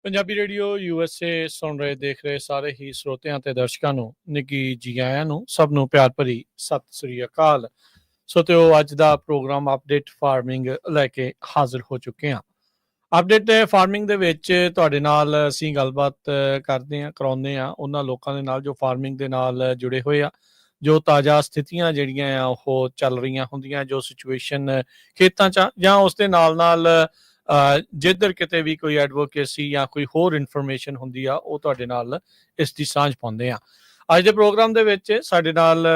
Punjabi radio USA ਸੁਣ ਰਹੇ ਦੇਖ ਰਹੇ ਸਾਰੇ ਹੀ ਸਰੋਤਿਆਂ ਤੇ ਦਰਸ਼ਕਾਂ ਨੂੰ ਨਿੱਘੀ ਜੀ ਆਇਆਂ ਨੂੰ ਸਭ ਨੂੰ ਪਿਆਰ ਭਰੀ ਸਤਿ ਸ੍ਰੀ ਅਕਾਲ। ਸੋ ਤੇ ਉਹ ਅੱਜ ਦਾ ਪ੍ਰੋਗਰਾਮ ਅਪਡੇਟ ਫਾਰਮਿੰਗ ਲੈ ਕੇ ਹਾਜ਼ਰ ਹੋ ਚੁੱਕੇ ਹਾਂ। ਅਪਡੇਟ ਫਾਰਮਿੰਗ ਦੇ ਵਿੱਚ ਤੁਹਾਡੇ ਨਾਲ ਅਸੀਂ ਗੱਲਬਾਤ ਕਰਾਉਂਦੇ ਹਾਂ ਉਹਨਾਂ ਲੋਕਾਂ ਦੇ ਨਾਲ ਜੋ ਫਾਰਮਿੰਗ ਦੇ ਨਾਲ ਜੁੜੇ ਹੋਏ ਆ, ਜੋ ਤਾਜ਼ਾ ਸਥਿਤੀਆਂ ਜਿਹੜੀਆਂ ਆ ਉਹ ਚੱਲ ਰਹੀਆਂ ਹੁੰਦੀਆਂ, ਜੋ ਸਿਚੁਏਸ਼ਨ ਖੇਤਾਂ 'ਚ ਜਾਂ ਉਸ ਦੇ ਨਾਲ ਜਿੱਧਰ ਕਿਤੇ ਵੀ ਕੋਈ ਐਡਵੋਕੇਸੀ ਜਾਂ ਕੋਈ ਹੋਰ ਇਨਫੋਰਮੇਸ਼ਨ ਹੁੰਦੀ ਆ ਉਹ ਤੁਹਾਡੇ ਨਾਲ ਇਸ ਦੀ ਸਾਂਝ ਪਾਉਂਦੇ ਆ। ਅੱਜ ਦੇ ਪ੍ਰੋਗਰਾਮ ਦੇ ਵਿੱਚ ਸਾਡੇ ਨਾਲ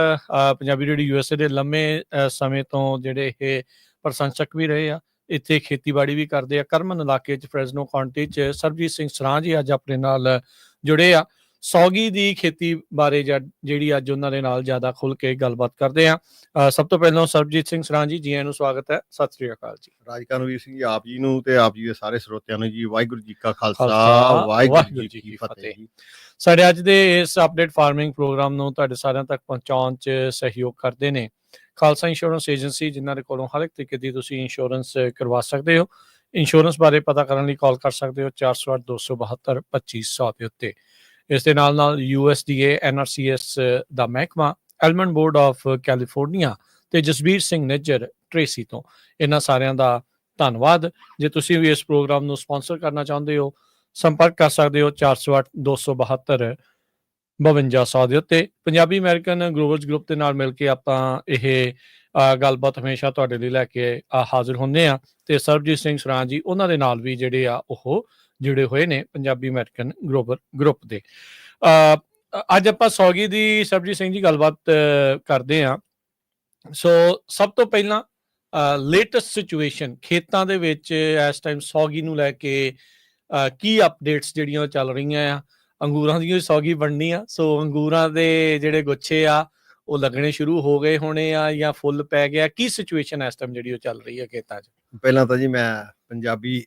ਪੰਜਾਬੀ ਰੇਡੀਓ USA ਦੇ ਲੰਮੇ ਸਮੇਂ ਤੋਂ ਜਿਹੜੇ ਇਹ ਪ੍ਰਸ਼ੰਸਕ ਵੀ ਰਹੇ ਆ, ਇੱਥੇ ਖੇਤੀਬਾੜੀ ਵੀ ਕਰਦੇ ਆ, ਕਰਮਨ ਇਲਾਕੇ 'ਚ ਫਰੈਜ਼ਨੋ ਕਾਉਂਟੀ 'ਚ ਸਰਬਜੀਤ ਸਿੰਘ ਸਰਾਂ ਜੀ ਅੱਜ ਆਪਣੇ ਨਾਲ ਜੁੜੇ ਆ। ਸੌਗੀ ਦੀ ਖੇਤੀ ਬਾਰੇ ਜਿਹੜੀ ਅੱਜ ਉਹਨਾਂ ਦੇ ਨਾਲ ਜ਼ਿਆਦਾ ਖੁੱਲ ਕੇ ਗੱਲਬਾਤ ਕਰਦੇ ਆ। ਸਭ ਤੋਂ ਪਹਿਲਾਂ ਸਰਬਜੀਤ ਸਿੰਘ ਸਰਾਂ ਜੀ, ਜੀ ਆਇਆਂ ਨੂੰ ਸਵਾਗਤ ਹੈ। ਸਤਿ ਸ੍ਰੀ ਅਕਾਲ ਜੀ। ਰਾਜਕਰਨਵੀਰ ਸਿੰਘ ਜੀ, ਆਪ ਜੀ ਨੂੰ ਤੇ ਆਪ ਜੀ ਦੇ ਸਾਰੇ ਸਰੋਤਿਆਂ ਨੂੰ ਜੀ ਵਾਹਿਗੁਰੂ ਜੀ ਕਾ ਖਾਲਸਾ ਵਾਹਿਗੁਰੂ ਜੀ ਕੀ ਫਤਿਹ ਜੀ। ਸਾਡੇ ਅੱਜ ਦੇ ਇਸ ਅਪਡੇਟ ਫਾਰਮਿੰਗ ਪ੍ਰੋਗਰਾਮ ਨੂੰ ਤੁਹਾਡੇ ਸਾਰਿਆਂ ਤੱਕ ਪਹੁੰਚਾਉਣ 'ਚ ਸਹਿਯੋਗ ਕਰਦੇ ਨੇ ਖਾਲਸਾ ਇੰਸ਼ੋਰੈਂਸ ਏਜੰਸੀ, ਜਿਨ੍ਹਾਂ ਦੇ ਕੋਲੋਂ ਹਰ ਇੱਕ ਤਰੀਕੇ ਦੀ ਤੁਸੀਂ ਇੰਸ਼ੋਰੈਂਸ ਕਰਵਾ ਸਕਦੇ ਹੋ। ਇੰਸ਼ੋਰੈਂਸ ਬਾਰੇ ਪਤਾ ਕਰਨ ਲਈ ਕਾਲ ਕਰ ਸਕਦੇ ਹੋ 408-272-2500 ਦੇ ਉੱਤੇ। ਇਸ ਦੇ ਨਾਲ USDA NRCS ਦਾ ਮਹਿਕਮਾ, ਐਲਮੰਡ ਬੋਰਡ ਆਫ ਕੈਲੀਫੋਰਨੀਆ ਤੇ ਜਸਬੀਰ ਸਿੰਘ ਨਿੱਜਰ ਟ੍ਰੇਸੀ ਤੋਂ ਇਹਨਾਂ ਸਾਰਿਆਂ ਦਾ ਧੰਨਵਾਦ। ਜੇ ਤੁਸੀਂ ਵੀ ਇਸ ਪ੍ਰੋਗਰਾਮ ਨੂੰ ਸਪਾਂਸਰ ਕਰਨਾ ਚਾਹੁੰਦੇ ਹੋ, ਸੰਪਰਕ ਕਰ ਸਕਦੇ ਹੋ 408-272-5200 ਦੇ ਉੱਤੇ। ਪੰਜਾਬੀ ਅਮਰੀਕਨ ਗਲੋਬਲ ਗਰੁੱਪ ਦੇ ਨਾਲ ਮਿਲ ਕੇ ਆਪਾਂ ਇਹ ਗੱਲਬਾਤ ਹਮੇਸ਼ਾ ਤੁਹਾਡੇ ਲਈ ਲੈ ਕੇ ਹਾਜ਼ਰ ਹੁੰਦੇ ਆ ਤੇ ਸਰਬਜੀਤ ਸਿੰਘ ਸਰਾਂ ਜੀ ਉਹਨਾਂ ਦੇ ਨਾਲ ਵੀ ਜਿਹੜੇ ਆ ਉਹ ਜੁੜੇ ਹੋਏ ਨੇ ਪੰਜਾਬੀ ਅਮਰੀਕਨ ਗਲੋਬਲ ਗਰੁੱਪ ਦੇ। ਅੱਜ ਆਪਾਂ ਸੌਗੀ ਦੀ ਸਰਬਜੀਤ ਸਿੰਘ ਜੀ ਗੱਲਬਾਤ ਕਰਦੇ ਆ। ਸੋ ਸਭ ਤੋਂ ਪਹਿਲਾਂ ਲੇਟੈਸਟ ਸਿਚੁਏਸ਼ਨ ਖੇਤਾਂ ਦੇ ਵਿੱਚ ਇਸ ਟਾਈਮ ਸੌਗੀ ਨੂੰ ਲੈ ਕੇ ਕੀ ਅਪਡੇਟਸ ਜਿਹੜੀਆਂ ਚੱਲ ਰਹੀਆਂ ਆ। ਅੰਗੂਰਾਂ ਦੀ ਸੌਗੀ ਬਣਨੀ ਆ, ਸੋ ਅੰਗੂਰਾਂ ਦੇ ਜਿਹੜੇ ਗੁੱਛੇ ਆ ਉਹ ਲੱਗਣੇ ਸ਼ੁਰੂ ਹੋ ਗਏ ਹੋਣੇ ਆ ਜਾਂ ਫੁੱਲ ਪੈ ਗਿਆ, ਕੀ ਸਿਚੁਏਸ਼ਨ ਇਸ ਟਾਈਮ ਜਿਹੜੀ ਉਹ ਚੱਲ ਰਹੀ ਹੈ ਖੇਤਾਂ 'ਚ? ਪਹਿਲਾਂ ਤਾਂ ਜੀ ਮੈਂ ਪੰਜਾਬੀ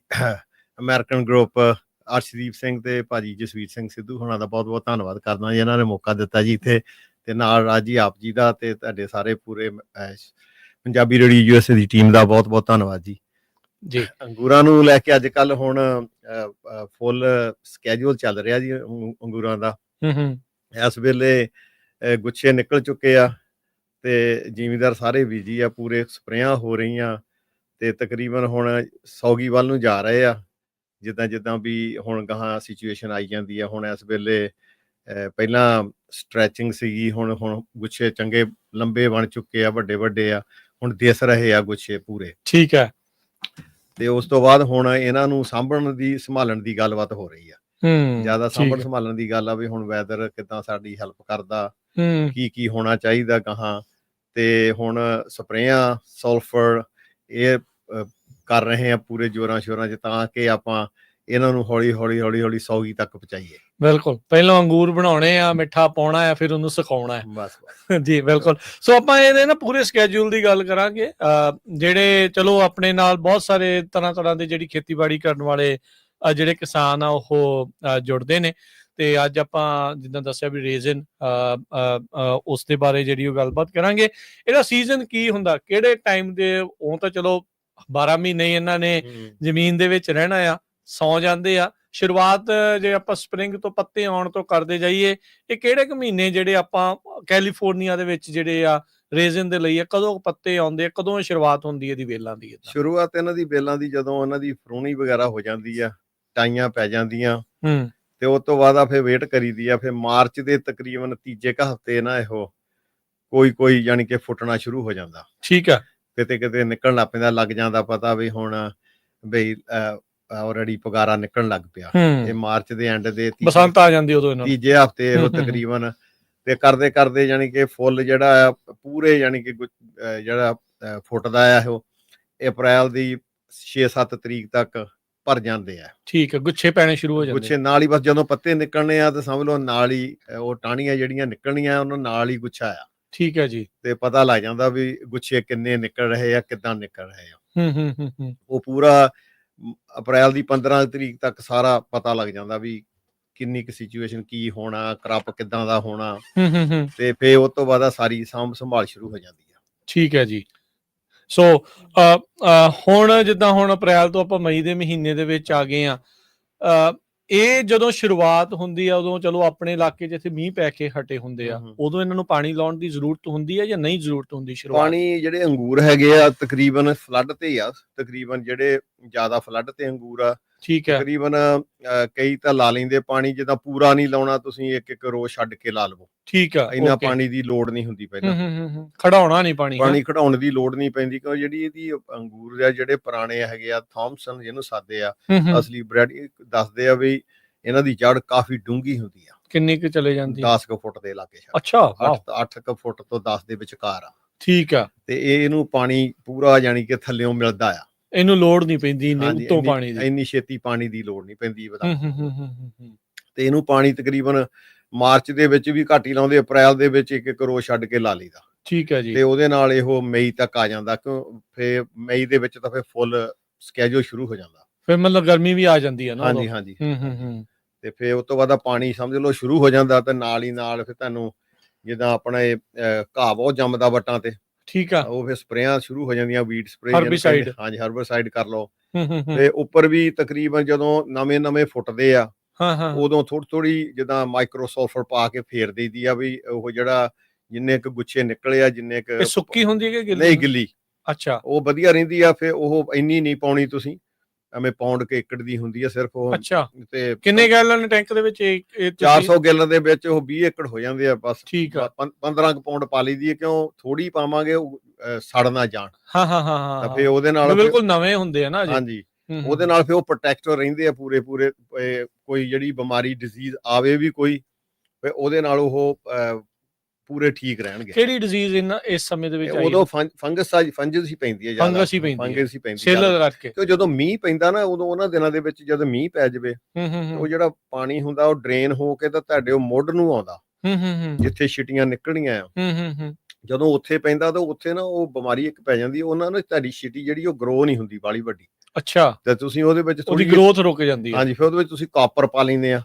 ਅਮਰੀਕਨ ਗਰੁੱਪ ਅਰਸ਼ਦੀਪ ਸਿੰਘ ਤੇ ਭਾਜੀ ਜਸਵੀਰ ਸਿੰਘ ਸਿੱਧੂ ਹੋਣਾ ਦਾ ਬਹੁਤ ਬਹੁਤ ਧੰਨਵਾਦ ਕਰਦਾ ਜੀ, ਇਹਨਾਂ ਨੇ ਮੌਕਾ ਦਿੱਤਾ ਜੀ ਇੱਥੇ, ਤੇ ਨਾਲ ਰਾਜੀ ਆਪ ਜੀ ਦਾ ਤੇ ਤੁਹਾਡੇ ਸਾਰੇ ਪੂਰੇ ਪੰਜਾਬੀ ਰੇਡੀਓ USA ਦੀ ਟੀਮ ਦਾ ਬਹੁਤ ਬਹੁਤ ਧੰਨਵਾਦ ਜੀ। ਜੀ, ਅੰਗੂਰਾਂ ਨੂੰ ਲੈ ਕੇ ਅੱਜ ਕੱਲ ਹੁਣ ਫੁੱਲ ਸਕੈਜੂਲ ਚੱਲ ਰਿਹਾ ਜੀ ਅੰਗੂਰਾਂ ਦਾ। ਇਸ ਵੇਲੇ ਗੁੱਛੇ ਨਿਕਲ ਚੁੱਕੇ ਆ ਤੇ ਜ਼ਿਮੀਂਦਾਰ ਸਾਰੇ ਬੀਜੀ ਆ, ਪੂਰੇ ਸਪਰੇਆਂ ਹੋ ਰਹੀਆਂ ਤੇ ਤਕਰੀਬਨ ਹੁਣ ਸੌਗੀ ਵੱਲ ਨੂੰ ਜਾ ਰਹੇ ਆ, ਜਿੱਦਾਂ ਵੀ ਹੁਣ ਗਾਹਾਂ ਸਿਚੁਏਸ਼ਨ ਆਈ ਜਾਂਦੀ ਆ। ਹੁਣ ਇਸ ਵੇਲੇ ਪਹਿਲਾਂ ਸਟ੍ਰੈਚਿੰਗ ਸੀਗੀ, ਹੁਣ ਗੁੱਛੇ ਚੰਗੇ ਲੰਬੇ ਬਣ ਚੁੱਕੇ ਆ, ਵੱਡੇ ਆ, ਹੁਣ ਦਿਸ ਰਹੇ ਆ ਗੁੱਛੇ ਪੂਰੇ। ਠੀਕ ਹੈ। ਤੇ ਉਸ ਤੋਂ ਬਾਅਦ ਹੁਣ ਇਹਨਾਂ ਨੂੰ ਸੰਭਾਲਣ ਦੀ ਗੱਲਬਾਤ ਹੋ ਰਹੀ ਆ। ਜ਼ਿਆਦਾ ਸੰਭਾਲਣ ਦੀ ਗੱਲ ਆ ਵੀ ਹੁਣ ਵੈਦਰ ਕਿੱਦਾਂ ਸਾਡੀ ਹੈਲਪ ਕਰਦਾ, ਕੀ ਹੋਣਾ ਚਾਹੀਦਾ ਗਾਹਾਂ। ਤੇ ਹੁਣ ਸਪਰੇਆਂ ਸਲਫਰ ਇਹ ਕਰ ਰਹੇ ਆ ਪੂਰੇ ਜ਼ੋਰਾਂ ਸ਼ੋਰਾਂ 'ਚ, ਤਾਂ ਕਿ ਆਪਾਂ ਇਹਨਾਂ ਨੂੰ ਹੌਲੀ ਸੌਗੀ ਤੱਕ ਪਹੁੰਚਾਈਏ। ਬਿਲਕੁਲ, ਪਹਿਲਾਂ ਅੰਗੂਰ ਬਣਾਉਣੇ ਆ, ਮਿੱਠਾ ਪਾਉਣਾ ਆ, ਫਿਰ ਉਹਨੂੰ ਸੁਕਾਉਣਾ ਹੈ। ਬਸ ਜੀ ਬਿਲਕੁਲ। ਸੋ ਆਪਾਂ ਇਹਦੇ ਨਾ ਪੂਰੇ ਸਕੈਜੂਲ ਦੀ ਗੱਲ ਕਰਾਂਗੇ। ਜਿਹੜੇ ਚਲੋ ਆਪਣੇ ਨਾਲ ਬਹੁਤ ਸਾਰੇ ਤਰ੍ਹਾਂ ਦੇ ਜਿਹੜੀ ਖੇਤੀਬਾੜੀ ਕਰਨ ਵਾਲੇ ਜਿਹੜੇ ਕਿਸਾਨ ਆ ਉਹ ਜੁੜਦੇ ਨੇ, ਤੇ ਅੱਜ ਆਪਾਂ ਜਿੱਦਾਂ ਦੱਸਿਆ ਵੀ ਰੇਜ਼ਨ ਉਸ ਦੇ ਬਾਰੇ ਜਿਹੜੀ ਉਹ ਗੱਲਬਾਤ ਕਰਾਂਗੇ। ਇਹਦਾ ਸੀਜ਼ਨ ਕੀ ਹੁੰਦਾ, ਕਿਹੜੇ ਟਾਈਮ ਦੇ? ਉਹ ਤਾਂ ਚਲੋ 12 ਮਹੀਨੇ ਇਹਨਾਂ ਨੇ ਜ਼ਮੀਨ ਦੇ ਵਿੱਚ ਰਹਿਣਾ ਆ, ਸੌ ਜਾਂਦੇ ਆ। ਸ਼ੁਰੂਆਤ ਜੇ ਆਪਾਂ ਸਪਰਿੰਗ ਤੋਂ ਪੱਤੇ ਆਉਣ ਤੋਂ ਕਰਦੇ ਜਾਈਏ, ਇਹ ਕਿਹੜੇ ਕੁ ਮਹੀਨੇ ਜਿਹੜੇ ਆਪਾਂ ਕੈਲੀਫੋਰਨੀਆ ਦੇ ਵਿੱਚ ਜਿਹੜੇ ਆ ਰੇਜ਼ਨ ਦੇ ਲਈ ਕਦੋਂ ਪੱਤੇ ਆਉਂਦੇ ਆ, ਕਦੋਂ ਸ਼ੁਰੂਆਤ ਹੁੰਦੀ ਹੈ ਇਹਦੀ ਵੇਲਾਂ ਦੀ? ਸ਼ੁਰੂਆਤ ਇਹਨਾਂ ਦੀ ਵੇਲਾਂ ਦੀ ਜਦੋਂ ਉਹਨਾਂ ਦੀ ਫਰੂਣੀ ਵਗੈਰਾ ਹੋ ਜਾਂਦੀ ਆ, ਟਾਈਆਂ ਪੈ ਜਾਂਦੀਆਂ, ਤੇ ਉਸ ਤੋਂ ਬਾਅਦ ਫਿਰ ਵੇਟ ਕਰੀਦੀ ਆ। ਫਿਰ ਮਾਰਚ ਦੇ ਤਕਰੀਬਨ ਤੀਜੇ ਕੁ ਹਫ਼ਤੇ ਨਾ ਇਹੋ ਕੋਈ ਯਾਨੀ ਕਿ ਫੁੱਟਣਾ ਸ਼ੁਰੂ ਹੋ ਜਾਂਦਾ। ਠੀਕ ਆ। ਕਿਤੇ ਨਿਕਲਣ ਲੱਗ ਪੈਂਦਾ, ਲੱਗ ਜਾਂਦਾ ਪਤਾ ਵੀ ਹੁਣ ਬਈ ਆਲਰੇਡੀ ਪਗਾਰਾ ਨਿਕਲਣ ਲੱਗ ਪਿਆ। ਇਹ ਮਾਰਚ ਦੇ ਐਂਡ ਦੇ ਬਸੰਤ ਆ ਜਾਂਦੀ ਉਦੋਂ ਤੀਜੇ ਹਫ਼ਤੇ ਇਹੋ ਤਕਰੀਬਨ। ਤੇ ਕਰਦੇ ਜਾਨੀ ਕਿ ਫੁੱਲ ਜਿਹੜਾ ਆ ਪੂਰੇ ਯਾਨੀ ਕਿ ਜਿਹੜਾ ਫੁੱਟਦਾ ਆ ਇਹ ਅਪ੍ਰੈਲ ਦੀ 6-7 ਤਰੀਕ ਤੱਕ ਭਰ ਜਾਂਦੇ ਆ। ਠੀਕ ਹੈ, ਗੁੱਛੇ ਪੈਣੇ ਸ਼ੁਰੂ ਹੋ ਜਾਂਦੇ। ਗੁੱਛੇ ਨਾਲ ਹੀ ਬਸ ਜਦੋਂ ਪੱਤੇ ਨਿਕਲਣੇ ਆ ਤੇ ਸਮਝ ਲਓ ਨਾਲ ਹੀ ਉਹ ਟਾਹਣੀਆਂ ਜਿਹੜੀਆਂ ਨਿਕਲਣੀਆਂ ਉਹਨਾਂ ਨਾਲ ਹੀ ਗੁੱਛਾ ਆ। ਠੀਕ ਹੈ ਜੀ। ਤੇ ਪਤਾ ਲੱਗ ਜਾਂਦਾ ਵੀ ਗੁੱਛੇ ਕਿੰਨੇ ਨਿਕਲ ਰਹੇ ਆ, ਕਿੱਦਾਂ ਨਿਕਲ ਰਹੇ ਆ। ਉਹ ਪੂਰਾ ਅਪ੍ਰੈਲ ਦੀ 15 ਤਰੀਕ ਤੱਕ ਸਾਰਾ ਪਤਾ ਲੱਗ ਜਾਂਦਾ ਵੀ ਕਿੰਨੀ ਕੁ ਸਿਚੁਏਸ਼ਨ ਕੀ ਹੋਣਾ, ਕ੍ਰਪ ਕਿੱਦਾਂ ਦਾ ਹੋਣਾ, ਤੇ ਫਿਰ ਉਸ ਤੋਂ ਬਾਅਦ ਸਾਰੀ ਸਾਂਭ ਸੰਭਾਲ ਸ਼ੁਰੂ ਹੋ ਜਾਂਦੀ ਆ। ਠੀਕ ਹੈ ਜੀ। ਸੋ ਹੁਣ ਜਿੱਦਾਂ ਹੁਣ ਅਪ੍ਰੈਲ ਤੋਂ ਆਪਾਂ ਮਈ ਦੇ ਮਹੀਨੇ ਦੇ ਵਿੱਚ ਆ ਗਏ ਆ, ਇਹ ਜਦੋਂ ਸ਼ੁਰੂਆਤ ਹੁੰਦੀ ਆ ਉਦੋਂ ਚਲੋ ਆਪਣੇ ਇਲਾਕੇ 'ਚ ਇੱਥੇ ਮੀਂਹ ਪੈ ਕੇ ਹਟੇ ਹੁੰਦੇ ਆ, ਉਦੋਂ ਇਹਨਾਂ ਨੂੰ ਪਾਣੀ ਲਾਉਣ ਦੀ ਜ਼ਰੂਰਤ ਹੁੰਦੀ ਹੈ ਜਾਂ ਨਹੀਂ ਜ਼ਰੂਰਤ ਹੁੰਦੀ ਸ਼ੁਰੂਆਤ? ਪਾਣੀ ਜਿਹੜੇ ਅੰਗੂਰ ਹੈਗੇ ਆ ਤਕਰੀਬਨ ਫਲੱਡ ਤੇ ਹੀ ਆ, ਤਕਰੀਬਨ ਜਿਹੜੇ ਜ਼ਿਆਦਾ ਫਲੱਡ ਤੇ ਅੰਗੂਰ ਆ ਠੀਕ ਹੈ। ਤਕਰੀਬਨ ਕਈ ਤਾਂ ਲਾ ਲੈਂਦੇ ਪਾਣੀ, ਜਿੱਦਾਂ ਪੂਰਾ ਨਹੀਂ ਲਾਉਣਾ ਤੁਸੀਂ, ਇੱਕ ਰੋਜ਼ ਛੱਡ ਕੇ ਲਾ ਲਵੋ, ਠੀਕ ਆ, ਇੰਨਾ ਪਾਣੀ ਦੀ ਲੋੜ ਨਹੀਂ ਹੁੰਦੀ ਪਹਿਲਾਂ। ਖੜਾਉਣਾ ਨਹੀਂ ਪਾਣੀ ਖੜਾਉਣ ਦੀ ਲੋੜ ਨਹੀਂ ਪੈਂਦੀ, ਕਿਉਂ ਜਿਹੜੀ ਇਹਦੀ ਅੰਗੂਰ ਆ ਜਿਹੜੇ ਪੁਰਾਣੇ ਹੈਗੇ ਆ ਥੌਮਸਨ ਜਿਹਨੂੰ ਸਾਦੇ ਆ, ਅਸਲੀ ਵੈਰਾਈਟੀ ਦੱਸਦੇ ਆ ਵੀ ਇਹਨਾਂ ਦੀ ਜੜ ਕਾਫੀ ਡੂੰਘੀ ਹੁੰਦੀ ਆ। ਕਿੰਨੀ ਕੁ ਚਲੇ ਜਾਂਦੀ? 10 ਕੁ ਫੁੱਟ ਦੇ ਲਾਗੇ। ਅੱਛਾ, 8 ਕੁ ਫੁੱਟ ਤੋਂ 10 ਦੇ ਵਿਚਕਾਰ ਆ। ਠੀਕ ਆ। ਤੇ ਇਹਨੂੰ ਪਾਣੀ ਪੂਰਾ ਯਾਨੀ ਕਿ ਥੱਲਿਓਂ ਮਿਲਦਾ ਆ, ਇਹਨੂੰ ਲੋੜ ਨਹੀਂ ਪੈਂਦੀ ਉੱਤੋਂ ਪਾਣੀ ਦੀ, ਇੰਨੀ ਛੇਤੀ ਪਾਣੀ ਦੀ ਲੋੜ ਨਹੀਂ ਪੈਂਦੀ। ਤੇ ਇਹਨੂੰ ਪਾਣੀ ਤਕਰੀਬਨ ਮਾਰਚ ਦੇ ਵਿੱਚ ਵੀ ਘੱਟ ਹੀ ਲਾਉਂਦੇ, ਅਪ੍ਰੈਲ ਦੇ ਵਿੱਚ ਇੱਕ ਰੋਜ਼ ਛੱਡ ਕੇ ਲਾ ਲਈਦਾ। ਠੀਕ ਹੈ ਜੀ। ਤੇ ਉਹਦੇ ਨਾਲ ਇਹੋ ਮਈ ਤੱਕ ਆ ਜਾਂਦਾ, ਕਿਉਂ ਫੇਰ ਮਈ ਦੇ ਵਿੱਚ ਤਾਂ ਫੇਰ ਫੁੱਲ ਸਕੇਜੂਲ ਸ਼ੁਰੂ ਹੋ ਜਾਂਦਾ, ਫਿਰ ਮਤਲਬ ਗਰਮੀ ਵੀ ਆ ਜਾਂਦੀ ਹੈ ਨਾ। ਹਾਂਜੀ ਹਾਂਜੀ। ਤੇ ਫੇਰ ਉਸ ਤੋਂ ਬਾਅਦ ਪਾਣੀ ਸਮਝ ਲਓ ਸ਼ੁਰੂ ਹੋ ਜਾਂਦਾ, ਤੇ ਨਾਲ ਹੀ ਨਾਲ ਫਿਰ ਤੁਹਾਨੂੰ ਜਿੱਦਾਂ ਆਪਣਾ ਇਹ ਘਾਹ ਬਹੁਤ ਜੰਮਦਾ ਵੱਟਾਂ ਤੇ, ਠੀਕ ਆ, ਉਹ ਫਿਰ ਸਪਰੇਆਂ ਸ਼ੁਰੂ ਹੋ ਜਾਂਦੀਆਂ, ਵੀਡ ਸਪਰੇ, ਹਰਬੀਸਾਈਡ, ਹਾਂਜੀ ਹਰਬੀਸਾਈਡ ਕਰ ਲਓ। ਤੇ ਉੱਪਰ ਵੀ ਤਕਰੀਬਨ ਜਦੋਂ ਨਵੇਂ ਫੁੱਟਦੇ ਆ ਉਦੋਂ ਥੋੜੀ ਜਿੱਦਾਂ ਮਾਈਕਰੋਸਲਫਰ ਪਾ ਕੇ ਫੇਰ ਦੇਈਦੀ ਆ, ਵੀ ਉਹ ਜਿਹੜਾ ਜਿੰਨੇ ਕੁ ਗੁੱਛੇ ਨਿਕਲੇ ਆ, ਜਿੰਨੇ ਕੁ ਸੁੱਕੀ ਹੁੰਦੀ ਹੈ ਕਿ ਗਿੱਲੀ? ਨਹੀਂ, ਗਿੱਲੀ। ਅੱਛਾ, ਉਹ ਵਧੀਆ ਰਹਿੰਦੀ ਆ। ਫਿਰ ਉਹ ਇੰਨੀ ਨਹੀਂ ਪਾਉਣੀ ਤੁਸੀਂ, ਐਵੇਂ ਪਾਉਂਡ ਕੇ ਏਕੜ ਦੀ ਹੁੰਦੀ ਆ ਸਿਰਫ ਉਹ। ਅੱਛਾ, ਤੇ ਕਿੰਨੇ ਗੈਲਨ ਟੈਂਕ ਦੇ ਵਿੱਚ? 400 ਗੈਲਨ ਦੇ ਵਿੱਚ ਉਹ 20 ਏਕੜ ਹੋ ਜਾਂਦੇ ਆ ਬਸ। ਠੀਕ ਆ। 15 ਪਾਉਂਡ ਪਾ ਲਈ ਦੀ ਹੈ, ਕਿਉਂ ਥੋੜੀ ਪਾਵਾਂਗੇ ਉਹ ਸੜ ਨਾ ਜਾਣ। ਹਾਂ ਤਾਂ ਫਿਰ ਉਹਦੇ ਨਾਲ ਬਿਲਕੁਲ ਨਵੇਂ ਹੁੰਦੇ ਆ ਨਾ ਜੀ। ਹਾਂਜੀ, ਉਹਦੇ ਨਾਲ ਫਿਰ ਉਹ ਪ੍ਰੋਟੈਕਟਰ ਰਹਿੰਦੇ ਆ ਪੂਰੇ। ਕੋਈ ਜਿਹੜੀ ਬਿਮਾਰੀ ਡਿਜ਼ੀਜ਼ ਆਵੇ ਵੀ ਕੋਈ, ਫਿਰ ਉਹਦੇ ਨਾਲ ਉਹ ਪੂਰੇ ਠੀਕ ਰਹਿਣਗੇ। ਕਿਹੜੀ ਡਿਜ਼ੀਜ਼ ਇਸ ਸਮੇਂ ਦੇ ਵਿੱਚ ਆਈ? ਉਦੋਂ ਫੰਗਸ ਹੀ ਪੈਂਦੀ ਹੈ, ਫੰਗਸ ਹੀ ਪੈਂਦੀ ਸੇਲਰ ਕਰਕੇ। ਕਿਉਂ ਜਦੋਂ ਮੀਂਹ ਪੈਂਦਾ ਨਾ, ਉਦੋਂ ਉਹਨਾਂ ਦਿਨਾਂ ਦੇ ਵਿੱਚ ਜਦੋਂ ਮੀਂਹ ਪੈ ਜਾਵੇ, ਉਹ ਜਿਹੜਾ ਪਾਣੀ ਹੁੰਦਾ ਉਹ ਡਰੇਨ ਹੋ ਕੇ ਤਾਂ ਤੁਹਾਡੇ ਉਹ ਮੁੱਢ ਨੂੰ ਆਉਂਦਾ, ਜਿੱਥੇ ਛਿਟੀਆਂ ਨਿਕਲਣੀਆਂ ਆ। ਜਦੋਂ ਉੱਥੇ ਪੈਂਦਾ ਤਾਂ ਉੱਥੇ ਨਾ ਉਹ ਬਿਮਾਰੀ ਇੱਕ ਪੈ ਜਾਂਦੀ, ਉਹਨਾਂ ਨੂੰ ਤੁਹਾਡੀ ਛਿਟੀ ਜਿਹੜੀ ਉਹ ਗਰੋ ਨਹੀਂ ਹੁੰਦੀ ਬਾਲੀ ਵੱਡੀ। ਅੱਛਾ, ਤੇ ਤੁਸੀਂ ਉਹਦੇ ਵਿੱਚ ਥੋੜੀ ਗਰੋਥ ਰੁਕ ਜਾਂਦੀ ਹੈ। ਹਾਂਜੀ, ਫਿਰ ਉਹਦੇ ਵਿੱਚ ਤੁਸੀਂ ਕਾਪਰ ਪਾ ਲੈਂਦੇ ਆ,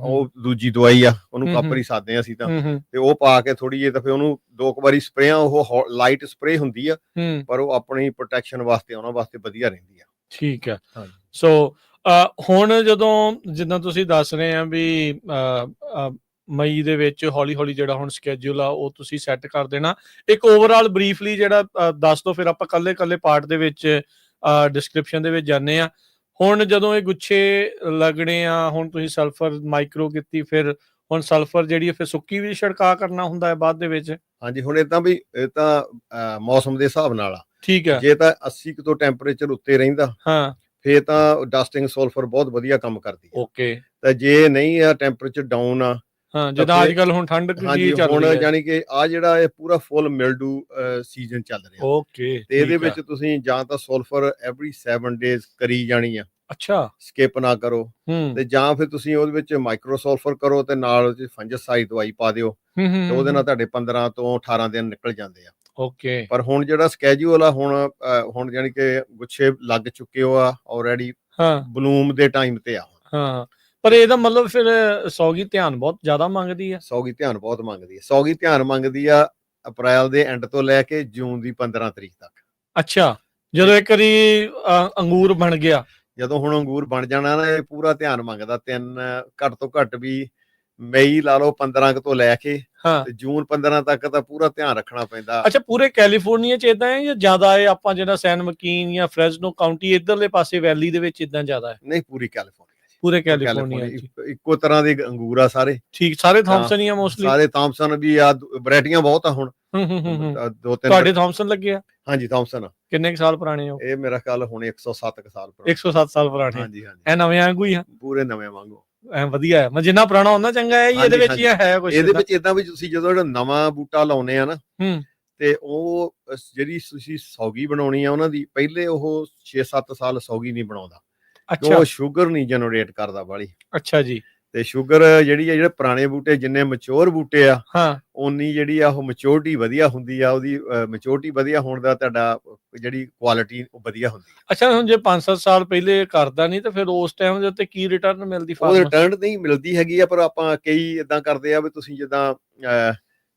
ਉਹ ਦੂਜੀ ਦਵਾਈ ਆ, ਉਹਨੂੰ ਕਾਪਰ ਹੀ ਸਾਦੇ ਆ ਅਸੀਂ ਤਾਂ। ਤੇ ਉਹ ਪਾ ਕੇ ਥੋੜੀ ਜਿਹੀ, ਤਾਂ ਫਿਰ ਉਹਨੂੰ 2 ਵਾਰੀ ਸਪਰੇਆਂ, ਉਹ ਲਾਈਟ ਸਪਰੇ ਹੁੰਦੀ ਆ, ਪਰ ਉਹ ਆਪਣੀ ਪ੍ਰੋਟੈਕਸ਼ਨ ਵਾਸਤੇ, ਉਹਨਾਂ ਵਾਸਤੇ ਵਧੀਆ ਰਹਿੰਦੀ ਆ। ਠੀਕ ਹੈ। ਸੋ ਹੁਣ ਜਦੋਂ ਜਿੱਦਾਂ ਤੁਸੀਂ ਦੱਸ ਰਹੇ ਆ ਵੀ ਮਈ ਦੇ ਵਿੱਚ ਹੌਲੀ ਜਿਹੜਾ ਹੁਣ ਸਕੇਜੂਲ ਆ ਉਹ ਤੁਸੀਂ ਸੈੱਟ ਕਰ ਦੇਣਾ। ਇੱਕ ਓਵਰਆਲ ਬਰੀਫਲੀ ਜਿਹੜਾ ਦੱਸ ਦੋ, ਫਿਰ ਆਪਾਂ ਕੱਲੇ ਪਾਰਟ ਦੇ ਵਿੱਚ ਡਿਸਕ੍ਰਿਪਸ਼ਨ ਦੇ ਵਿੱਚ ਜਾਂਦੇ ਆ। ਹੁਣ ਜਦੋਂ ਇਹ ਗੁੱਛੇ ਲੱਗਣੇ ਆ, ਹੁਣ ਤੁਸੀਂ ਸਲਫਰ ਮਾਈਕਰੋ ਕੀਤੀ, ਫਿਰ ਹੁਣ ਸਲਫਰ ਜਿਹੜੀ ਫਿਰ ਸੁੱਕੀ ਵੀ ਛਿੜਕਾ ਕਰਨਾ ਹੁੰਦਾ ਹੈ ਬਾਅਦ ਦੇ ਵਿੱਚ? ਹਾਂਜੀ, ਹੁਣ ਏਦਾਂ ਵੀ ਇਹ ਤਾਂ ਮੌਸਮ ਦੇ ਹਿਸਾਬ ਨਾਲ ਆ। ਠੀਕ ਹੈ। ਜੇ ਤਾਂ 80 ਤੋਂ ਟੈਂਪਰੇਚਰ ਉੱਤੇ ਰਹਿੰਦਾ, ਫੇਰ ਤਾਂ ਡਸਟਿੰਗ ਸਲਫਰ ਬਹੁਤ ਵਧੀਆ ਕੰਮ ਕਰਦੀ ਹੈ। ਓਕੇ। ਤਾਂ ਜੇ ਨਹੀਂ ਆ, ਟੈਂਪਰੇਚਰ ਡਾਊਨ ਆ, ਜਿੱਦਾਂ ਅੱਜ ਕੱਲ ਹੁਣ ਠੰਡ ਚੱਲ ਰਹੀ ਹੈ, ਹੁਣ ਯਾਨੀ ਕਿ ਆ ਜਿਹੜਾ ਇਹ ਪੂਰਾ ਫੁੱਲ ਮਿਲਡੂ ਸੀਜ਼ਨ ਚੱਲ ਰਿਹਾ। ਓਕੇ। ਤੇ ਇਹਦੇ ਵਿੱਚ ਤੁਸੀਂ ਜਾਂ ਤਾਂ ਸਲਫਰ ਐਵਰੀ 7 ਡੇਜ਼ ਕਰੀ ਜਾਣੀ ਆ। ਅੱਛਾ, ਸਕਿਪ ਨਾ ਕਰੋ। ਤੇ ਜਾਂ ਫਿਰ ਤੁਸੀਂ ਉਹਦੇ ਵਿੱਚ ਮਾਈਕਰੋ ਸਲਫਰ ਕਰੋ, ਤੇ ਨਾਲ ਫੰਜਸਾਈਡ ਦਵਾਈ ਪਾ ਦਿਓ, ਤੇ ਉਹਦੇ ਨਾਲ ਤੁਹਾਡੇ 15 ਤੋਂ 18 ਦਿਨ ਨਿਕਲ ਜਾਂਦੇ ਆ। ਓਕੇ। ਪਰ ਹੁਣ ਜਿਹੜਾ ਸਕੇਜੂਲ ਆ, ਹੁਣ ਯਾਨੀ ਕਿ ਗੁੱਛੇ ਲੱਗ ਚੁੱਕੇ ਹੋ ਆ ਆਲਰੇਡੀ, ਬਲੂਮ ਦੇ ਟਾਈਮ ਤੇ ਆ। ਪਰ ਇਹਦਾ ਮਤਲਬ ਫਿਰ ਸੌਗੀ ਧਿਆਨ ਬਹੁਤ ਜ਼ਿਆਦਾ ਮੰਗਦੀ ਆ? ਸੌਗੀ ਧਿਆਨ ਮੰਗਦੀ ਆ ਅਪ੍ਰੈਲ ਦੇ ਐਂਡ ਤੋਂ ਲੈ ਕੇ ਜੂਨ ਦੀ 15 ਤਰੀਕ ਤੱਕ। ਅੱਛਾ, ਜਦੋਂ ਇੱਕ ਵਾਰੀ ਅੰਗੂਰ ਬਣ ਗਿਆ, ਜਦੋਂ ਹੁਣ ਅੰਗੂਰ ਬਣ ਜਾਣਾ ਨਾ, ਇਹ ਪੂਰਾ ਧਿਆਨ ਮੰਗਦਾ। ਘੱਟ ਤੋਂ ਘੱਟ ਵੀ ਮਈ ਲਾ ਲਓ 15 ਤੋਂ ਲੈ ਕੇ ਜੂਨ 15 ਤੱਕ ਤਾਂ ਪੂਰਾ ਧਿਆਨ ਰੱਖਣਾ ਪੈਂਦਾ। ਅੱਛਾ, ਪੂਰੇ ਕੈਲੀਫੋਰਨੀਆ ਚ ਇਦਾਂ ਹੈ ਜਾਂ ਜ਼ਿਆਦਾ ਹੈ? ਆਪਾਂ ਜਿਹੜਾ ਸੈਨ ਮਕੀਨ ਜਾਂ ਫ੍ਰੈਸਨੋ ਕਾਉਂਟੀ ਇਧਰਲੇ ਪਾਸੇ ਵੈਲੀ ਦੇ ਵਿੱਚ ਇਦਾਂ ਜ਼ਿਆਦਾ ਹੈ? ਨਹੀਂ, ਪੂਰੇ ਕੈਲੀਫੋਰਨੀਆ ਇੱਕੋ ਤਰ੍ਹਾਂ ਦੇ ਅੰਗੂਰ ਆ ਸਾਰੇ। ਠੀਕ, ਸਾਰੇ ਥਾਮਸਨ ਹੀ ਆ ਮੋਸਟਲੀ? ਸਾਰੇ ਥਾਮਸਨ ਵੀ ਆ, ਵੈਰਾਈਟੀਆਂ ਬਹੁਤ ਆ। ਹੁਣ 2-3 ਤੁਹਾਡੇ ਥਾਮਸਨ ਲੱਗੇ ਆ? ਹਾਂਜੀ, ਥਾਮਸਨ। ਕਿੰਨੇ ਸਾਲ ਪੁਰਾਣੇ ਹੋ? ਇਹ ਮੇਰਾ ਖਿਆਲ ਹੁਣ 107 ਸਾਲ ਪੁਰਾਣੇ। 107 ਸਾਲ ਪੁਰਾਣੇ? ਹਾਂਜੀ। ਇਹ ਨਵੇਂ ਵਾਂਗੂ ਹੀ ਆ? ਪੂਰੇ ਨਵੇਂ ਵਾਂਗੂ। ਐ ਵਧੀਆ ਹੈ, ਜਿੰਨਾ ਪੁਰਾਣਾ ਉਹਨਾਂ ਚੰਗਾ ਹੈ। ਇਹਦੇ ਵਿੱਚ ਹੀ ਹੈ ਕੁਝ? ਇਹਦੇ ਵਿੱਚ ਇਦਾਂ ਵੀ ਤੁਸੀਂ ਜਦੋਂ ਨਵਾਂ ਬੂਟਾ ਲਾਉਨੇ ਆ ਨਾ, ਤੇ ਉਹ ਜਿਹੜੀ ਤੁਸੀਂ ਸੌਗੀ ਬਣਾਉਣੀ ਆ ਉਹਨਾਂ ਦੀ, ਪਹਿਲੇ ਉਹ 6-7 ਸਾਲ ਸੌਗੀ ਨਹੀਂ ਬਣਾਉਂਦਾ। ਉਹ ਸ਼ੂਗਰ ਨਹੀਂ ਜਨਰੇਟ ਕਰਦਾ ਵਾਲੀ। ਅੱਛਾ ਜੀ। ਤੇ ਸ਼ੂਗਰ ਜਿਹੜੀ ਆ, ਜਿਹੜੇ ਪੁਰਾਣੇ ਬੂਟੇ ਜਿੰਨੇ ਮੈਚੁਰ ਬੂਟੇ ਆ, ਉਨੀ ਜਿਹੜੀ ਆ ਉਹ ਮੈਚੁਰਿਟੀ ਵਧੀਆ ਹੁੰਦੀ ਆ। ਉਹਦੀ ਮੈਚੁਰਿਟੀ ਵਧੀਆ ਹੋਣ ਦਾ ਤੁਹਾਡਾ ਜਿਹੜੀ ਕੁਆਲਿਟੀ ਉਹ ਵਧੀਆ ਹੁੰਦੀ ਹੈ। ਅੱਛਾ, ਹੁਣ ਜੇ 5-7 ਸਾਲ ਪਹਿਲੇ ਕਰਦਾ ਨਹੀਂ, ਤਾਂ ਫਿਰ ਉਸ ਟਾਈਮ ਦੇ ਉੱਤੇ ਕੀ ਰਿਟਰਨ ਮਿਲਦੀ? ਉਹ ਰਿਟਰਨ ਨਹੀਂ ਮਿਲਦੀ ਹੈਗੀ ਆ, ਪਰ ਆਪਾਂ ਕਈ ਇਦਾਂ ਕਰਦੇ ਆ ਵੀ ਤੁਸੀਂ ਜਿੱਦਾਂ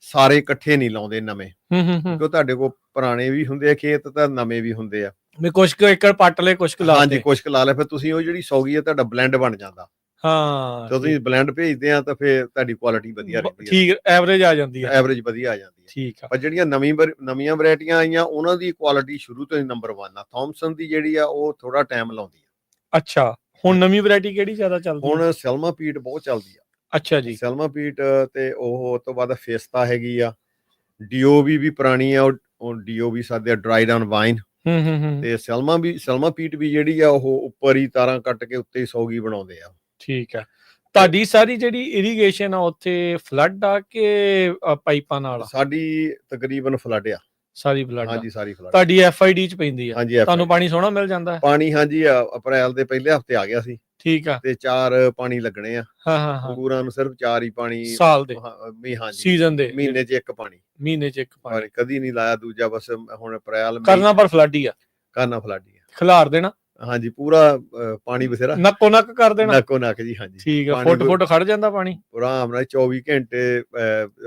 ਸਾਰੇ ਇਕੱਠੇ ਨਹੀਂ ਲਾਉਂਦੇ ਨਵੇਂ, ਕਿਉਂਕਿ ਤੁਹਾਡੇ ਕੋਲ ਪੁਰਾਣੇ ਵੀ ਹੁੰਦੇ ਆ ਖੇਤ, ਤਾਂ ਨਵੇਂ ਵੀ ਹੁੰਦੇ ਆ। ਕੁਛ ਕੁ ਏਕੜ ਪੱਟ ਲੈ, ਕੁਛ ਕੁ ਲਾ ਲੈ। ਹਾਂਜੀ, ਕੁਛ ਕੁ ਲਾ ਲੈ, ਫਿਰ ਤੁਸੀਂ ਉਹ ਜਿਹੜੀ ਸੌਗੀ ਆ ਤੁਹਾਡਾ ਬਲੈਂਡ ਬਣ ਜਾਂਦਾ। ਹਾਂ ਜਦੋਂ ਤੁਸੀਂ ਬਲੈਂਡ ਭੇਜਦੇ ਆ ਤਾਂ ਫਿਰ ਤੁਹਾਡੀ ਕੁਆਲਿਟੀ ਵਧੀਆ ਰਹਿੰਦੀ ਹੈ, ਠੀਕ, ਐਵਰੇਜ ਆ ਜਾਂਦੀ ਹੈ। ਐਵਰੇਜ ਵਧੀਆ ਆ ਜਾਂਦੀ ਹੈ। ਠੀਕ ਆ। ਪਰ ਜਿਹੜੀਆਂ ਨਵੀਆਂ ਵੈਰਾਈਟੀਆਂ ਆਈਆਂ ਉਹਨਾਂ ਦੀ ਕੁਆਲਿਟੀ ਸ਼ੁਰੂ ਤੋਂ ਹੀ ਨੰਬਰ 1 ਆ। ਥੌਮਸਨ ਦੀ ਜਿਹੜੀ ਆ ਉਹ ਥੋੜਾ ਟਾਈਮ ਲਾਉਂਦੀ ਆ। ਅੱਛਾ, ਹੁਣ ਨਵੀਂ ਵੈਰਾਈਟੀ ਕਿਹੜੀ ਜ਼ਿਆਦਾ ਚੱਲਦੀ ਹੈ? ਹੁਣ ਸੈਲਮਾ ਪੀਟ ਬਹੁਤ ਚੱਲਦੀ ਆ। ਅੱਛਾ ਜੀ। ਸੈਲਮਾ ਪੀਟ ਤੇ ਉਹ ਤੋਂ ਬਾਅਦ ਫੇਸਤਾ ਹੈਗੀ ਆ। ਡੀਓਵੀ ਵੀ ਪੁਰਾਣੀ ਆ, ਉਹ ਡੀਓਵੀ ਸਾਡੇ ਡਰਾਈਡ ਔਨ ਵਾਈਨ। ਤੇ ਸੈਲਮਾ ਪੀਟ ਵੀ ਜਿਹੜੀ ਆ ਉਹ ਉੱਪਰ ਹੀ ਤਾਰਾਂ ਕੱਟ ਕੇ ਉੱਤੇ ਹੀ ਸੌਗੀ ਬਣਾਉਂਦੇ ਆ। ਠੀਕ ਆ। ਤੁਹਾਡੀ ਸਾਰੀ ਜਿਹੜੀ ਇਰੀਗੇਸ਼ਨ ਆ ਉੱਥੇ ਫਲੱਡ ਆ ਕਿ ਪਾਈਪਾਂ ਨਾਲ? ਸਾਡੀ ਤਕਰੀਬਨ ਫਲੱਡ ਆ। ਸਾਰੀ ਫਲੱਡ ਆ। ਹਾਂਜੀ, ਸਾਰੀ ਫਲੱਡ। ਤੁਹਾਡੀ FID ਚ ਪੈਂਦੀ ਆ? ਹਾਂਜੀ, ਤੁਹਾਨੂੰ ਪਾਣੀ ਸੋਹਣਾ ਮਿਲ ਜਾਂਦਾ ਹੈ? ਪਾਣੀ ਹਾਂਜੀ ਅਪ੍ਰੈਲ ਦੇ ਪਹਿਲੇ ਹਫਤੇ ਆ ਗਿਆ ਸੀ। ਠੀਕ ਆ। ਤੇ 4 ਪਾਣੀ ਲੱਗਣੇ ਆ। ਹਾਂ ਅੰਗੂਰਾਂ ਨੂੰ ਸਿਰਫ 4 ਹੀ ਪਾਣੀ ਸਾਲ ਦੇ? ਹਾਂਜੀ, ਸੀਜ਼ਨ ਦੇ ਮਹੀਨੇ 'ਚ 1 ਪਾਣੀ। ਮਹੀਨੇ 'ਚ 1 ਪਾਣੀ ਕਦੀ ਨਹੀਂ ਲਾਇਆ ਦੂਜਾ, ਬਸ ਹੁਣ ਅਪ੍ਰੈਲ ਕਰਨਾ, ਪਰ ਫਲੱਡ ਹੀ ਆ। ਕਰਨਾ ਫਲੱਡ ਹੀ ਆ। ਖਿਲਾਰ ਦੇਣਾ। ਹਾਂਜੀ, ਪੂਰਾ ਪਾਣੀ ਬਥੇਰਾ ਨੱਕੋ ਨੱਕ ਕਰ ਦੇਣਾ। ਨੱਕੋ ਨੱਕ ਜੀ। ਹਾਂਜੀ, ਠੀਕ ਆ। ਫੁੱਟ ਖੜ ਜਾਂਦਾ ਪਾਣੀ ਆਰਾਮ ਨਾਲ 24 ਘੰਟੇ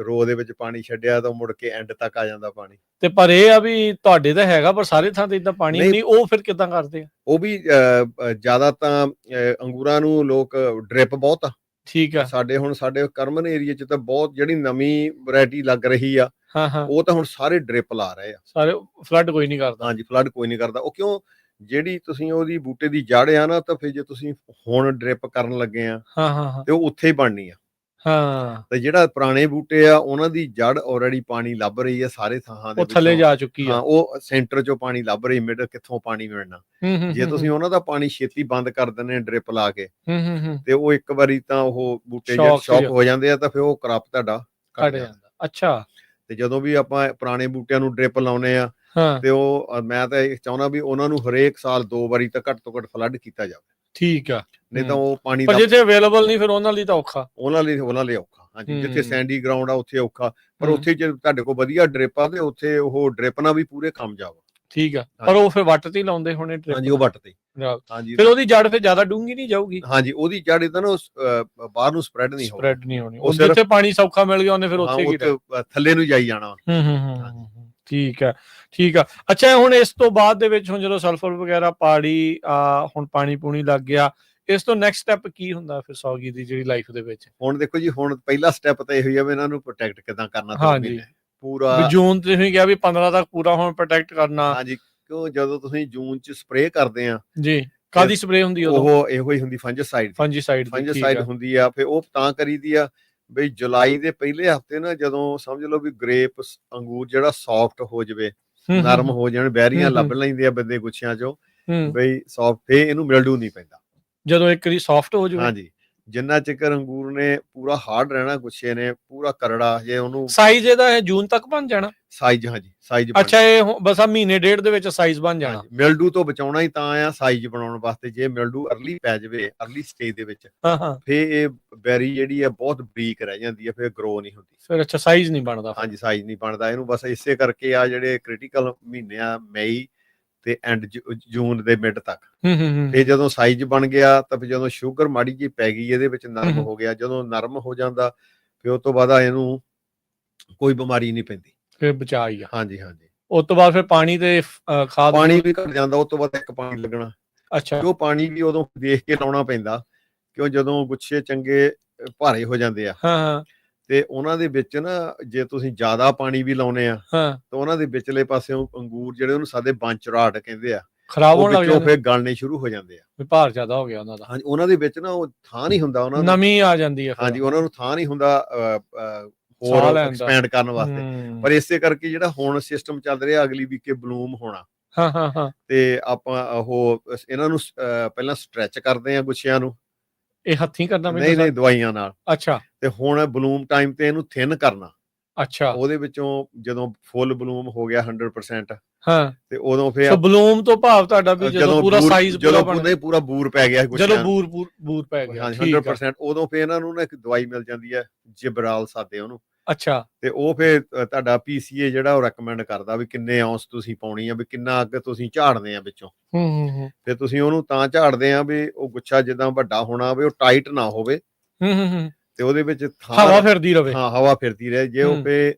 ਰੋ ਦੇ ਵਿੱਚ ਪਾਣੀ ਛੱਡਿਆ ਤਾਂ ਮੁੜ ਕੇ ਐਂਡ ਤੱਕ ਆ ਜਾਂਦਾ ਪਾਣੀ। ਤੇ ਪਰ ਇਹ ਆ ਵੀ ਤੁਹਾਡੇ ਤਾਂ ਹੈਗਾ, ਪਰ ਸਾਰੇ ਥਾਂ ਤੇ ਇਦਾਂ ਪਾਣੀ ਨਹੀਂ। ਉਹ ਫਿਰ ਕਿੱਦਾਂ ਕਰਦੇ ਆ? ਉਹ ਵੀ ਜ਼ਿਆਦਾ ਤਾਂ ਅੰਗੂਰਾਂ ਨੂੰ ਲੋਕ ਡ੍ਰਿਪ ਬਹੁਤ ਆ। ਠੀਕ ਆ। ਸਾਡੇ ਕਰਮਨ ਏਰੀਆ 'ਚ ਤਾਂ ਬਹੁਤ ਜਿਹੜੀ ਨਵੀਂ ਵੈਰਾਈਟੀ ਲੱਗ ਰਹੀ ਆ, ਉਹ ਤਾਂ ਹੁਣ ਸਾਰੇ ਡ੍ਰਿਪ ਲਾ ਰਹੇ ਆ। ਸਾਰੇ ਫਲੱਡ ਕੋਈ ਨਹੀਂ ਕਰਦਾ? ਹਾਂਜੀ, ਫਲੱਡ ਕੋਈ ਨਹੀਂ ਕਰਦਾ। ਉਹ ਕਿਉਂ, ਜਿਹੜੀ ਤੁਸੀਂ ਉਹਦੀ ਬੂਟੇ ਦੀ ਜੜ ਆ ਨਾ, ਤਾਂ ਫਿਰ ਜੇ ਤੁਸੀਂ ਹੁਣ ਡ੍ਰਿਪ ਕਰਨ ਲੱਗੇ ਆ ਤੇ ਉਹ ਉੱਥੇ ਹੀ ਬਣਨੀ ਆ। ਤੇ ਜਿਹੜਾ ਪੁਰਾਣੇ ਬੂਟੇ ਆ ਉਹਨਾਂ ਦੀ ਜੜ ਆਲਰੇਡੀ ਪਾਣੀ ਲੱਭ ਰਹੀ ਆ ਸਾਰੇ ਥਾਂ ਦੇ, ਉਹ ਥੱਲੇ ਜਾ ਚੁੱਕੀ ਆ। ਉਹ ਸੈਂਟਰ 'ਚੋਂ ਪਾਣੀ ਲੱਭ ਰਹੀ, ਮਿਡ ਕਿੱਥੋਂ ਪਾਣੀ ਮਿਲਣਾ। ਜੇ ਤੁਸੀਂ ਉਹਨਾਂ ਦਾ ਪਾਣੀ ਛੇਤੀ ਬੰਦ ਕਰ ਦਿੰਦੇ ਡ੍ਰਿਪ ਲਾ ਕੇ, ਤੇ ਉਹ ਇੱਕ ਵਾਰੀ ਤਾਂ ਉਹ ਬੂਟੇ ਜਿਹੜੇ ਸ਼ੌਕ ਹੋ ਜਾਂਦੇ ਆ, ਤਾਂ ਫਿਰ ਉਹ ਕ੍ਰੌਪ ਤੁਹਾਡਾ ਘਟ ਜਾਂਦਾ। ਅੱਛਾ। ਤੇ ਜਦੋਂ ਵੀ ਆਪਾਂ ਪੁਰਾਣੇ ਬੂਟਿਆਂ ਨੂੰ ਡ੍ਰਿਪ ਲਾਉਨੇ ਆ, ਤੇ ਉਹ ਮੈਂ ਤਾਂ ਇਹ ਚਾਹੁੰਦਾ ਵੀ ਉਹਨਾਂ ਨੂੰ ਹਰੇਕ ਸਾਲ 2 ਵਾਰੀ ਤਾਂ ਘੱਟ ਤੋਂ ਘੱਟ ਫਲੱਡ ਕੀਤਾ ਜਾਵੇ। ਠੀਕ ਆ। ਨਹੀਂ ਤਾਂ ਉਹ ਪਾਣੀ ਪਰ ਜਿੱਥੇ ਅਵੇਲੇਬਲ ਨਹੀਂ, ਫਿਰ ਉਹਨਾਂ ਲਈ ਤਾਂ ਔਖਾ। ਉਹਨਾਂ ਲਈ ਔਖਾ। ਹਾਂਜੀ, ਜਿੱਥੇ ਸੈਂਡੀ ਗਰਾਊਂਡ ਆ ਉੱਥੇ ਔਖਾ, ਪਰ ਉੱਥੇ ਜੇ ਤੁਹਾਡੇ ਕੋਲ ਵਧੀਆ ਡ੍ਰਿਪ ਆ ਤੇ ਉੱਥੇ ਉਹ ਡ੍ਰਿਪ ਨਾਲ ਵੀ ਪੂਰੇ ਕਾਮਯਾਬ ਆ। ਠੀਕ ਆ। ਪਰ ਉਹ ਫਿਰ ਵੱਟ ਤੇ ਹੀ ਲਾਉਂਦੇ ਹੋਣੇ ਡ੍ਰਿਪ? ਹਾਂਜੀ, ਉਹ ਵੱਟ ਤੇ। ਹਾਂਜੀ, ਫਿਰ ਉਹਦੀ ਜੜ ਫਿਰ ਜ਼ਿਆਦਾ ਡੂੰਗੀ ਨਹੀਂ ਜਾਊਗੀ? ਹਾਂਜੀ, ਉਹਦੀ ਜੜ ਇਦਾਂ ਨਾ ਬਾਹਰ ਨੂੰ ਸਪਰੈਡ ਨਹੀਂ ਹੋਣੀ। ਉਹ ਜਿੱਥੇ ਪਾਣੀ ਸੌਖਾ ਮਿਲ ਗਿਆ ਉਹਨੇ ਫਿਰ ਉੱਥੇ ਹੀ ਥੱਲੇ ਨੂੰ ਜਾਈ ਜਾਣਾ। ਠੀਕ ਆ। ਠੀਕ ਆ। ਅੱਛਾ, ਹੁਣ ਇਸ ਤੋਂ ਬਾਅਦ ਦੇ ਵਿੱਚ ਹੁਣ ਜਦੋਂ ਸਲਫਰ ਵਗੈਰਾ ਪਾੜੀ ਹੁਣ ਪਾਣੀ ਪੂਣੀ ਲੱਗ ਗਿਆ, ਇਸ ਤੋਂ ਨੈਕਸਟ ਸਟੈਪ ਕੀ ਹੁੰਦਾ ਫਿਰ ਸੌਗੀ ਦੀ ਜਿਹੜੀ ਲਾਈਫ ਦੇ ਵਿੱਚ? ਹੁਣ ਦੇਖੋ ਜੀ, ਹੁਣ ਪਹਿਲਾ ਸਟੈਪ ਤਾਂ ਇਹੋ ਹੀ ਆ ਵੀ ਇਹਨਾਂ ਨੂੰ ਪ੍ਰੋਟੈਕਟ ਕਿੱਦਾਂ ਕਰਨਾ। ਹਾਂਜੀ, ਪੂਰਾ ਜੂਨ ਤੁਸੀਂ ਕਿਹਾ ਵੀ 15 ਤੱਕ ਪੂਰਾ ਹੁਣ ਪ੍ਰੋਟੈਕਟ ਕਰਨਾ। ਹਾਂਜੀ, ਕਿਉਂ ਜਦੋਂ ਤੁਸੀਂ ਜੂਨ 'ਚ ਸਪਰੇਅ ਕਰਦੇ ਆ ਜੀ, ਕਾਦੀ ਸਪਰੇਅ ਹੁੰਦੀ ਉਹ ਇਹੋ ਹੀ ਹੁੰਦੀ, ਫੰਜੀਸਾਈਡ ਹੁੰਦੀ ਆ। ਫਿਰ ਉਹ ਤਾਂ ਕਰੀਦੀ ਆ ਬਈ ਜੁਲਾਈ ਦੇ ਪਹਿਲੇ ਹਫਤੇ ਨਾ, ਜਦੋਂ ਸਮਝ ਲਓ ਵੀ ਗ੍ਰੇਪ ਅੰਗੂਰ ਜਿਹੜਾ ਸੌਫਟ ਹੋ ਜਾਵੇ, ਨਰਮ ਹੋ ਜਾਣ, ਬੈਰੀਆਂ ਲੱਭ ਲੈਂਦੇ ਆ ਬੰਦੇ ਗੁੱਛਿਆਂ 'ਚੋਂ, ਬਈ ਸੌਫਟ, ਫੇ ਇਹਨੂੰ ਮਿਲਡੂ ਨਹੀਂ ਪੈਂਦਾ ਜਦੋਂ ਇੱਕ ਵਾਰੀ ਸੌਫਟ ਹੋ ਜਾਵੇ। ਹਾਂਜੀ, ਜਿੰਨਾ ਚਿਰ ਅੰਗੂਰ ਨੇ ਪੂਰਾ ਹਾਰਡ ਰਹਿਣਾ, ਗੁੱਛੇ ਨੇ ਪੂਰਾ ਕਰੜਾ, ਜੇ ਉਹਨੂੰ ਸਾਈਜ਼ ਇਹਦਾ ਇਹ ਜੂਨ ਤੱਕ ਬਣ ਜਾਣਾ ਸਾਈਜ਼। ਹਾਂਜੀ, ਸਾਈਜ਼। ਅੱਛਾ, ਇਹ ਬਸ ਆ ਮਹੀਨੇ ਡੇਢ ਦੇ ਵਿੱਚ ਸਾਈਜ਼ ਬਣ ਜਾਣਾ। ਮਿਲਡੂ ਤੋਂ ਬਚਾਉਣਾ ਹੀ ਤਾਂ ਆ ਸਾਈਜ਼ ਬਣਾਉਣ ਵਾਸਤੇ। ਜੇ ਮਿਲਡੂ ਅਰਲੀ ਪੈ ਜਾਵੇ, ਅਰਲੀ ਸਟੇਜ ਦੇ ਵਿੱਚ, ਫੇ ਇਹ ਬੈਰੀ ਜਿਹੜੀ ਆ ਬਹੁਤ ਬਰੀਕ ਰਹਿ ਜਾਂਦੀ ਆ, ਫਿਰ ਗਰੋ ਨਹੀਂ ਹੁੰਦੀ ਫਿਰ। ਅੱਛਾ, ਸਾਈਜ਼ ਨਹੀਂ ਬਣਦਾ? ਹਾਂਜੀ, ਸਾਈਜ਼ ਨਹੀਂ ਬਣਦਾ ਇਹਨੂੰ। ਬਸ ਇਸੇ ਕਰਕੇ ਆ ਜਿਹੜੇ ਕ੍ਰਿਟੀਕਲ ਮਹੀਨੇ ਆ, ਮਈ ਤੇ ਐਂਡ ਜੂਨ ਦੇ ਮਿਡ ਤੱਕ। ਤੇ ਜਦੋਂ ਸਾਈਜ਼ ਬਣ ਗਿਆ ਤਾਂ ਫਿਰ ਜਦੋਂ ਸ਼ੂਗਰ ਮਾੜੀ ਜੀ ਪੈ ਗਈ ਇਹਦੇ ਵਿੱਚ, ਨਰਮ ਹੋ ਗਿਆ, ਜਦੋਂ ਨਰਮ ਹੋ ਜਾਂਦਾ ਫਿਰ ਉਸ ਤੋਂ ਬਾਅਦ ਇਹਨੂੰ ਕੋਈ ਬਿਮਾਰੀ ਨਹੀਂ ਪੈਂਦੀ, ਫਿਰ ਬਚਾ ਹੀ ਆ। ਹਾਂਜੀ। ਉਸ ਤੋਂ ਬਾਅਦ ਫਿਰ ਪਾਣੀ ਤੇ ਖਾਦ ਪਾਣੀ ਵੀ ਘਟ ਜਾਂਦਾ। ਉਸ ਤੋਂ ਬਾਅਦ ਇੱਕ ਪਾਣੀ ਲੱਗਣਾ। ਅੱਛਾ, ਉਹ ਪਾਣੀ ਵੀ ਉਦੋਂ ਦੇਖ ਕੇ ਲਾਉਣਾ ਪੈਂਦਾ, ਕਿਉਂ ਜਦੋਂ ਗੁੱਛੇ ਚੰਗੇ ਭਾਰੇ ਹੋ ਜਾਂਦੇ ਆ, ਤੇ ਉਹਨਾਂ ਦੇ ਵਿੱਚ ਨਾ ਜੇ ਤੁਸੀਂ ਜ਼ਿਆਦਾ ਪਾਣੀ ਵੀ ਲਾਉਨੇ ਆ, ਤਾਂ ਉਹਨਾਂ ਦੇ ਵਿਚਲੇ ਪਾਸਿਓਂ ਅੰਗੂਰ ਜਿਹੜੇ ਉਹਨੂੰ ਸਾਡੇ ਬੰਚ ਰਾਟ ਕਹਿੰਦੇ ਆ, ਖਰਾਬ ਹੋਣ ਲੱਗ ਜਾਂਦੇ, ਫਿਰ ਗਲਣੇ ਸ਼ੁਰੂ ਹੋ ਜਾਂਦੇ ਆ। ਭਾਰ ਜ਼ਿਆਦਾ ਹੋ ਗਿਆ ਉਹਨਾਂ ਦਾ। ਹਾਂਜੀ, ਉਹਨਾਂ ਦੇ ਵਿੱਚ ਨਾ ਉਹ ਥਾਂ ਨਹੀਂ ਹੁੰਦਾ, ਉਹਨਾਂ ਨੂੰ ਨਮੀ ਆ ਜਾਂਦੀ ਹੈ। ਹਾਂਜੀ, ਉਹਨਾਂ ਨੂੰ ਥਾਂ ਨਹੀਂ ਹੁੰਦਾ ਹੋਰ ਐਕਸਪੈਂਡ ਕਰਨ ਵਾਸਤੇ। ਪਰ ਇਸੇ ਕਰਕੇ ਜਿਹੜਾ ਹੁਣ ਸਿਸਟਮ ਚੱਲ ਰਿਹਾ, ਅਗਲੀ ਵੀਕੇ ਬਲੂਮ ਹੋਣਾ, ਤੇ ਆਪਾਂ ਉਹ ਇਹਨਾਂ ਨੂੰ ਪਹਿਲਾਂ ਸਟ੍ਰੈਚ ਕਰਦੇ ਆ ਗੁੱਛਿਆਂ ਨੂੰ। ਇਹ ਹੱਥੀਂ ਕਰਨਾ ਪੈਂਦਾ? ਨਹੀਂ, ਦਵਾਈਆਂ ਨਾਲ। ਅੱਛਾ। ਤੇ ਹੁਣ ਬਲੂਮ ਟਾਈਮ ਤੇ ਇਹਨੂੰ ਥਿਨ ਕਰਨਾ। ਅੱਛਾ। ਉਹਦੇ ਵਿੱਚੋਂ ਜਦੋਂ ਫੁੱਲ ਬਲੂਮ ਹੋ ਗਿਆ 100%, ਤੇ ਉਦੋਂ ਫਿਰ ਬਲੂਮ ਤੋਂ ਭਾਵ ਤੁਹਾਡਾ ਵੀ ਜਦੋਂ ਪੂਰਾ ਸਾਈਜ਼ ਪੂਰਾ ਬੂਰ ਪੈ ਗਿਆ, ਜਦੋਂ ਬੂਰ ਪੈ ਗਿਆ 100%, ਉਦੋਂ ਫਿਰ ਇਹਨਾਂ ਨੂੰ ਨਾ ਇੱਕ ਦਵਾਈ ਮਿਲ ਜਾਂਦੀ ਹੈ, ਜਿਬਰਾਲ ਸਾਦੇ ਉਹਨੂੰ। ਅੱਛਾ। ਤੇ ਉਹ ਫਿਰ ਤੁਹਾਡਾ PCA ਜਿਹੜਾ ਉਹ ਰეკਮੈਂਡ ਕਰਦਾ ਵੀ ਕਿੰਨੇ ਔਂਸ ਤੁਸੀਂ ਪਾਉਣੀ ਆ, ਵੀ ਕਿੰਨਾ ਅੱਗ ਤੁਸੀਂ ਝਾੜਦੇ ਆ ਵਿੱਚੋਂ। ਤੇ ਤੁਸੀਂ ਉਹਨੂੰ ਤਾਂ ਝਾੜਦੇ ਆ ਵੀ ਉਹ ਗੁੱਛਾ ਜਿੱਦਾਂ ਵੱਡਾ ਹੋਣਾ ਵੀ ਉਹ ਟਾਈਟ ਨਾ ਹੋਵੇ, ਤੇ ਉਹਦੇ ਵਿੱਚ ਹਵਾ ਫਿਰਦੀ ਰਹੇ। ਹਾਂ, ਹਵਾ ਫਿਰਦੀ ਰਹੇ। ਜੇ ਉਹ ਫੇ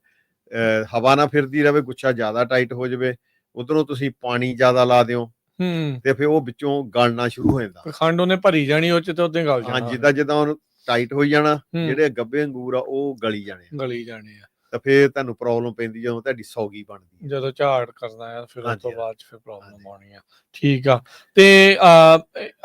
ਹਵਾ ਨਾ ਫਿਰਦੀ ਰਹੇ, ਗੁੱਛਾ ਜ਼ਿਆਦਾ ਟਾਈਟ ਹੋ ਜਾਵੇ, ਉਧਰੋਂ ਤੁਸੀਂ ਪਾਣੀ ਜ਼ਿਆਦਾ ਲਾ ਦਿਓ, ਹੂੰ ਤੇ ਫਿਰ ਉਹ ਵਿੱਚੋਂ ਗਲਣਾ ਸ਼ੁਰੂ ਹੋ ਜਾਂਦਾ। ਖੰਡ ਉਹਨੇ ਭਰੀ ਜਾਣੀ ਉਹ ਚ ਤੇ ਉਦੋਂ ਗਲ ਹਾਂ, ਜਾਣਾ ਜਿੱਦਾਂ ਜਿੱਦਾਂ ਉਹਨੂੰ ਟਾਈਟ ਹੋਈ ਜਾਣਾ, ਹੂੰ ਜਿਹੜੇ ਗੱਭੇ ਅੰਗੂਰ ਆ ਉਹ ਗਲੀ ਜਾਣੇ ਆ, ਗਲੀ ਜਾਣੇ ਆ ਤਾਂ ਫਿਰ ਤੁਹਾਨੂੰ ਪ੍ਰੋਬਲਮ ਪੈਂਦੀ ਜਦੋਂ ਤੁਹਾਡੀ ਸੌਗੀ ਬਣਦੀ ਹੈ। ਜਦੋਂ ਝਾੜ ਕਰਨਾ ਆ ਫਿਰ ਉਸ ਹਾਂਜੀ ਤੋਂ ਹਾਂਜੀ ਬਾਅਦ ਚ ਫਿਰ ਪ੍ਰੋਬਲਮ ਹਾਂਜੀ। ਆਉਣੀ ਆ। ਠੀਕ ਆ ਤੇ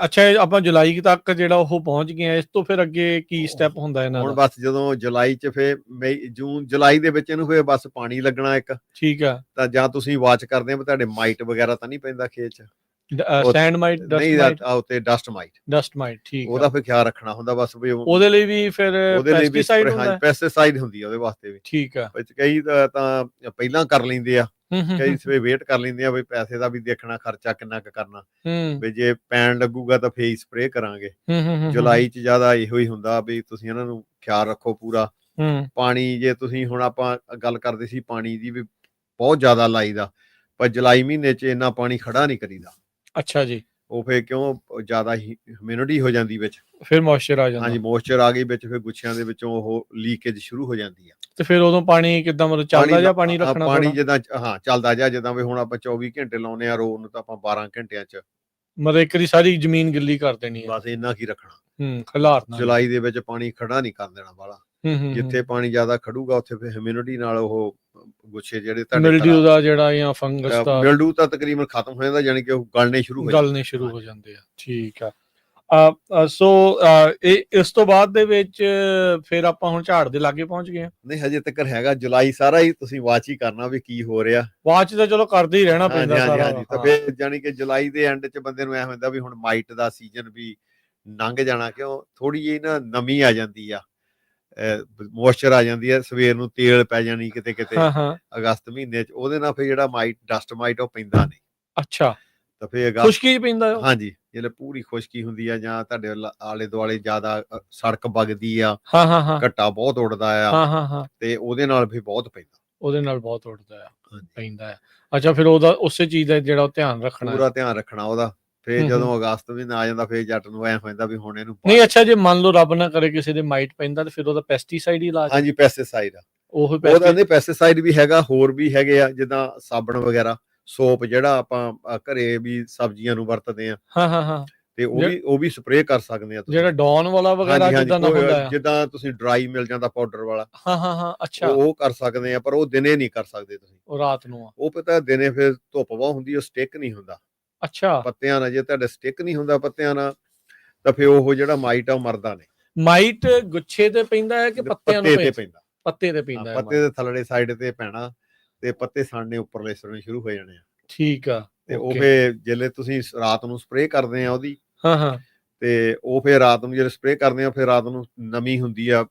ਅੱਛਾ ਇਹ ਆਪਾਂ ਜੁਲਾਈ ਤੱਕ ਜਿਹੜਾ ਉਹ ਪਹੁੰਚ ਗਏ ਆ, ਇਸ ਤੋਂ ਫਿਰ ਅੱਗੇ ਕੀ ਸਟੈਪ ਹੁੰਦਾ ਇਹਨਾਂ ਹੁਣ ਦਾ? ਬਸ ਜਦੋਂ ਜੁਲਾਈ ਚ ਫਿਰ ਮਈ ਜੂਨ ਜੁਲਾਈ ਦੇ ਵਿੱਚ ਇਹਨੂੰ ਫਿਰ ਬਸ ਪਾਣੀ ਲੱਗਣਾ ਇੱਕ, ਠੀਕ ਆ ਤਾਂ ਜਾਂ ਤੁਸੀਂ ਵਾਚ ਕਰਦੇ ਆ ਵੀ ਤੁਹਾਡੇ ਮਾਈਟ ਵਗੈਰਾ ਤਾਂ ਨਹੀਂ ਪੈਂਦਾ ਖੇਤ ਚ, ਉਹ ਸੈਂਡ ਮਾਈਟ ਡਸਟ ਨਹੀਂ ਮਾਈਟ ਉੱਤੇ ਡਸਟ ਮਾਈਟ, ਡਸਟ ਮਾਈਟ ਠੀਕ ਉਹਦਾ ਆ। ਫਿਰ ਖਿਆਲ ਰੱਖਣਾ ਹੁੰਦਾ ਬਸ ਵੀ ਉਹਦੇ ਲਈ ਵੀ ਫਿਰ ਉਹਦੇ ਲਈ ਵੀ ਪੈਸਟੀਸਾਈਡ ਹੁੰਦਾ ਹਾਂਜੀ ਹੈ? ਪੈਸਟੀਸਾਈਡ ਹੁੰਦੀ ਆ ਉਹਦੇ ਵਾਸਤੇ ਵੀ। ਠੀਕ ਆ ਵਿੱਚ ਕਈ ਤਾਂ ਪਹਿਲਾਂ ਕਰ ਲੈਂਦੇ ਆ, ਹੂੰ ਕਈ ਸਵੇ ਵੇਟ ਕਰ ਲੈਂਦੇ ਆ ਵੀ ਪੈਸੇ ਦਾ ਵੀ ਦੇਖਣਾ, ਖਰਚਾ ਕਿੰਨਾ ਕੁ ਕਰਨਾ, ਹੂੰ ਵੀ ਜੇ ਪੈਣ ਲੱਗੂਗਾ ਤਾਂ ਫੇਰ ਸਪਰੇਅ ਕਰਾਂਗੇ। ਹੂੰ ਜੁਲਾਈ ਚ ਜ਼ਿਆਦਾ ਇਹੋ ਹੀ ਹੁੰਦਾ ਵੀ ਤੁਸੀਂ ਇਹਨਾਂ ਨੂੰ ਖਿਆਲ ਰੱਖੋ ਪੂਰਾ। ਹੂੰ ਪਾਣੀ ਜੇ ਤੁਸੀਂ ਹੁਣ ਆਪਾਂ ਗੱਲ ਕਰਦੇ ਸੀ ਪਾਣੀ ਦੀ ਵੀ ਬਹੁਤ ਜ਼ਿਆਦਾ ਲਾਈਦਾ, ਪਰ ਜੁਲਾਈ ਮਹੀਨੇ ਚ ਇੰਨਾ ਪਾਣੀ ਖੜਾ ਨਹੀਂ ਕਰੀਦਾ, ਅੱਛਾ ਜੀ ਉਹ ਫੇਰ ਕਿਉਂ ਜ਼ਿਆਦਾ ਹੀ ਹਿਊਮਿਡਿਟੀ ਹੋ ਜਾਂਦੀ ਵਿੱਚ। ਫਿਰ ਮੋਇਸਚਰ ਆ ਜਾਂਦਾ ਹਾਂਜੀ ਮੋਇਸਚਰ ਆ ਗਈ ਵਿੱਚ, ਫਿਰ ਗੁੱਛਿਆਂ ਦੇ ਵਿੱਚੋਂ ਉਹ ਲੀਕੇਜ ਸ਼ੁਰੂ ਹੋ ਜਾਂਦੀ ਆ। ਤੇ ਫਿਰ ਉਦੋਂ ਪਾਣੀ ਕਿੱਦਾਂ ਮਤਲਬ ਚੱਲਦਾ ਜਾਂ ਪਾਣੀ ਰੱਖਣਾ ਪਾਣੀ ਥੋੜਾ? ਜਿੱਦਾਂ ਹਾਂ ਚੱਲਦਾ ਜਾ, ਜਿੱਦਾਂ ਵੀ ਹੁਣ ਆਪਾਂ 24 ਘੰਟੇ ਲਾਉਨੇ ਆ ਰੋਜ਼ ਨੂੰ, ਤਾਂ ਆਪਾਂ 12 ਘੰਟਿਆਂ ਚ ਮਤਲਬ ਇੱਕ ਦੀ ਸਾਰੀ ਜ਼ਮੀਨ ਗਿੱਲੀ ਕਰ ਦੇਣੀ ਹੈ? ਬਸ ਇੰਨਾ ਕੀ ਰੱਖਣਾ। ਖਿਲਾਰਨਾ ਜੁਲਾਈ ਦੇ ਵਿੱਚ ਪਾਣੀ ਖੜਾ ਨਹੀਂ ਕਰ ਦੇਣਾ ਵਾਲਾ, ਜਿੱਥੇ ਪਾਣੀ ਜ਼ਿਆਦਾ ਖੜੂਗਾ ਉੱਥੇ ਫਿਰ ਹਿਊਮਿਡਿਟੀ ਨਾਲ ਉਹ ਗੁੱਛੇ ਜਿਹੜੇ ਤੁਹਾਡੇ ਮਿਲਡਿਊ ਦਾ ਜਿਹੜਾ ਜਾਂ ਫੰਗਸ ਦਾ ਮਿਲਡੂ ਤਾਂ ਤਕਰੀਬਨ ਖਤਮ ਹੋ ਜਾਂਦਾ, ਯਾਨੀ ਕਿ ਉਹ ਗਲਣੇ ਸ਼ੁਰੂ ਹੋ ਗਲਣੇ ਸ਼ੁਰੂ ਹੋ ਜਾਂਦੇ ਆ। ਠੀਕ ਆ ਸੋ ਇਸ ਤੋਂ ਬਾਅਦ ਦੇ ਵਿੱਚ ਫਿਰ ਆਪਾਂ ਹੁਣ ਝਾੜ ਦੇ ਲਾਗੇ ਪਹੁੰਚ ਗਏ ਆ? ਨਹੀਂ ਹਜੇ ਤੱਕ ਹੈਗਾ ਜੁਲਾਈ ਸਾਰਾ ਹੀ ਤੁਸੀਂ ਵਾਚ ਹੀ ਕਰਨਾ ਵੀ ਕੀ ਹੋ ਰਿਹਾ। ਵਾਚ ਤਾਂ ਚਲੋ ਕਰਦੇ ਹੀ ਰਹਿਣਾ ਪੈਂਦਾ ਸਾਰਾ। ਹਾਂਜੀ ਤਾਂ ਫਿਰ ਯਾਨੀ ਕਿ ਜੁਲਾਈ ਦੇ ਐਂਡ ਚ ਬੰਦੇ ਨੂੰ ਐ ਹੁੰਦਾ ਵੀ ਹੁਣ ਮਾਈਟ ਦਾ ਸੀਜ਼ਨ ਵੀ ਲੰਘ ਜਾਣਾ, ਕਿਉਂ ਥੋੜੀ ਜਿਹੀ ਨਾ ਨਮੀ ਆ ਜਾਂਦੀ ਆ, ਮੋਇਸਚਰ ਆ ਜਾਂਦੀ ਹੈ, ਸਵੇਰ ਨੂੰ ਤੇਲ ਪੈ ਜਾਣੀ ਕਿਤੇ ਕਿਤੇ ਅਗਸਤ ਮਹੀਨੇ ਚ, ਉਹਦੇ ਨਾਲ ਫਿਰ ਜਿਹੜਾ ਮਾਈਟ ਡਸਟ ਮਾਈਟ ਉਹ ਪੈਂਦਾ ਨਹੀਂ। ਅੱਛਾ ਤਾਂ ਫਿਰ ਖੁਸ਼ਕੀ ਪੈਂਦਾ? ਹਾਂਜੀ ਜਿਹੜੇ ਪੂਰੀ ਖੁਸ਼ਕੀ ਹੁੰਦੀ ਆ, ਜਾਂ ਤੁਹਾਡੇ ਆਲੇ ਦੁਆਲੇ ਜ਼ਿਆਦਾ ਸੜਕ ਵਗਦੀ ਆ, ਘੱਟਾ ਬਹੁਤ ਉੱਡਦਾ ਆ, ਤੇ ਉਹਦੇ ਨਾਲ ਵੀ ਬਹੁਤ ਪੈਂਦਾ। ਉਹਦੇ ਨਾਲ ਬਹੁਤ ਉੱਡਦਾ ਆ, ਪੈਂਦਾ ਆ। ਅੱਛਾ ਫਿਰ ਉਹਦਾ ਉਸੇ ਚੀਜ਼ ਦਾ ਜਿਹੜਾ ਧਿਆਨ ਰੱਖਣਾ, ਪੂਰਾ ਧਿਆਨ ਰੱਖਣਾ ਉਹਦਾ। ਫਿਰ ਜਦੋਂ ਅਗਸਤ ਮਹੀਨਾ ਆ ਜਾਂਦਾ ਫਿਰ ਜੱਟ ਨੂੰ ਐ ਹੋ ਜਾਂਦਾ ਵੀ ਹੁਣ ਇਹਨੂੰ ਨਹੀਂ। ਅੱਛਾ ਜੇ ਮੰਨ ਲਓ ਰੱਬ ਨਾ ਕਰੇ ਕਿਸੇ ਦੇ ਮਾਈਟ ਪੈਂਦਾ ਤੇ ਫਿਰ ਉਹਦਾ ਪੈਸਟੀਸਾਈਡ ਹੀ ਇਲਾਜ? ਹਾਂਜੀ ਪੈਸਟੀਸਾਈਡ ਆ, ਉਹਦਾ ਪੈਸਟੀਸਾਈਡ ਵੀ ਹੈਗਾ, ਹੋਰ ਵੀ ਹੈਗੇ ਆ, ਜਿੱਦਾਂ ਸਾਬਣ ਵਗੈਰਾ, ਸੋਪ ਜਿਹੜਾ ਆਪਾਂ ਘਰੇ ਵੀ ਸਬਜ਼ੀਆਂ ਨੂੰ ਵਰਤਦੇ ਆ, ਤੇ ਉਹ ਵੀ ਸਪਰੇਅ ਕਰ ਸਕਦੇ ਆ ਤੁਸੀਂ। ਜਿਹੜਾ ਡੌਨ ਵਾਲਾ ਵਗੈਰਾ ਜਿੱਦਾਂ ਦਾ ਹੁੰਦਾ ਆ, ਜਿੱਦਾਂ ਤੁਸੀਂ ਡਰਾਈ ਮਿਲ ਜਾਂਦਾ ਪਾਊਡਰ ਵਾਲਾ, ਅੱਛਾ ਉਹ ਕਰ ਸਕਦੇ ਆ, ਪਰ ਉਹ ਦਿਨੇ ਨਹੀਂ ਕਰ ਸਕਦੇ ਤੁਸੀਂ, ਉਹ ਰਾਤ ਨੂੰ ਆ। ਉਹ ਪਤਾ ਦਿਨੇ ਫਿਰ ਧੁੱਪ ਬਹੁਤ ਹੁੰਦੀ, ਉਹ ਸਟਿਕ ਨਹੀਂ ਹੁੰਦਾ। ਅੱਛਾ ਪੱਤਿਆਂ ਨਾਲ, ਜੇ ਤੁਹਾਡੇ ਸਟਿਕ ਨਹੀਂ ਹੁੰਦਾ ਪੱਤਿਆਂ ਨਾਲ, ਤਾਂ ਫਿਰ ਉਹ ਜਿਹੜਾ ਮਾਈਟ ਆ ਉਹ ਮਰਦਾ ਨਹੀਂ। ਮਾਈਟ ਗੁੱਛੇ ਤੇ ਪੈਂਦਾ ਹੈ ਕਿ ਪੱਤਿਆਂ ਨੂੰ ਪੈਂਦਾ? ਪੱਤੇ ਤੇ ਪੈਂਦਾ ਹੈ। ਪੱਤੇ ਦੇ ਥੱਲੜੇ ਸਾਈਡ ਤੇ ਪੈਣਾ, ਤੇ ਪੱਤੇ ਸੜਨੇ ਉੱਪਰਲੇ ਸੜਨੇ ਸ਼ੁਰੂ ਹੋ ਜਾਣੇ ਆ। ਠੀਕ ਆ। ਤੇ ਉਹ ਫਿਰ ਜਿਹੜੇ ਤੁਸੀਂ ਰਾਤ ਨੂੰ ਸਪਰੇਅ ਕਰਦੇ ਆ ਉਹਦੀ, ਤੇ ਉਹ ਫਿਰ ਰਾਤ ਨੂੰ ਜਿਹੜੇ ਸਪਰੇਅ ਕਰਦੇ ਆ, ਫਿਰ ਰਾਤ ਨੂੰ ਨਮੀ ਹੁੰਦੀ ਆ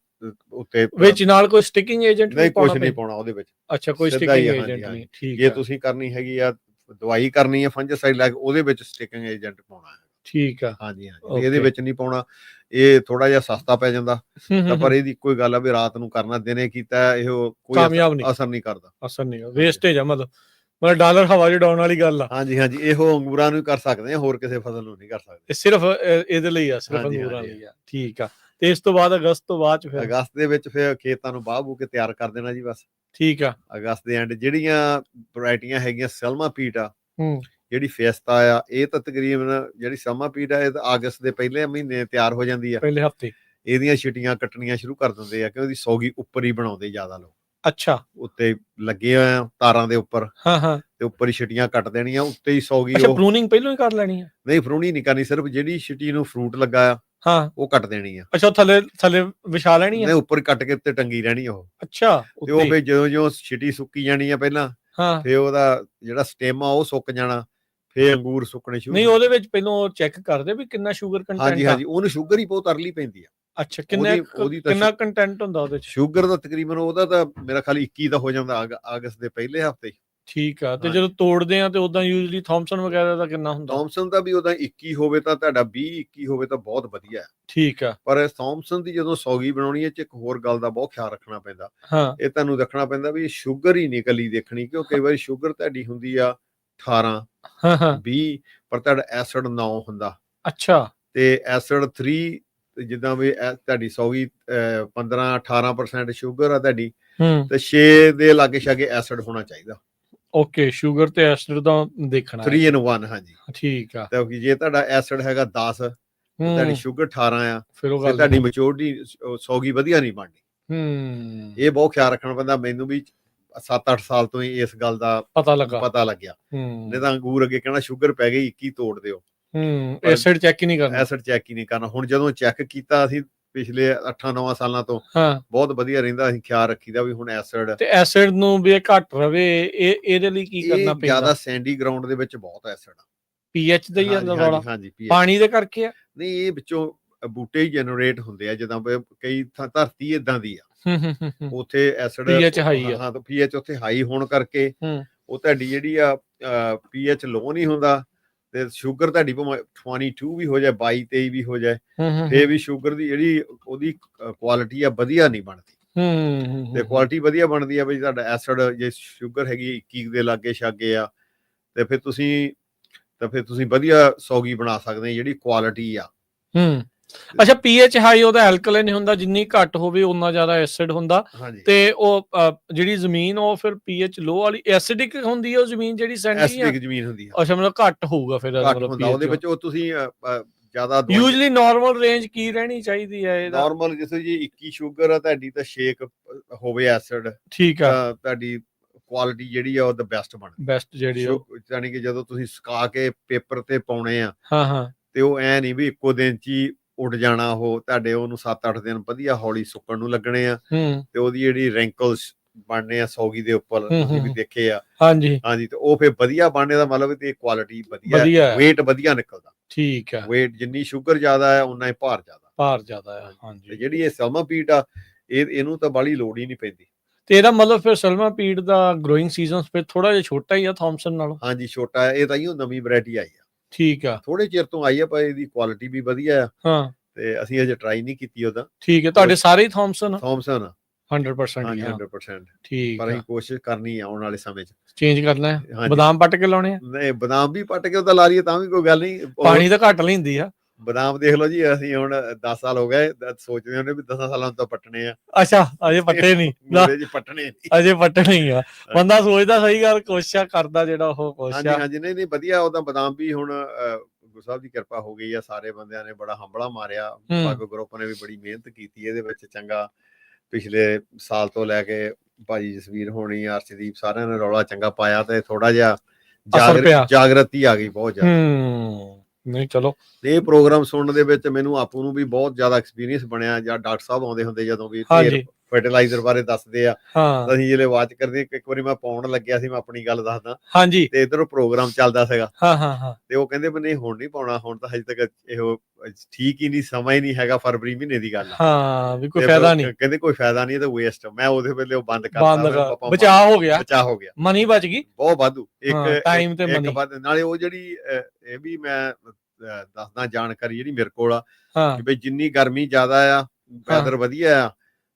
ਉੱਤੇ, ਵਿੱਚ ਨਾਲ ਕੋਈ ਸਟਿਕਿੰਗ ਏਜੰਟ ਨਹੀਂ ਕੁਝ ਨਹੀਂ ਪਾਉਣਾ ਉਹਦੇ ਵਿੱਚ। ਅੱਛਾ ਕੋਈ ਸਟਿਕਿੰਗ ਏਜੰਟ ਨਹੀਂ? ਠੀਕ। ਜੇ ਤੁਸੀਂ ਕਰਨੀ ਹੈਗੀ ਆ ਦਵਾਈ ਕਰਨੀ ਆ ਫੰਜਸਾਈਡ ਲਾ ਕੇ, ਉਹਦੇ ਵਿੱਚ ਸਟਿਕਿੰਗ ਏਜੰਟ ਪਾਉਣਾ ਹੈ। ਠੀਕ ਆ। ਹਾਂਜੀ ਇਹਦੇ ਵਿੱਚ ਨਹੀਂ ਪਾਉਣਾ, ਇਹ ਥੋੜਾ ਜਿਹਾ ਸਸਤਾ ਪੈ ਜਾਂਦਾ, ਤਾਂ ਪਰ ਇਹਦੀ ਕੋਈ ਗੱਲ ਆ ਵੀ ਰਾਤ ਨੂੰ ਕਰਨਾ, ਦਿਨੇ ਕੀਤਾ ਇਹ ਕੋਈ ਅਸਰ ਨਹੀਂ ਕਰਦਾ। ਅਸਰ ਨਹੀਂ, ਵੇਸਟੇਜ ਆ, ਮਤਲਬ ਡਾਲਰ ਹਵਾ 'ਚ ਡਾਉਣ ਵਾਲੀ ਗੱਲ ਆ। ਹਾਂਜੀ ਇਹੋ ਅੰਗੂਰਾਂ ਨੂੰ ਕਰ ਸਕਦੇ ਆ, ਹੋਰ ਕਿਸੇ ਫਸਲ ਨੂੰ ਨਹੀਂ ਕਰ ਸਕਦੇ। ਸਿਰਫ ਇਹਦੇ ਲਈ ਆ, ਸਿਰਫ ਅੰਗੂਰਾਂ ਲਈ ਆ। ਠੀਕ ਆ। ਤੇ ਇਸ ਤੋਂ ਬਾਅਦ ਅਗਸਤ ਤੋਂ ਬਾਅਦ ਫਿਰ ਅਗਸਤ ਦੇ ਵਿੱਚ ਫਿਰ ਖੇਤਾਂ ਨੂੰ ਵਾਹ ਬੂ ਕੇ ਤਿਆਰ ਕਰ ਦੇਣਾ ਜੀ ਬਸ। ਠੀਕ ਆ। ਅਗਸਤ ਦੇ ਐਂਡ ਜਿਹੜੀਆਂ ਵੈਰਾਈਟੀਆਂ ਹੈਗੀਆਂ, ਸਲਮਾ ਪੀਟ ਆ, ਜਿਹੜੀ ਫੇਸਤਾ ਆ, ਇਹ ਤਾਂ ਤਕਰੀਬਨ ਜਿਹੜੀ ਸਲਮਾ ਪੀਟ ਆ ਇਹ ਤਾਂ ਅਗਸਤ ਦੇ ਪਹਿਲੇ ਮਹੀਨੇ ਤਿਆਰ ਹੋ ਜਾਂਦੀ ਆ, ਪਹਿਲੇ ਹਫਤੇ। ਇਹਦੀਆਂ ਛਿਟੀਆਂ ਕੱਟਣੀਆਂ ਸ਼ੁਰੂ ਕਰ ਦਿੰਦੇ ਆ, ਕਿਉਂਕਿ ਉਹਦੀ ਸੌਗੀ ਉੱਪਰ ਹੀ ਬਣਾਉਂਦੇ ਜ਼ਿਆਦਾ ਲੋਕ। ਅੱਛਾ ਉੱਤੇ ਲੱਗੇ ਹੋਏ ਆ ਤਾਰਾਂ ਦੇ ਉੱਪਰ, ਤੇ ਉੱਪਰ ਹੀ ਛਿਟੀਆਂ ਕੱਟ ਦੇਣੀਆਂ, ਉੱਤੇ ਹੀ ਸੌਗੀ। ਅੱਛਾ ਪ੍ਰੂਨਿੰਗ ਪਹਿਲਾਂ ਹੀ ਕਰ ਲੈਣੀ ਆ? ਨਹੀਂ ਪ੍ਰੂਨਿੰਗ ਨਹੀਂ ਕਰਨੀ, ਸਿਰਫ ਜਿਹੜੀ ਛਿਟੀ ਨੂੰ ਫਰੂਟ ਲੱਗਾ ਆ ਉਹ ਕੱਟ ਦੇਣੀ ਆ। ਅੱਛਾ ਥੱਲੇ ਵਿਛਾ ਲੈਣੀ ਆ? ਨਹੀਂ ਉੱਪਰ ਕੱਟ ਕੇ ਉੱਤੇ ਟੰਗੀ ਰਹਿਣੀ ਉਹ। ਅੱਛਾ ਤੇ ਉਹ ਫਿਰ ਜਿਉਂ ਛਿਟੀ ਸੁੱਕੀ ਜਾਣੀ ਆ ਪਹਿਲਾਂ, ਫਿਰ ਉਹਦਾ ਜਿਹੜਾ ਸਟੇਮ ਆ ਉਹ ਸੁੱਕ ਜਾਣਾ, ਫਿਰ ਅੰਗੂਰ ਸੁੱਕਣੇ ਸ਼ੁਰੂ। ਨਹੀਂ ਉਹਦੇ ਵਿੱਚ ਪਹਿਲਾਂ ਚੈੱਕ ਕਰਦੇ ਵੀ ਕਿੰਨਾ ਸ਼ੂਗਰ ਕੰਟੈਂਟ ਆ? ਉਹਨੂੰ ਸ਼ੂਗਰ ਹੀ ਬਹੁਤ ਅਰਲੀ ਪੈਂਦੀ ਆ। ਅੱਛਾ ਕਿੰਨਾ ਕੰਟੈਂਟ ਹੁੰਦਾ ਉਹਦੇ ਚ? ਸ਼ੂਗਰ ਦਾ ਤਕਰੀਬਨ ਉਹਦਾ ਤਾਂ ਮੇਰਾ ਖਿਆਲ 21 ਦਾ ਹੋ ਜਾਂਦਾ ਅਗਸਤ ਦੇ ਪਹਿਲੇ ਹਫਤੇ। ਠੀਕ ਆ। ਤੇ ਜਦੋਂ ਤੋੜਦੇ ਆ ਤੇ ਉਦਾਂ ਯੂਜੂਲੀ ਥੌਮਸਨ ਵਗੈਰਾ ਦਾ ਕਿੰਨਾ ਹੁੰਦਾ? ਥੌਮਸਨ ਦਾ ਵੀ ਉਹਦਾ 21 ਹੋਵੇ ਤਾਂ ਤੁਹਾਡਾ 20-21 ਹੋਵੇ ਤਾਂ ਬਹੁਤ ਵਧੀਆ। ਠੀਕ ਆ। ਪਰ ਥੌਮਸਨ ਦੀ ਜਦੋਂ ਸੌਗੀ ਬਣਾਉਣੀ ਹੈ, ਚ ਇੱਕ ਹੋਰ ਗੱਲ ਦਾ ਬਹੁਤ ਖਿਆਲ ਰੱਖਣਾ ਪੈਂਦਾ। ਇਹ ਤੁਹਾਨੂੰ ਰੱਖਣਾ ਪੈਂਦਾ ਵੀ ਸ਼ੂਗਰ ਹੀ ਨਹੀਂ ਇਕੱਲੀ ਦੇਖਣੀ, ਕਿਉਂ ਕਈ ਵਾਰੀ ਸ਼ੂਗਰ ਤੁਹਾਡੀ ਹੁੰਦੀ ਆ 18-20, ਪਰ ਤੁਹਾਡਾ ਐਸਿਡ 9 ਹੁੰਦਾ। ਅੱਛਾ। ਤੇ ਐਸਿਡ 3, ਜਿੱਦਾਂ ਵੀ ਤੁਹਾਡੀ ਸੌਗੀ 15-18% ਸ਼ੂਗਰ ਆ ਤੁਹਾਡੀ, ਤੇ 6 ਦੇ ਲਾਗੇ ਛਾਗੇ ਐਸਿਡ ਹੋਣਾ ਚਾਹੀਦਾ। ਓਕੇ, ਸ਼ੂਗਰ ਤੇ ਐਸਿਡ ਦਾ ਦੇਖਣਾ 3 in 1 ਹਾਂਜੀ। ਠੀਕ ਆ। ਕਿਉਂਕਿ ਜੇ ਤੁਹਾਡਾ ਐਸਿਡ ਹੈਗਾ 10 ਤੇ ਤੁਹਾਡੀ ਸ਼ੂਗਰ 18 ਆ, ਫਿਰ ਉਹ ਤੇ ਗੱਲ ਤੁਹਾਡੀ ਮੈਚੁਰਿਟੀ ਸੌਗੀ ਵਧੀਆ ਨਹੀਂ ਬਣਨੀ। ਇਹ ਬਹੁਤ ਖਿਆਲ ਰੱਖਣਾ ਪੈਂਦਾ। ਮੈਨੂੰ ਵੀ 7-8 ਸਾਲ ਤੋਂ ਹੀ ਇਸ ਗੱਲ ਦਾ ਪਤਾ ਲੱਗਿਆ। ਨਹੀਂ ਤਾਂ ਅੰਗੂਰ ਅੱਗੇ ਕਹਿਣਾ ਸ਼ੂਗਰ ਪੈ ਗਈ 21 ਤੋੜ ਦਿਓ, ਐਸਿਡ ਚੈੱਕ ਹੀ ਨਹੀਂ ਕਰਨਾ। ਐਸਿਡ ਚੈੱਕ ਹੀ ਨਹੀਂ ਕਰਨਾ। ਹੁਣ ਜਦੋਂ ਚੈੱਕ ਕੀਤਾ ਅਸੀਂ ਪਿਛਲੇ 8-9 ਸਾਲਾਂ ਤੋਂ ਬਹੁਤ ਵਧੀਆ ਰਹਿੰਦਾ। ਅਸੀਂ ਖਿਆਲ ਰੱਖੀਦਾ ਵੀ ਹੁਣ ਐਸਿਡ ਤੇ ਐਸਿਡ ਨੂੰ ਵੀ ਘੱਟ ਰਵੇ, ਇਹਦੇ ਲਈ ਕੀ ਕਰਨਾ ਪੈਂਦਾ? ਜ਼ਿਆਦਾ ਸੈਂਡੀ ਗਰਾਊਂਡ ਦੇ ਵਿੱਚ ਬਹੁਤ ਐਸਿਡ ਆ। ਪੀਐਚ ਦਾ ਹੀ ਆ ਰੌਲਾ? ਹਾਂਜੀ ਪਾਣੀ ਦੇ ਕਰਕੇ ਆ? ਨਹੀਂ, ਇਹ ਵਿੱਚੋਂ ਬੂਟੇ ਹੀ ਜਨਰੇਟ ਹੁੰਦੇ ਆ। ਜਿੱਦਾਂ ਕਈ ਧਰਤੀ ਇਦਾਂ ਦੀ ਆ, ਉੱਥੇ ਐਸਿਡ ਪੀਐਚ ਹਾਈ ਆ। ਹਾਂ, ਤਾਂ ਪੀਐਚ ਉੱਥੇ ਹਾਈ ਹੋਣ ਕਰਕੇ ਉਹ ਤੁਹਾਡੀ ਜਿਹੜੀ ਆ ਪੀਐਚ ਲੋ ਨਹੀਂ ਹੁੰਦਾ, ਤੇ ਸ਼ੂਗਰ ਤੁਹਾਡੀ ਭਾਵੇਂ 22 ਵੀ ਹੋ ਜਾਏ, 22-23 ਵੀ ਹੋ ਜਾਏ, ਫੇਰ ਵੀ ਸ਼ੂਗਰ ਦੀ ਜਿਹੜੀ ਉਹਦੀ ਕੁਆਲਿਟੀ ਆ ਵਧੀਆ ਨਹੀਂ ਬਣਦੀ। ਤੇ ਕੁਆਲਿਟੀ ਵਧੀਆ ਬਣਦੀ ਆ ਬਈ ਤੁਹਾਡਾ ਐਸਿਡ ਜੇ ਸ਼ੂਗਰ ਹੈਗੀ 21 ਦੇ ਲਾਗੇ ਛਾਗੇ ਆ, ਤੇ ਫਿਰ ਤੁਸੀਂ ਵਧੀਆ ਸੌਗੀ ਬਣਾ ਸਕਦੇ ਜਿਹੜੀ ਕੁਆਲਿਟੀ ਆ। ਅੱਛਾ, ਪੀਐਚ ਹਾਈ ਉਹਦਾ ਐਲਕਲਾਈਨ ਹੁੰਦਾ, ਜਿੰਨੀ ਘੱਟ ਹੋਵੇ ਉਨਾ ਜ਼ਿਆਦਾ ਐਸਿਡ ਹੁੰਦਾ। ਤੇ ਉਹ ਜਿਹੜੀ ਜ਼ਮੀਨ ਉਹ ਫਿਰ ਪੀਐਚ ਲੋ ਵਾਲੀ ਐਸਿਡਿਕ ਹੁੰਦੀ ਹੈ, ਉਹ ਜ਼ਮੀਨ ਜਿਹੜੀ ਸੈਂਡੀ ਐਸਿਡਿਕ ਜ਼ਮੀਨ ਹੁੰਦੀ ਆ। ਅੱਛਾ, ਮਤਲਬ ਘੱਟ ਹੋਊਗਾ ਫਿਰ ਉਹਦੇ ਵਿੱਚ। ਉਹ ਤੁਸੀਂ ਜ਼ਿਆਦਾ ਯੂਜੂਅਲੀ ਨਾਰਮਲ ਰੇਂਜ ਕੀ ਰਹਿਣੀ ਚਾਹੀਦੀ ਹੈ ਇਹਦਾ? ਨਾਰਮਲ ਜਿਵੇਂ ਜੀ 21 ਸ਼ੂਗਰ ਆ ਤੁਹਾਡੀ, ਤਾਂ 6 ਹੋਵੇ ਐਸਿਡ, ਠੀਕ ਆ, ਤਾਂ ਤੁਹਾਡੀ ਕੁਆਲਿਟੀ ਜਿਹੜੀ ਆ ਉਹ ਦਾ ਬੈਸਟ ਜਿਹੜੀ ਯਾਨੀ ਕਿ ਜਦੋਂ ਤੁਸੀਂ ਸੁਕਾ ਕੇ ਪੇਪਰ ਤੇ ਪਾਉਣੇ ਆ, ਹਾਂ, ਤੇ ਉਹ ਐ ਨਹੀਂ ਵੀ ਇੱਕੋ ਦਿਨ ਚ ਹੀ ਉੱਡ ਜਾਣਾ। ਉਹ ਤੁਹਾਡੇ ਉਹਨੂੰ 7-8 ਦਿਨ ਵਧੀਆ ਹੌਲੀ ਸੁੱਕਣ ਨੂੰ ਲੱਗਣੇ ਆ, ਤੇ ਉਹਦੀ ਜਿਹੜੀ ਰੈਂਕਲਸ ਬਣਨੇ ਆ ਸੌਗੀ ਦੇ ਉੱਪਰ, ਤੁਸੀਂ ਵੀ ਦੇਖੇ ਆ। ਹਾਂਜੀ, ਤੇ ਉਹ ਫਿਰ ਵਧੀਆ ਬਣਨੇ ਦਾ ਮਤਲਬ ਤੇ ਕੁਆਲਿਟੀ ਵਧੀਆ, weight ਵਧੀਆ ਨਿਕਲਦਾ। ਠੀਕ ਆ, weight ਜਿੰਨੀ ਸ਼ੂਗਰ ਜ਼ਿਆਦਾ ਹੈ ਉਨਾ ਹੀ ਭਾਰ ਜ਼ਿਆਦਾ ਹੈ। ਹਾਂਜੀ, ਜਿਹੜੀ ਇਹ ਸਲਮਾ ਪੀਟ ਆ, ਇਹਨੂੰ ਤਾਂ ਬਾਹਲੀ ਲੋੜ ਹੀ ਨਹੀਂ ਪੈਂਦੀ। ਤੇ ਇਹਦਾ ਮਤਲਬ ਫਿਰ ਸਲਮਾ ਪੀਟ ਦਾ ਗਰੋਇੰਗ ਸੀਜ਼ਨ ਫਿਰ ਥੋੜਾ ਜਿਹਾ ਛੋਟਾ ਹੀ ਆ ਥੌਮਸਨ ਨਾਲੋਂ? ਹਾਂਜੀ, ਛੋਟਾ ਹੈ। ਇਹ ਤਾਂ ਹੀ ਨਵੀਂ ਵੈਰਾਈਟੀ ਆਈ ਆ। ਠੀਕ ਆ, ਥੋੜੇ ਚਿਰ ਤੋਂ ਆਈ ਆ, ਪਰ ਇਹਦੀ ਕੁਆਲਿਟੀ ਵੀ ਵਧੀਆ ਆ। ਤੇ ਅਸੀਂ ਅਜੇ ਟਰਾਈ ਨਹੀਂ ਕੀਤੀ ਉਹਦਾ। ਠੀਕ ਹੈ, ਤੁਹਾਡੇ ਸਾਰੇ ਹੀ ਥੌਮਸਨ 100%? ਹੀ 100%। ਠੀਕ, ਪਰ ਅਸੀਂ ਕੋਸ਼ਿਸ਼ ਕਰਨੀ ਆ ਆਉਣ ਵਾਲੇ ਸਮੇਂ 'ਚ ਚੇਂਜ ਕਰਨਾ ਹੈ। ਬਦਾਮ ਪੱਟ ਕੇ ਲਾਉਣੇ ਆ? ਨਹੀਂ, ਬਦਾਮ ਵੀ ਪੱਟ ਕੇ ਉਹਦਾ ਲਾ ਲਈਏ ਤਾਂ ਵੀ ਕੋਈ ਗੱਲ ਨਹੀਂ। ਪਾਣੀ ਤਾਂ ਘੱਟ ਲੈਂਦੀ ਆ ਬਦਾਮ। ਦੇਖ ਲਓ ਜੀ, ਅਸੀਂ ਹੁਣ 10 ਸਾਲ ਹੋ ਗਏ ਸੋਚਦੇ ਹੁੰਦੇ ਵੀ 10 ਸਾਲਾਂ ਤੋਂ ਪੱਟਣੇ ਆ। ਅੱਛਾ, ਅਜੇ ਪੱਟੇ ਨਹੀਂ? ਪੱਟਣੇ ਅਜੇ ਪੱਟਣੇ ਹੀ ਆ। ਬੰਦਾ ਸੋਚਦਾ ਸਹੀ ਗੱਲ, ਕੋਸ਼ਿਸ਼ ਕਰਦਾ ਜਿਹੜਾ ਉਹ ਕੋਸ਼ਿਸ਼। ਹਾਂਜੀ, ਨਹੀਂ ਵਧੀਆ। ਉਹਦਾ ਬਦਾਮ ਵੀ ਹੁਣ ਗੁਰੂ ਸਾਹਿਬ ਦੀ ਕਿਰਪਾ ਹੋ ਗਈ ਆ, ਸਾਰੇ ਬੰਦਿਆਂ ਨੇ ਬੜਾ ਹੰਬਲਾ ਮਾਰਿਆ। ਬਾਕੀ ਗਰੁੱਪ ਨੇ ਵੀ ਬੜੀ ਮਿਹਨਤ ਕੀਤੀ ਇਹਦੇ ਵਿੱਚ। ਚੰਗਾ, ਪਿਛਲੇ ਸਾਲ ਤੋਂ ਲੈ ਕੇ ਭਾਜੀ ਜਸਵੀਰ ਹੋਣੀ, ਅਰਸ਼ਦੀਪ, ਸਾਰਿਆਂ ਨੇ ਰੌਲਾ ਚੰਗਾ ਪਾਇਆ, ਤੇ ਥੋੜਾ ਜਿਹਾ ਜਾਗਰਤੀ ਆ ਗਈ ਬਹੁਤ ਜ਼ਿਆਦਾ। ਨਹੀਂ, ਚਲੋ, ਇਹ ਪ੍ਰੋਗਰਾਮ ਸੁਣਨ ਦੇ ਵਿੱਚ ਮੈਨੂੰ ਆਪੂ ਨੂੰ ਵੀ ਬਹੁਤ ਜ਼ਿਆਦਾ ਐਕਸਪੀਰੀਅੰਸ ਬਣਿਆ। ਜਾਂ ਡਾਕਟਰ ਸਾਹਿਬ ਆਉਂਦੇ ਹੁੰਦੇ ਜਦੋਂ ਵੀ ਫਰਟੀਲਾਈਜ਼ਰ ਬਾਰੇ ਦੱਸਦੇ ਆ, ਅਸੀਂ ਜਿਹੜੇ ਵਾਚ ਕਰਦੇ। ਇੱਕ ਵਾਰੀ ਮੈਂ ਪਾਉਣ ਲੱਗਿਆ ਸੀ, ਮੈਂ ਆਪਣੀ ਗੱਲ ਦੱਸਦਾ, ਤੇ ਇਧਰੋਂ ਪ੍ਰੋਗਰਾਮ ਚੱਲਦਾ ਸੀਗਾ, ਤੇ ਉਹ ਕਹਿੰਦੇ ਵੀ ਨਹੀਂ ਹੁਣ ਨਹੀਂ ਪਾਉਣਾ, ਹੁਣ ਤਾਂ ਹਜੇ ਤੱਕ ਇਹੋ ਠੀਕ ਹੀ ਨਹੀਂ, ਸਮਾਂ ਹੀ ਨਹੀਂ ਹੈਗਾ, ਫਰਵਰੀ ਮਹੀਨੇ ਦੀ ਗੱਲ ਆ, ਵੀ ਕੋਈ ਫਾਇਦਾ ਨਹੀਂ। ਕਹਿੰਦੇ ਕੋਈ ਫਾਇਦਾ ਨਹੀਂ, ਇਹ ਤਾਂ ਵੇਸਟ। ਮੈਂ ਉਹਦੇ ਵੇਲੇ ਉਹ ਬੰਦ ਕਰਤਾ, ਬਚਾਅ ਹੋ ਗਿਆ, ਮਨੀ ਬਚ ਗਈ ਬਹੁਤ ਵਾਧੂ। ਇੱਕ ਟਾਈਮ ਤੇ ਮਨੀ ਨਾਲੇ ਉਹ ਜਿਹੜੀ ਇਹ ਵੀ ਮੈਂ ਦੱਸਦਾ ਜਾਣਕਾਰੀ ਜਿਹੜੀ ਮੇਰੇ ਕੋਲ ਆ, ਕਿ ਬਈ ਜਿੰਨੀ ਗਰਮੀ ਜ਼ਿਆਦਾ ਆ, ਵੈਦਰ ਵਧੀਆ ਆ,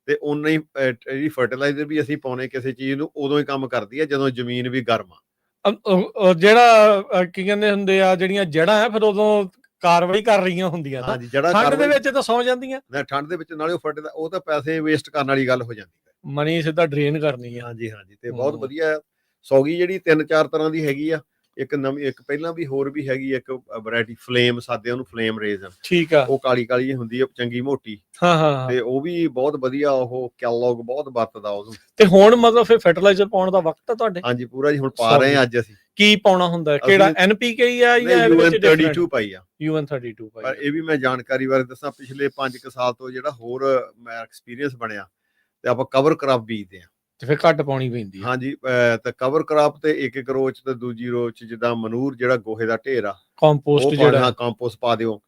ਤੇ ਉਨਾ ਹੀ ਜਿਹੜੀ ਫਰਟੀਲਾਈਜ਼ਰ ਵੀ ਅਸੀਂ ਪਾਉਣੇ ਕਿਸੇ ਚੀਜ਼ ਨੂੰ, ਉਦੋਂ ਹੀ ਕੰਮ ਕਰਦੀ ਆ ਜਦੋਂ ਜ਼ਮੀਨ ਵੀ ਗਰਮ ਆ। ਜਿਹੜਾ ਕੀ ਕਹਿੰਦੇ ਹੁੰਦੇ ਆ, ਜਿਹੜੀਆਂ ਜੜ੍ਹਾਂ ਆ ਫਿਰ ਉਦੋਂ ਕਾਰਵਾਈ ਕਰ ਰਹੀਆਂ ਹੁੰਦੀਆਂ। ਠੰਡ ਦੇ ਵਿੱਚ ਤਾਂ ਸੌ ਜਾਂਦੀਆਂ। ਠੰਡ ਦੇ ਵਿੱਚ ਨਾਲੇ ਉਹ ਤਾਂ ਪੈਸੇ ਵੇਸਟ ਕਰਨ ਵਾਲੀ ਗੱਲ ਹੋ ਜਾਂਦੀ ਹੈ, ਮਨੀ ਸਿੱਧਾ ਡਰੇਨ ਕਰਨੀ ਆ। ਹਾਂਜੀ, ਤੇ ਬਹੁਤ ਵਧੀਆ ਸੌਗੀ ਜਿਹੜੀ 3-4 ਤਰ੍ਹਾਂ ਦੀ ਹੈਗੀ ਆ। ਇੱਕ ਨਵੀਂ, ਇੱਕ ਪਹਿਲਾਂ ਵੀ ਹੋਰ ਵੀ ਹੈਗੀ, ਇੱਕ ਵੈਰਾਈਟੀ ਫਲੇਮ, ਸਾਦੇ ਉਹਨੂੰ ਫਲੇਮ ਰੇਜ਼ਨ। ਠੀਕ ਆ, ਉਹ ਕਾਲੀ ਕਾਲੀ ਹੁੰਦੀ ਆ, ਚੰਗੀ ਮੋਟੀ। ਤੇ ਉਹ ਵੀ ਬਹੁਤ ਵਧੀਆ। ਉਹ ਕੈਲੋਗ ਬਹੁਤ ਵਰਤਦਾ ਉਹਨੂੰ। ਤੇ ਹੁਣ ਮਤਲਬ ਫਿਰ ਫਰਟੀਲਾਈਜ਼ਰ ਪਾਉਣ ਦਾ ਵਕਤ ਆ ਤੁਹਾਡੇ? ਹਾਂਜੀ, ਪੂਰਾ ਜੀ। ਹੁਣ ਪਾ ਰਹੇ ਆ ਅੱਜ ਅਸੀਂ। ਕੀ ਪਾਉਣਾ ਹੁੰਦਾ? ਕਿਹੜਾ NPK ਆ ਜਾਂ UN32 ਪਾਈ ਆ? UN32 ਪਾਈ। ਪਰ ਇਹ ਵੀ ਮੈਂ ਜਾਣਕਾਰੀ ਬਾਰੇ ਦੱਸਾਂ, ਪਿਛਲੇ 5 ਸਾਲ ਤੋਂ ਜਿਹੜਾ ਹੋਰ ਮੈਂ ਐਕਸਪੀਰੀਅੰਸ ਬਣਿਆ, ਤੇ ਆਪਾਂ ਕਵਰ ਕਰਾਪ ਬੀਜਦੇ ਆ, ਤੇ ਫਿਰ ਘੱਟ ਪਾਉਣੀ ਪੈਂਦੀ ਆ। ਹਾਂਜੀ, ਤੇ ਕਵਰ ਕਰਾਪ ਤੇ ਇੱਕ ਰੋ ਚ ਤੇ ਦੂਜੀ ਰੋ ਚ ਜਿੱਦਾਂ ਮਨੂਰ ਜਿਹੜਾ ਗੋਹੇ ਦਾ ਢੇਰ ਆ, ਕੰਪੋਸਟ ਜਿਹੜਾ ਕੰਪੋਸਟ ਪਾ ਦਿਓ।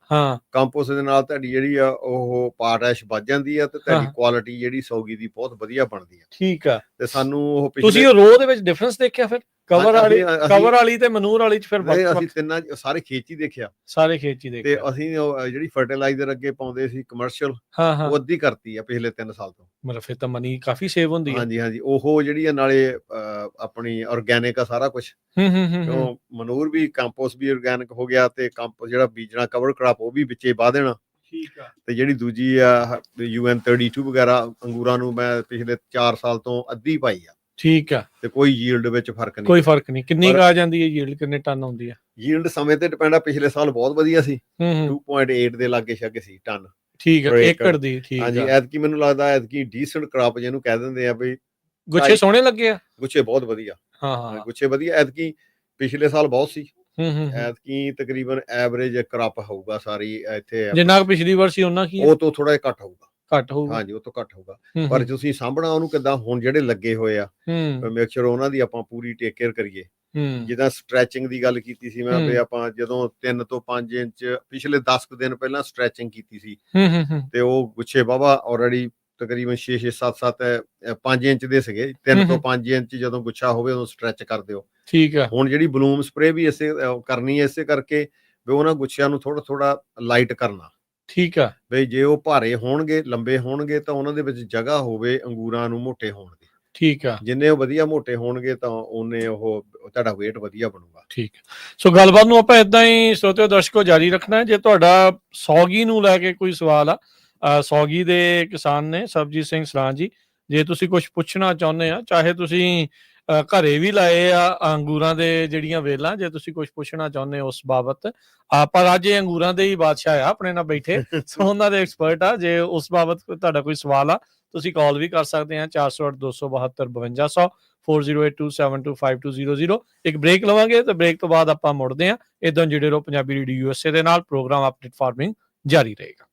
ਕੰਪੋਸਟ ਦੇ ਨਾਲ ਤੁਹਾਡੀ ਜਿਹੜੀ ਆ ਉਹ ਪੋਟਾਸ਼ ਵੱਧ ਜਾਂਦੀ ਆ, ਤੇ ਤੁਹਾਡੀ ਕੁਆਲਿਟੀ ਜਿਹੜੀ ਸੌਗੀ ਦੀ ਬਹੁਤ ਵਧੀਆ ਬਣਦੀ ਆ। ਠੀਕ ਆ, ਤੇ ਸਾਨੂੰ ਉਹ ਤੁਸੀਂ ਰੋ ਦੇ ਵਿੱਚ ਡਿਫਰੈਂਸ ਦੇਖਿਆ ਫਿਰ ਕਵਰ ਵਾਲੀ ਤੇ ਮਨੂਰ ਵਾਲੀ ਚ? ਫਿਰ ਅਸੀਂ ਤਿੰਨਾਂ ਸਾਰੇ ਖੇਤ ਹੀ ਦੇਖਿਆ, ਤੇ ਅਸੀਂ ਜਿਹੜੀ ਫਰਟੀਲਾਈਜ਼ਰ ਅੱਗੇ ਪਾਉਂਦੇ ਸੀ ਕਮਰਸ਼ੀਅਲ, ਉਹ ਅੱਧੀ ਕਰਤੀ ਆ ਪਿਛਲੇ 3 ਸਾਲ ਤੋਂ। ਮਤਲਬ ਫਿਰ ਤਾਂ ਮਨੀ ਕਾਫੀ ਸੇਵ ਹੁੰਦੀ ਹੈ। ਹਾਂਜੀ, ਉਹ ਜਿਹੜੀ ਆ ਨਾਲੇ ਆਪਣੀ ਆਰਗੈਨਿਕ ਆ ਸਾਰਾ ਕੁਝ। ਮਨੂਰ ਵੀ, ਕੰਪੋਸਟ ਵੀ ਆਰਗੈਨਿਕ ਹੋ ਗਿਆ, ਤੇ ਜਿਹੜਾ ਬੀਜਣਾ ਕਵਰ ਕਰਾਪ ਉਹ ਵੀ ਵਿੱਚੇ ਪਾ ਦੇਣਾ। ਠੀਕ ਆ, ਤੇ ਜਿਹੜੀ ਦੂਜੀ ਆ UN32 ਵਗੈਰਾ ਅੰਗੂਰਾਂ ਨੂੰ ਮੈਂ ਪਿਛਲੇ 4 ਸਾਲ ਤੋਂ ਅੱਧੀ ਪਾਈ ਆ। ਠੀਕ ਆ, ਤੇ ਕੋਈ ਯੀਲਡ ਵਿੱਚ ਫਰਕ ਨਹੀਂ ਕੋਈ ਪਿਆ। ਫਰਕ ਨਹੀਂ। ਕਿੰਨੀ ਪਰ ਕੁ ਆ ਜਾਂਦੀ ਹੈ ਯੀਲਡ, ਕਿੰਨੇ ਟਨ ਆਉਂਦੀ ਆ? ਯੀਲਡ ਸਮੇਂ ਤੇ ਡਿਪੈਂਡ ਆ, ਪਿਛਲੇ ਸਾਲ ਬਹੁਤ ਵਧੀਆ ਸੀ, ਹੂੰ 2.8 ਦੇ ਲਾਗੇ ਛਾਗੇ ਸੀ ਟਨ ਠੀਕ ਆ, ਪਰ ਏਕੜ। ਏਕੜ ਦੀ, ਠੀਕ ਹਾਂਜੀ, ਆ। ਐਤਕੀ ਮੈਨੂੰ ਲੱਗਦਾ ਐਤਕੀ ਡੀਸੈਂਟ ਕ੍ਰਾਪ ਜਿਹਨੂੰ ਕਹਿ ਦਿੰਦੇ ਆ ਬਈ, ਗੁੱਛੇ ਸੋਹਣੇ ਲੱਗੇ ਆ? ਗੁੱਛੇ ਬਹੁਤ ਵਧੀਆ। ਹਾਂ ਹਾਂ। ਗੁੱਛੇ ਵਧੀਆ ਐਤਕੀ, ਪਿਛਲੇ ਸਾਲ ਬਹੁਤ ਸੀ, ਹੂੰ ਐਤਕੀ ਤਕਰੀਬਨ ਐਵਰੇਜ ਕ੍ਰਾਪ ਹੋਊਗਾ ਸਾਰੀ ਇੱਥੇ ਜਿੰਨਾ ਕੁ ਪਿਛਲੀ ਵਾਰ ਸੀ ਉਹਨਾਂ ਕੀ ਆ? ਉਹ ਤੋਂ ਥੋੜਾ ਜਿਹਾ ਘੱਟ ਹੋਊਗਾ। ਘੱਟ ਹੋਊਗਾ। ਹਾਂਜੀ, ਉਹ ਤੋਂ ਘੱਟ ਹੋਊਗਾ। ਹੂੰ ਪਰ ਤੁਸੀਂ ਸਾਂਭਣਾ ਉਹਨੂੰ ਕਿੱਦਾਂ, ਹੁਣ ਜਿਹੜੇ ਲੱਗੇ ਹੋਏ ਆ ਮੇਕ ਸ਼ੋਰ ਉਹਨਾਂ ਦੀ ਆਪਾਂ ਪੂਰੀ ਟੇਕ ਕੇਅਰ ਕਰੀਏ। ਜਿੱਦਾਂ ਸਟ੍ਰੈਚਿੰਗ ਦੀ ਗੱਲ ਕੀਤੀ ਸੀ ਮੈਂ, ਵੀ ਆਪਾਂ ਜਦੋਂ 3 ਤੋਂ 5 ਇੰਚ ਪਿਛਲੇ 10 ਕੁ ਦਿਨ ਪਹਿਲਾਂ ਸਟ੍ਰੈਚਿੰਗ ਕੀਤੀ ਸੀ, ਤੇ ਉਹ ਗੁੱਛੇ ਵਾਹਵਾ ਆਲਰੇਡੀ ਤਕਰੀਬਨ 6 7 5 ਇੰਚ ਦੇ ਸੀਗੇ। 3 ਤੋਂ 5 ਇੰਚ ਜਦੋਂ ਗੁੱਛਾ ਹੋਵੇ ਉਦੋਂ ਸਟ੍ਰੈਚ ਕਰ ਦਿਓ। ਠੀਕ ਆ। ਹੁਣ ਜਿਹੜੀ ਬਲੂਮ ਸਪਰੇ ਵੀ ਇਸੇ ਕਰਨੀ ਹੈ, ਇਸੇ ਕਰਕੇ ਵੀ ਉਹਨਾਂ ਗੁੱਛਿਆਂ ਨੂੰ ਥੋੜਾ ਥੋੜਾ ਲਾਈਟ ਕਰਨਾ। ਠੀਕ ਆ। ਬਈ ਜੇ ਉਹ ਭਾਰੇ ਹੋਣਗੇ, ਲੰਬੇ ਹੋਣਗੇ, ਤਾਂ ਉਹਨਾਂ ਦੇ ਵਿੱਚ ਜਗ੍ਹਾ ਹੋਵੇ ਅੰਗੂਰਾਂ ਨੂੰ ਮੋਟੇ ਹੋਣ ਦੀ। ਠੀਕ ਆ। ਜਿੰਨੇ ਉਹ ਵਧੀਆ ਮੋਟੇ ਹੋਣਗੇ ਤਾਂ ਉਹਨੇ ਉਹ ਤੁਹਾਡਾ weight ਵਧੀਆ ਬਣੂਗਾ। ਠੀਕ। ਸੋ ਗੱਲਬਾਤ ਨੂੰ ਆਪਾਂ ਇਦਾਂ ਹੀ ਸਰੋਤਿਓ ਦਰਸ਼ਕੋ ਜਾਰੀ ਰੱਖਣਾ ਹੈ। ਜੇ ਤੁਹਾਡਾ ਸੌਗੀ ਨੂੰ ਲੈ ਕੇ ਕੋਈ ਸਵਾਲ ਆ, ਸੌਗੀ ਦੇ ਕਿਸਾਨ ਨੇ ਸਰਬਜੀਤ ਸਿੰਘ ਸਰਾਂ ਜੀ, ਜੇ ਤੁਸੀਂ ਕੁਝ ਪੁੱਛਣਾ ਚਾਹੁੰਦੇ ਆ, ਚਾਹੇ ਤੁਸੀਂ ਘਰੇ ਵੀ ਲਾਏ ਆ ਅੰਗੂਰਾਂ ਦੇ ਜਿਹੜੀਆਂ ਵੇਲਾਂ, ਜੇ ਤੁਸੀਂ ਕੁਝ ਪੁੱਛਣਾ ਚਾਹੁੰਦੇ ਹੋ ਉਸ ਬਾਬਤ, ਪਰ ਅੱਜ ਇਹ ਅੰਗੂਰਾਂ ਦੇ ਹੀ ਬਾਦਸ਼ਾਹ ਆ ਆਪਣੇ ਨਾਲ ਬੈਠੇ, ਸੋ ਉਹਨਾਂ ਦੇ ਐਕਸਪਰਟ ਆ। ਜੇ ਉਸ ਬਾਬਤ ਤੁਹਾਡਾ ਕੋਈ ਸਵਾਲ ਆ, ਤੁਸੀਂ ਕਾਲ ਵੀ ਕਰ ਸਕਦੇ ਆ 408 272 5200 4082725200। ਇੱਕ ਬ੍ਰੇਕ ਲਵਾਂਗੇ ਤੇ ਬ੍ਰੇਕ ਤੋਂ ਬਾਅਦ ਆਪਾਂ ਮੁੜਦੇ ਆ। ਇਦਾਂ ਜੁੜੇ ਰਹੋ ਪੰਜਾਬੀ ਰੇਡੀਓ USA ਦੇ ਨਾਲ, ਪ੍ਰੋਗਰਾਮ ਅਪਡੇਟ ਫਾਰਮਿੰਗ ਜਾਰੀ ਰਹੇਗਾ।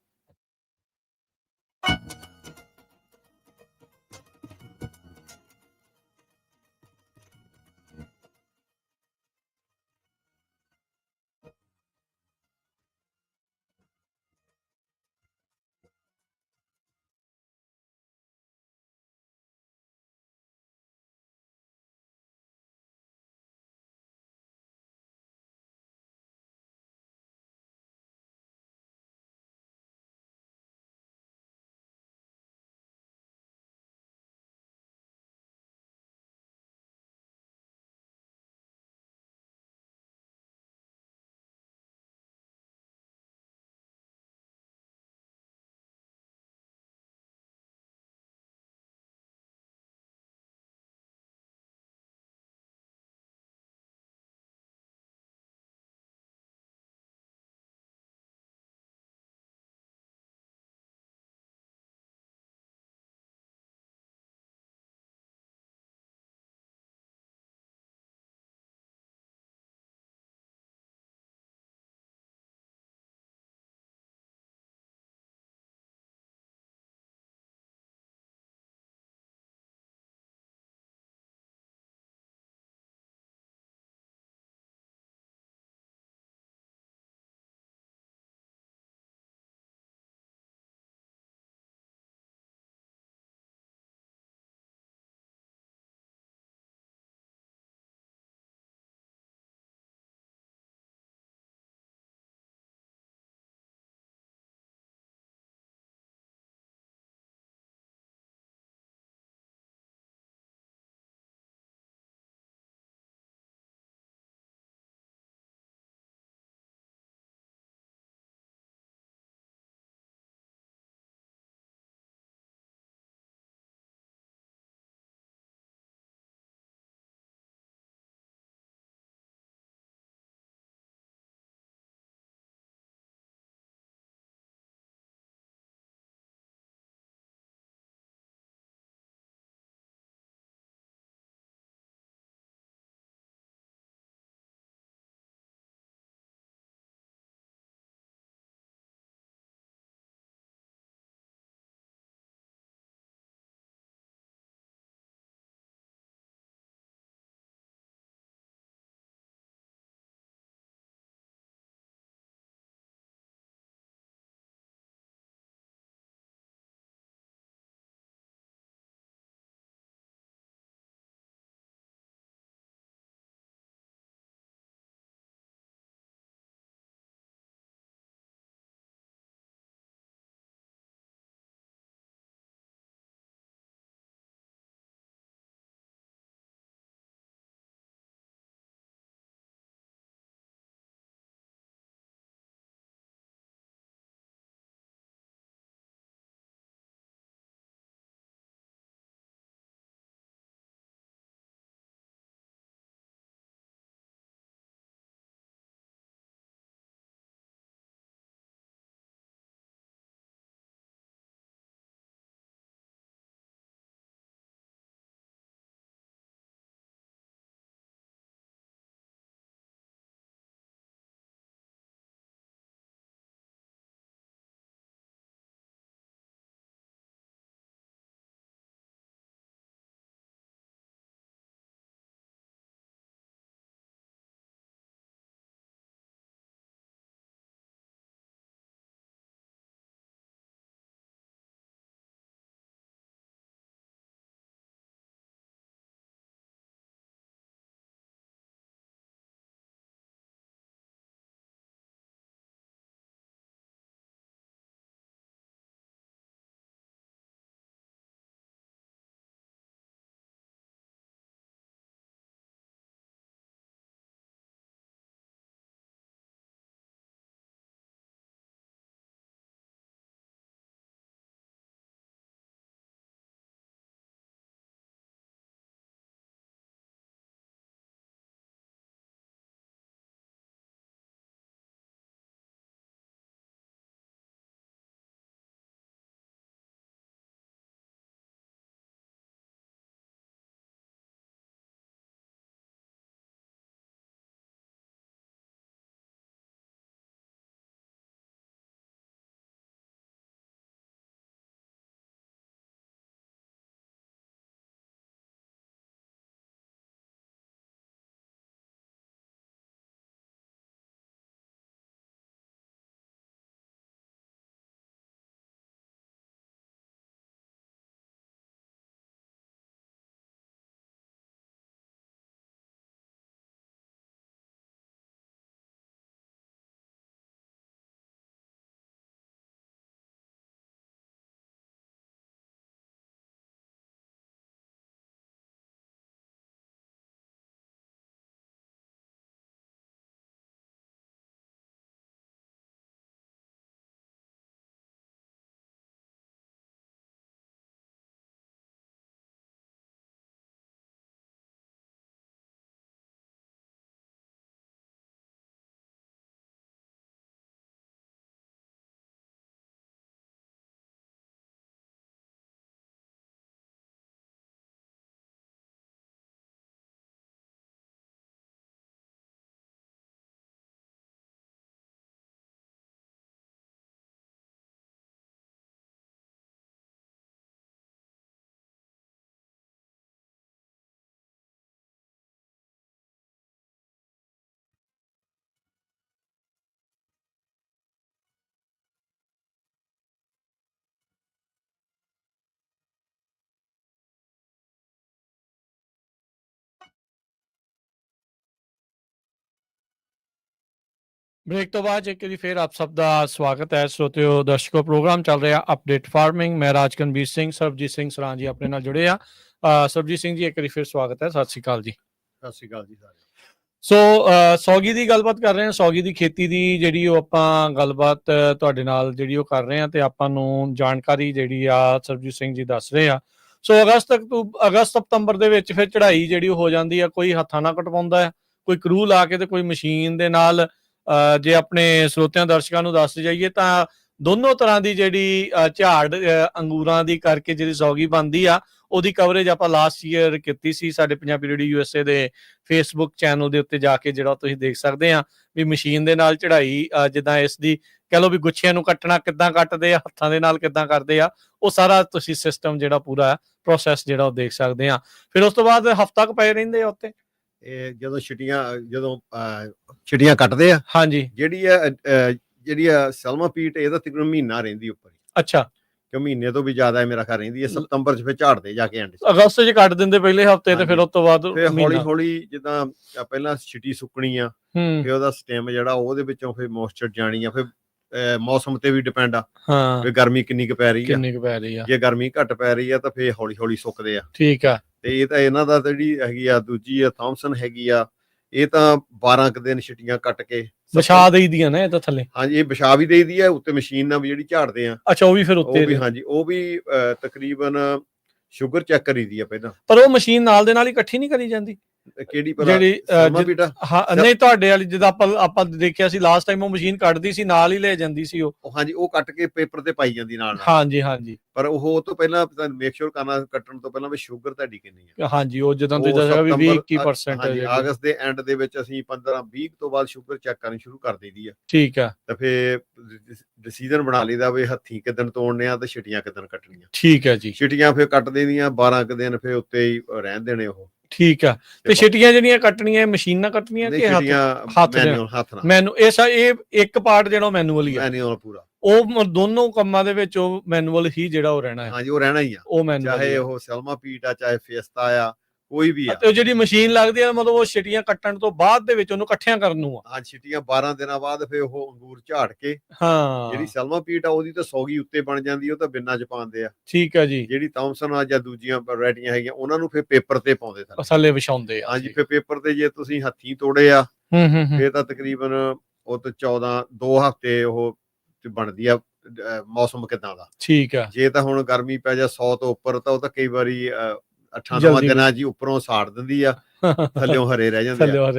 ਬ੍ਰੇਕ ਤੋਂ ਬਾਅਦ ਇੱਕ ਵਾਰੀ ਫਿਰ ਆਪ ਸਭ ਦਾ ਸਵਾਗਤ ਹੈ ਸਰੋਤਿਓ ਦਰਸ਼ਕੋ। ਪ੍ਰੋਗਰਾਮ ਚੱਲ ਰਿਹਾ ਅਪਡੇਟ ਫਾਰਮਿੰਗ। ਮੈਂ ਰਾਜਕਨਵੀਰ ਸਿੰਘ, ਸਰਬਜੀਤ ਸਿੰਘ ਸਰਾਂ ਜੀ ਆਪਣੇ ਨਾਲ ਜੁੜੇ ਆ। ਸਰਬਜੀਤ ਸਿੰਘ ਜੀ, ਇੱਕ ਵਾਰੀ ਫਿਰ ਸਵਾਗਤ ਹੈ। ਸਤਿ ਸ਼੍ਰੀ ਅਕਾਲ ਜੀ। ਸਤਿ ਸ਼੍ਰੀ ਅਕਾਲ ਜੀ ਸਾਰੇ। ਸੋ ਸੌਗੀ ਦੀ ਗੱਲਬਾਤ ਕਰ ਰਹੇ ਹਾਂ। ਸੌਗੀ ਦੀ ਖੇਤੀ ਦੀ ਜਿਹੜੀ ਉਹ ਆਪਾਂ ਗੱਲਬਾਤ ਤੁਹਾਡੇ ਨਾਲ ਜਿਹੜੀ ਉਹ ਕਰ ਰਹੇ ਹਾਂ, ਤੇ ਆਪਾਂ ਨੂੰ ਜਾਣਕਾਰੀ ਜਿਹੜੀ ਆ ਸਰਬਜੀਤ ਸਿੰਘ ਜੀ ਦੱਸ ਰਹੇ ਆ। ਸੋ ਅਗਸਤ ਸਤੰਬਰ ਦੇ ਵਿੱਚ ਫਿਰ ਚੜ੍ਹਾਈ ਜਿਹੜੀ ਉਹ ਹੋ ਜਾਂਦੀ ਆ। ਕੋਈ ਹੱਥਾਂ ਨਾਲ ਕਟਵਾਉਂਦਾ ਹੈ, ਕੋਈ ਕਰੂ ਲਾ ਕੇ, ਤੇ ਕੋਈ ਮਸ਼ੀਨ ਦੇ ਨਾਲ। ਜੇ ਆਪਣੇ ਸਰੋਤਿਆਂ ਦਰਸ਼ਕਾਂ ਨੂੰ ਦੱਸ ਜਾਈਏ ਤਾਂ ਦੋਨੋਂ ਤਰ੍ਹਾਂ ਦੀ ਜਿਹੜੀ ਝਾੜ ਅੰਗੂਰਾਂ ਦੀ ਕਰਕੇ ਜਿਹੜੀ ਸੌਗੀ ਬਣਦੀ ਆ, ਉਹਦੀ ਕਵਰੇਜ ਆਪਾਂ ਲਾਸਟ ਈਅਰ ਕੀਤੀ ਸੀ ਸਾਡੇ ਪੰਜਾਬੀ ਰੇਡੀਓ USA ਦੇ ਫੇਸਬੁੱਕ ਚੈਨਲ ਦੇ ਉੱਤੇ ਜਾ ਕੇ, ਜਿਹੜਾ ਤੁਸੀਂ ਦੇਖ ਸਕਦੇ ਆ ਵੀ ਮਸ਼ੀਨ ਦੇ ਨਾਲ ਚੜ੍ਹਾਈ ਜਿੱਦਾਂ ਇਸ ਦੀ ਕਹਿ ਲਓ ਵੀ ਗੁੱਛਿਆਂ ਨੂੰ ਕੱਟਣਾ ਕਿੱਦਾਂ ਕੱਟਦੇ ਆ, ਹੱਥਾਂ ਦੇ ਨਾਲ ਕਿੱਦਾਂ ਕਰਦੇ ਆ, ਉਹ ਸਾਰਾ ਤੁਸੀਂ ਸਿਸਟਮ ਜਿਹੜਾ ਪੂਰਾ ਪ੍ਰੋਸੈਸ ਜਿਹੜਾ ਉਹ ਦੇਖ ਸਕਦੇ ਆ। ਫਿਰ ਉਸ ਤੋਂ ਬਾਅਦ ਹਫ਼ਤਾ ਕੁ ਪਏ ਰਹਿੰਦੇ ਆ ਉੱਤੇ। ਇਹ ਜਦੋਂ ਛਿਟੀਆਂ ਕੱਟਦੇ ਆ, ਹਾਂਜੀ, ਜਿਹੜੀ ਆ ਸਲਮਾ ਪੀਟ, ਇਹਦਾ ਤਕਰੀਬਨ ਮਹੀਨਾ ਰਹਿੰਦੀ ਉੱਪਰ। ਅੱਛਾ, ਕਿ ਮਹੀਨੇ ਤੋਂ ਵੀ ਜ਼ਿਆਦਾ ਮੇਰਾ ਖਿਆਲ ਰਹਿੰਦੀ ਹੈ। ਸਤੰਬਰ ਚ ਫਿਰ ਝਾੜਦੇ ਜਾ ਕੇ ਐਂਡ ਅਗਸਤ ਚ ਕੱਟ ਦਿੰਦੇ ਪਹਿਲੇ ਹਫ਼ਤੇ, ਤੇ ਫਿਰ ਉਸ ਤੋਂ ਬਾਅਦ ਫਿਰ ਹੌਲੀ ਹੌਲੀ ਜਿੱਦਾਂ ਪਹਿਲਾਂ ਛਿਟੀ ਸੁੱਕਣੀ ਆ, ਫਿਰ ਉਹਦਾ ਸਟੈਮ ਜਿਹੜਾ ਉਹਦੇ ਵਿੱਚੋਂ ਫਿਰ ਮੋਇਸਚਰ ਜਾਣੀ ਆ। ਫਿਰ ਮੌਸਮ ਤੇ ਵੀ ਡਿਪੈਂਡ ਆ ਵੀ ਗਰਮੀ ਕਿੰਨੀ ਕੁ ਪੈ ਰਹੀ ਆ। ਜੇ ਗਰਮੀ ਘੱਟ ਪੈ ਰਹੀ ਆ ਤਾਂ ਫਿਰ ਹੌਲੀ ਹੌਲੀ ਸੁੱਕਦੇ ਆ। ਠੀਕ ਆ। ਤੇ ਇਹ ਤਾਂ ਇਹਨਾਂ ਦਾ ਜਿਹੜੀ ਹੈਗੀ ਆ, ਦੂਜੀ ਆ ਥਾਮਸਨ ਹੈਗੀ ਆ, ਇਹ ਤਾਂ 12 ਕੁ ਦਿਨ ਛਿਟੀਆਂ ਕੱਟ ਕੇ ਵਿਛਾ ਦੇਈਦੀਆਂ ਨੇ ਇਹ ਤਾਂ ਥੱਲੇ। ਹਾਂਜੀ, ਇਹ ਵਿਛਾ ਵੀ ਦੇਈਦੀ ਆ ਉੱਤੇ ਮਸ਼ੀਨ ਨਾਲ ਵੀ ਜਿਹੜੀ ਝਾੜਦੇ ਆ। ਅੱਛਾ, ਉਹ ਵੀ ਫਿਰ ਉੱਤੇ ਵੀ ਹਾਂਜੀ, ਉਹ ਵੀ ਤਕਰੀਬਨ ਸ਼ੂਗਰ ਚੈੱਕ ਕਰੀਦੀ ਆ ਪਹਿਲਾਂ। ਪਰ ਉਹ ਮਸ਼ੀਨ ਨਾਲ ਦੇ ਨਾਲ ਹੀ ਇਕੱਠੀ ਨਹੀਂ ਕਰੀ ਜਾਂਦੀ ਕਿਹੜੀ ਜਿਹੜੀ ਨਹੀਂ ਤੁਹਾਡੇ ਵਾਲੀ, ਜਿੱਦਾਂ ਆਪਾਂ ਦੇਖਿਆ ਸੀ ਲਾਸਟ ਟਾਈਮ, ਉਹ ਮਸ਼ੀਨ ਕੱਟਦੀ ਸੀ ਨਾਲ ਹੀ ਲੈ ਜਾਂਦੀ ਸੀ ਉਹ। ਹਾਂਜੀ, ਉਹ ਕੱਟ ਕੇ ਪੇਪਰ ਤੇ ਪਾਈ ਜਾਂਦੀ ਨਾਲ। ਹਾਂਜੀ, ਪਰ ਉਹ ਤੋਂ ਪਹਿਲਾਂ ਮੇਕ ਸ਼ੋਰ ਕਰਨਾ ਕੱਟਣ ਤੋਂ ਪਹਿਲਾਂ ਵੀ ਸ਼ੂਗਰ ਤੁਹਾਡੀ ਕਿੰਨੀ ਆ। ਹਾਂਜੀ, ਉਹ ਜਦੋਂ ਤੁਸੀਂ ਦੱਸਿਆ ਵੀ 20-21%। ਅਗਸਤ ਦੇ ਐਂਡ ਦੇ ਵਿੱਚ ਅਸੀਂ 15-20 ਤੋਂ ਬਾਅਦ ਸ਼ੂਗਰ ਚੈੱਕ ਕਰਨੀ ਸ਼ੁਰੂ ਕਰ ਦਈਦੀ ਆ। ਠੀਕ ਆ। ਤਾਂ ਫਿਰ ਡਿਸੀਜਨ ਬਣਾ ਲਈਦਾ ਵੀ ਹੱਥੀਂ ਕਿਦਣ ਤੋੜਨੇ ਆ ਤੇ ਛਿਟੀਆਂ ਕਿਦਣ ਕੱਟਣੀਆਂ। ਠੀਕ ਆ ਜੀ। ਛਿਟੀਆਂ ਫਿਰ ਕੱਟ ਦੇਣੀਆਂ 12 ਕੁ ਦਿਨ, ਫਿਰ ਉੱਤੇ ਹੀ ਰਹਿਣ ਦੇਣੇ ਉਹ। ਠੀਕ ਆ। ਤੇ ਛਿਟੀਆਂ ਜਿਹੜੀਆਂ ਕੱਟਣੀਆਂ ਮਸ਼ੀਨਾਂ ਕੱਟਣੀਆਂ ਕਿ ਹੱਥ ਮੈਨੂੰ ਇਹ ਇੱਕ ਪਾਰਟ ਜਿਹੜਾ ਮੈਨੂਅਲ ਹੀ ਆ। ਮੈਨੂਅਲ ਪੂਰਾ, ਉਹ ਦੋਨੋਂ ਕੰਮਾਂ ਦੇ ਵਿੱਚ ਉਹ ਮੈਨੂਅਲ ਹੀ ਜਿਹੜਾ ਉਹ ਰਹਿਣਾ ਹੈ। ਹਾਂਜੀ, ਉਹ ਰਹਿਣਾ ਹੀ ਆ। ਉਹ ਮੈਨੂਅਲ, ਚਾਹੇ ਉਹ ਸਲਮਾ ਪੀਟ ਆ, ਚਾਹੇ ਫੇਸਤਾ ਆ, ਕੋਈ ਵੀ ਆ। ਤੇ ਉਹ ਜਿਹੜੀ ਮਸ਼ੀਨ ਲੱਗਦੀ ਆ, ਮਤਲਬ ਉਹ ਛਿਟੀਆਂ ਕੱਟਣ ਤੋਂ ਬਾਅਦ ਦੇ ਵਿੱਚ ਉਹਨੂੰ ਇਕੱਠਿਆਂ ਕਰਨ ਨੂੰ ਆ। ਹਾਂ, ਛਿਟੀਆਂ 12 ਦਿਨਾਂ ਬਾਅਦ ਫਿਰ ਉਹ ਅੰਗੂਰ ਝਾੜ ਕੇ, ਜਿਹੜੀ ਸਲਮਾ ਪੀਟ ਆ ਉਹਦੀ ਤਾਂ ਸੌਗੀ ਉੱਤੇ ਬਣ ਜਾਂਦੀ, ਉਹ ਤਾਂ ਬਿੰਨਾਂ ਚ ਪਾਉਂਦੇ ਆ। ਠੀਕ ਆ ਜੀ। ਜਿਹੜੀ ਥਾਮਸਨ ਆ ਜਾਂ ਦੂਜੀਆਂ ਵੈਰਾਈਟੀਆਂ ਹੈਗੀਆਂ, ਉਹਨਾਂ ਨੂੰ ਫਿਰ ਪੇਪਰ ਤੇ ਪਾਉਂਦੇ ਥੱਲੇ ਵਿਛਾਉਂਦੇ ਆ। ਹਾਂਜੀ, ਫਿਰ ਪੇਪਰ ਤੇ ਜੇ ਤੁਸੀਂ ਹੱਥੀਂ ਤੋੜੇ ਆ ਫਿਰ ਤਾਂ ਤਕਰੀਬਨ ਉਹ ਤੋਂ 2 ਹਫ਼ਤੇ ਉਹ ਬਣਦੀ ਆ, ਮੌਸਮ ਕਿਦਾਂ ਦਾ। ਠੀਕ ਆ। ਜੇ ਤਾਂ ਹੁਣ ਗਰਮੀ ਪੈ ਜਾ 100 ਤੋਂ ਉੱਪਰ, ਤਾਂ ਉਹ ਤਾਂ ਕਈ ਵਾਰੀ 8-9 ਦਿਨਾਂ ਜੀ ਉੱਪਰੋਂ ਸਾੜ ਦਿੰਦੀ ਆ, ਥੱਲਿਓਂ ਹਰੇ ਰਹਿ ਜਾਂਦੇ ਆ।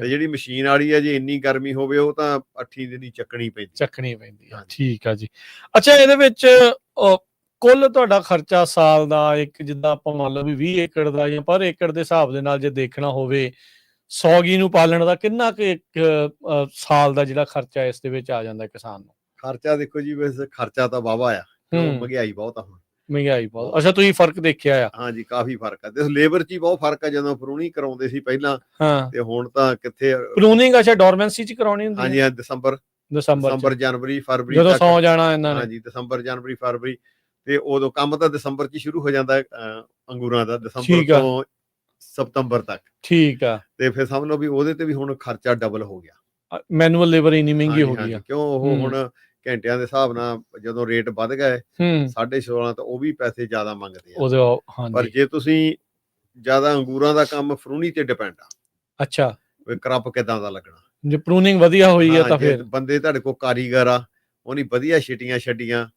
ਤੇ ਜਿਹੜੀ ਮਸ਼ੀਨ ਵਾਲੀ ਆ, ਜੇ ਇੰਨੀ ਗਰਮੀ ਹੋਵੇ, ਉਹ ਤਾਂ 8 ਦਿਨ ਹੀ ਚੱਕਣੀ ਪੈਂਦੀ ਆ। ਠੀਕ ਆ ਜੀ। ਅੱਛਾ, ਇਹਦੇ ਵਿੱਚ ਕੁੱਲ ਤੁਹਾਡਾ ਖਰਚਾ ਸਾਲ ਦਾ, ਇੱਕ ਜਿੱਦਾਂ ਆਪਾਂ ਮੰਨ ਲਓ ਵੀ 20 ਏਕੜ ਦਾ ਜਾਂ ਪਰ ਏਕੜ ਦੇ ਹਿਸਾਬ ਦੇ ਨਾਲ ਜੇ ਦੇਖਣਾ ਹੋਵੇ, ਸੌਗੀ ਨੂੰ ਪਾਲਣ ਦਾ ਕਿੰਨਾ ਕੁ ਇੱਕ ਸਾਲ ਦਾ ਜਿਹੜਾ ਖਰਚਾ ਇਸ ਦੇ ਵਿੱਚ ਆ ਜਾਂਦਾ ਕਿਸਾਨ ਨੂੰ? ਖਰਚਾ ਦੇਖੋ ਜੀ, ਵੈਸੇ ਖਰਚਾ ਤਾਂ ਵਾਵਾ ਆ, ਮਹਿੰਗਾਈ ਬਹੁਤ ਆ ਹੁਣ। ਮਹਿੰਗਾਈ ਬਹੁਤ। ਅੱਛਾ, ਤੁਸੀਂ ਫਰਕ ਦੇਖਿਆ ਆ? ਹਾਂਜੀ, ਕਾਫੀ ਫਰਕ ਆ। ਤੇ ਲੇਬਰ 'ਚ ਹੀ ਬਹੁਤ ਫਰਕ ਆ। ਜਦੋਂ ਪ੍ਰੂਨਿੰਗ ਕਰਾਉਂਦੇ ਸੀ ਪਹਿਲਾਂ, ਤੇ ਹੁਣ ਤਾਂ ਕਿੱਥੇ ਪ੍ਰੂਨਿੰਗ। ਅੱਛਾ, ਡੋਰਮੈਂਸੀ 'ਚ ਕਰਾਉਣੀ ਹੁੰਦੀ? ਹਾਂਜੀ, ਦਸੰਬਰ, ਜਨਵਰੀ, ਫਰਵਰੀ ਜਦੋਂ ਸੌ ਜਾਣਾ ਇਹਨਾਂ ਨੇ। ਹਾਂਜੀ, ਦਸੰਬਰ, ਜਨਵਰੀ, ਫਰਵਰੀ, ਤੇ ਉਦੋਂ ਕੰਮ ਤਾਂ ਦਸੰਬਰ 'ਚ ਸ਼ੁਰੂ ਹੋ ਜਾਂਦਾ ਅੰਗੂਰਾਂ ਦਾ, ਦਸੰਬਰ ਤੋਂ ਸਤੰਬਰ ਤੱਕ। ਠੀਕ ਆ। ਤੇ ਫਿਰ ਸਮਝ ਲਓ ਵੀ ਉਹਦੇ ਤੇ ਵੀ ਹੁਣ ਖਰਚਾ ਡਬਲ ਹੋ ਗਿਆ। ਮੈਨੂਅਲ ਲੇਬਰ ਇੰਨੀ ਮਹਿੰਗੀ ਹੋ ਗਈ ਆ। ਕਿਉਂ? ਉਹ ਹੁਣ ਘੰਟਿਆਂ ਦੇ ਹਿਸਾਬ ਨਾਲ ਜਦੋਂ ਰੇਟ ਵੱਧ ਗਏ 16.5 ਤਾਂ ਉਹ ਵੀ ਪੈਸੇ ਜ਼ਿਆਦਾ ਮੰਗਦੇ ਆ। ਪਰ ਜੇ ਤੁਸੀਂ ਜ਼ਿਆਦਾ ਅੰਗੂਰਾਂ ਦਾ ਕੰਮ ਫਰੂਨੀ ਤੇ ਡਿਪੈਂਡ ਆ। ਅੱਛਾ, ਵੀ ਕਰਪ ਕਿਦਾਂ ਦਾ ਲੱਗਣਾ। ਜੇ ਪ੍ਰੂਨਿੰਗ ਵਧੀਆ ਹੋਈ ਆ ਤਾਂ ਫਿਰ ਬੰਦੇ ਤੁਹਾਡੇ ਕੋਲ ਕਾਰੀਗਰ ਆ, ਉਹਨੇ ਵਧੀਆ ਛਿਟੀਆਂ ਛੱਡੀਆਂ,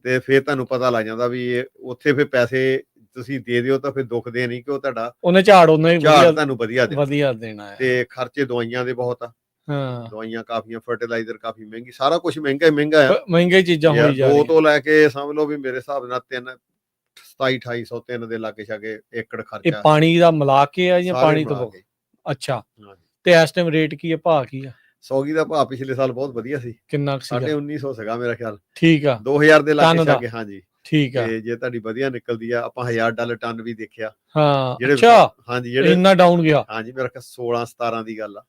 ਤੇ ਫਿਰ ਤੁਹਾਨੂੰ ਪਤਾ ਲੱਗ ਜਾਂਦਾ ਵੀ ਉੱਥੇ ਫਿਰ ਪੈਸੇ ਤੁਸੀਂ ਦੇ ਦਿਓ ਤਾਂ ਫਿਰ ਦੁਖਦੇ ਨਹੀਂ, ਕਿ ਉਹ ਤੁਹਾਡਾ ਉਹਨੇ ਝਾੜ ਤੁਹਾਨੂੰ ਵਧੀਆ ਦੇਣਾ। ਤੇ ਖਰਚੇ ਦਵਾਈਆਂ ਦੇ ਬਹੁਤ ਆ। ਦਵਾਈਆਂ ਕਾਫੀਆਂ, ਫਰਟੀਲਾਈਜ਼ਰ ਕਾਫੀ ਮਹਿੰਗੀ, ਸਾਰਾ ਕੁਝ ਮਹਿੰਗਾ ਆ। ਮਹਿੰਗਾਈ ਚੀਜ਼ਾਂ ਹੋਈ ਜਾ ਰਹੀਆਂ। 2 ਤੋਂ ਲੈ ਕੇ ਸਮਝ ਲਓ ਵੀ ਮੇਰੇ ਹਿਸਾਬ ਨਾਲ 27-2803 ਦੇ ਲਾਗੇ ਛਾਗੇ ਏਕੜ ਖਰਚਾ। ਇਹ ਪਾਣੀ ਦਾ ਮਿਲਾ ਕੇ ਆ ਜਾਂ ਪਾਣੀ ਤੋਂ? ਅੱਛਾ। ਤੇ ਇਸ ਟਾਈਮ ਰੇਟ ਕੀ ਆ, ਭਾਅ ਕੀ ਆ? ਸੌਗੀ ਦਾ ਭਾਅ ਪਿਛਲੇ ਸਾਲ ਬਹੁਤ ਵਧੀਆ ਸੀ। ਕਿੰਨਾ ਸੀ? 1950 ਸੀਗਾ ਮੇਰਾ ਖਿਆਲ। ਠੀਕ ਆ। 2000 ਦੇ ਲਾਗੇ ਛਾਗੇ। ਹਾਂਜੀ, ਠੀਕ ਆ। ਤੇ ਜੇ ਤੁਹਾਡੀ ਵਧੀਆ ਨਿਕਲਦੀ ਆ, ਆਪਾਂ $1000 ਟਨ ਵੀ ਦੇਖਿਆ। ਅੱਛਾ। ਹਾਂਜੀ, ਜਿਹੜੇ ਇੰਨਾ ਡਾਊਨ ਗਿਆ। ਹਾਂਜੀ, ਮੇਰਾ ਖਿਆਲ 16-17 ਦੀ ਗੱਲ ਆ।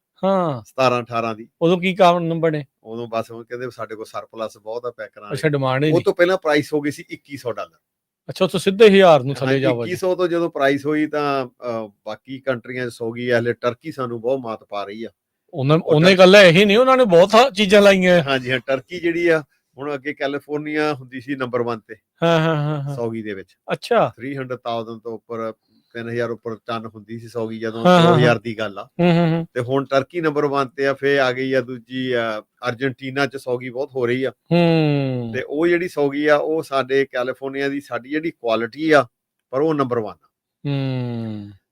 17-18 ਦੀ। ਉਦੋਂ ਕੀ ਕਾਰਨ ਬਣੇ? ਉਦੋਂ ਬਸ ਉਹ ਕਹਿੰਦੇ ਸਾਡੇ ਕੋਲ ਸਰਪਲਸ ਬਹੁਤ ਆ ਪੈਕਰਾਂ। ਅੱਛਾ, ਡਿਮਾਂਡ ਉਹ ਤੋਂ ਪਹਿਲਾਂ ਪ੍ਰਾਈਸ ਹੋ ਗਈ ਸੀ $2100। ਅੱਛਾ, ਉੱਥੋਂ ਸਿੱਧੇ 1000 ਨੂੰ ਥੱਲੇ ਜਾ ਵਜੇ। 2100 ਤੋਂ ਜਦੋਂ ਪ੍ਰਾਈਸ ਹੋਈ ਤਾਂ ਬਾਕੀ ਕੰਟਰੀਆਂ 'ਚ ਸੌਗੀ, ਹਲੇ ਟਰਕੀ ਸਾਨੂੰ ਬਹੁਤ ਮਾਤ ਪਾ ਰਹੀ ਆ। ਉਹਨੇ ਗੱਲ ਇਹੀ ਨਹੀਂ, ਉਹਨਾਂ ਨੇ ਬਹੁਤ ਚੀਜ਼ਾਂ ਲਾਈਆਂ। ਹਾਂਜੀ ਹਾਂ, ਟਰਕੀ ਜਿਹੜੀ ਆ ਹੁਣ ਅੱਗੇ ਕੈਲੀਫੋਰਨੀਆ ਹੁੰਦੀ ਸੀ ਨੰਬਰ 1 ਤੇ ਸੌਗੀ ਦੇ ਵਿੱਚ। ਅੱਛਾ 300,000 ਤੋਂ ਉੱਪਰ 3000 ਉੱਪਰ ਟਨ ਹੁੰਦੀ ਸੀ ਸੌਗੀ ਜਦੋਂ 2000 ਦੀ ਗੱਲ ਆ। ਤੇ ਹੁਣ ਟਰਕੀ ਨੰਬਰ 1 ਤੇ ਆ, ਫੇਰ ਆ ਗਈ ਆ ਦੂਜੀ ਅਰਜਨਟੀਨਾ ਚ ਸੌਗੀ ਬਹੁਤ ਹੋ ਰਹੀ ਆ। ਤੇ ਉਹ ਜਿਹੜੀ ਸੌਗੀ ਆ ਉਹ ਸਾਡੇ ਕੈਲੀਫੋਰਨੀਆ ਦੀ ਸਾਡੀ ਜਿਹੜੀ ਕੁਆਲਿਟੀ ਆ ਪਰ ਉਹ ਨੰਬਰ 1 ਆ।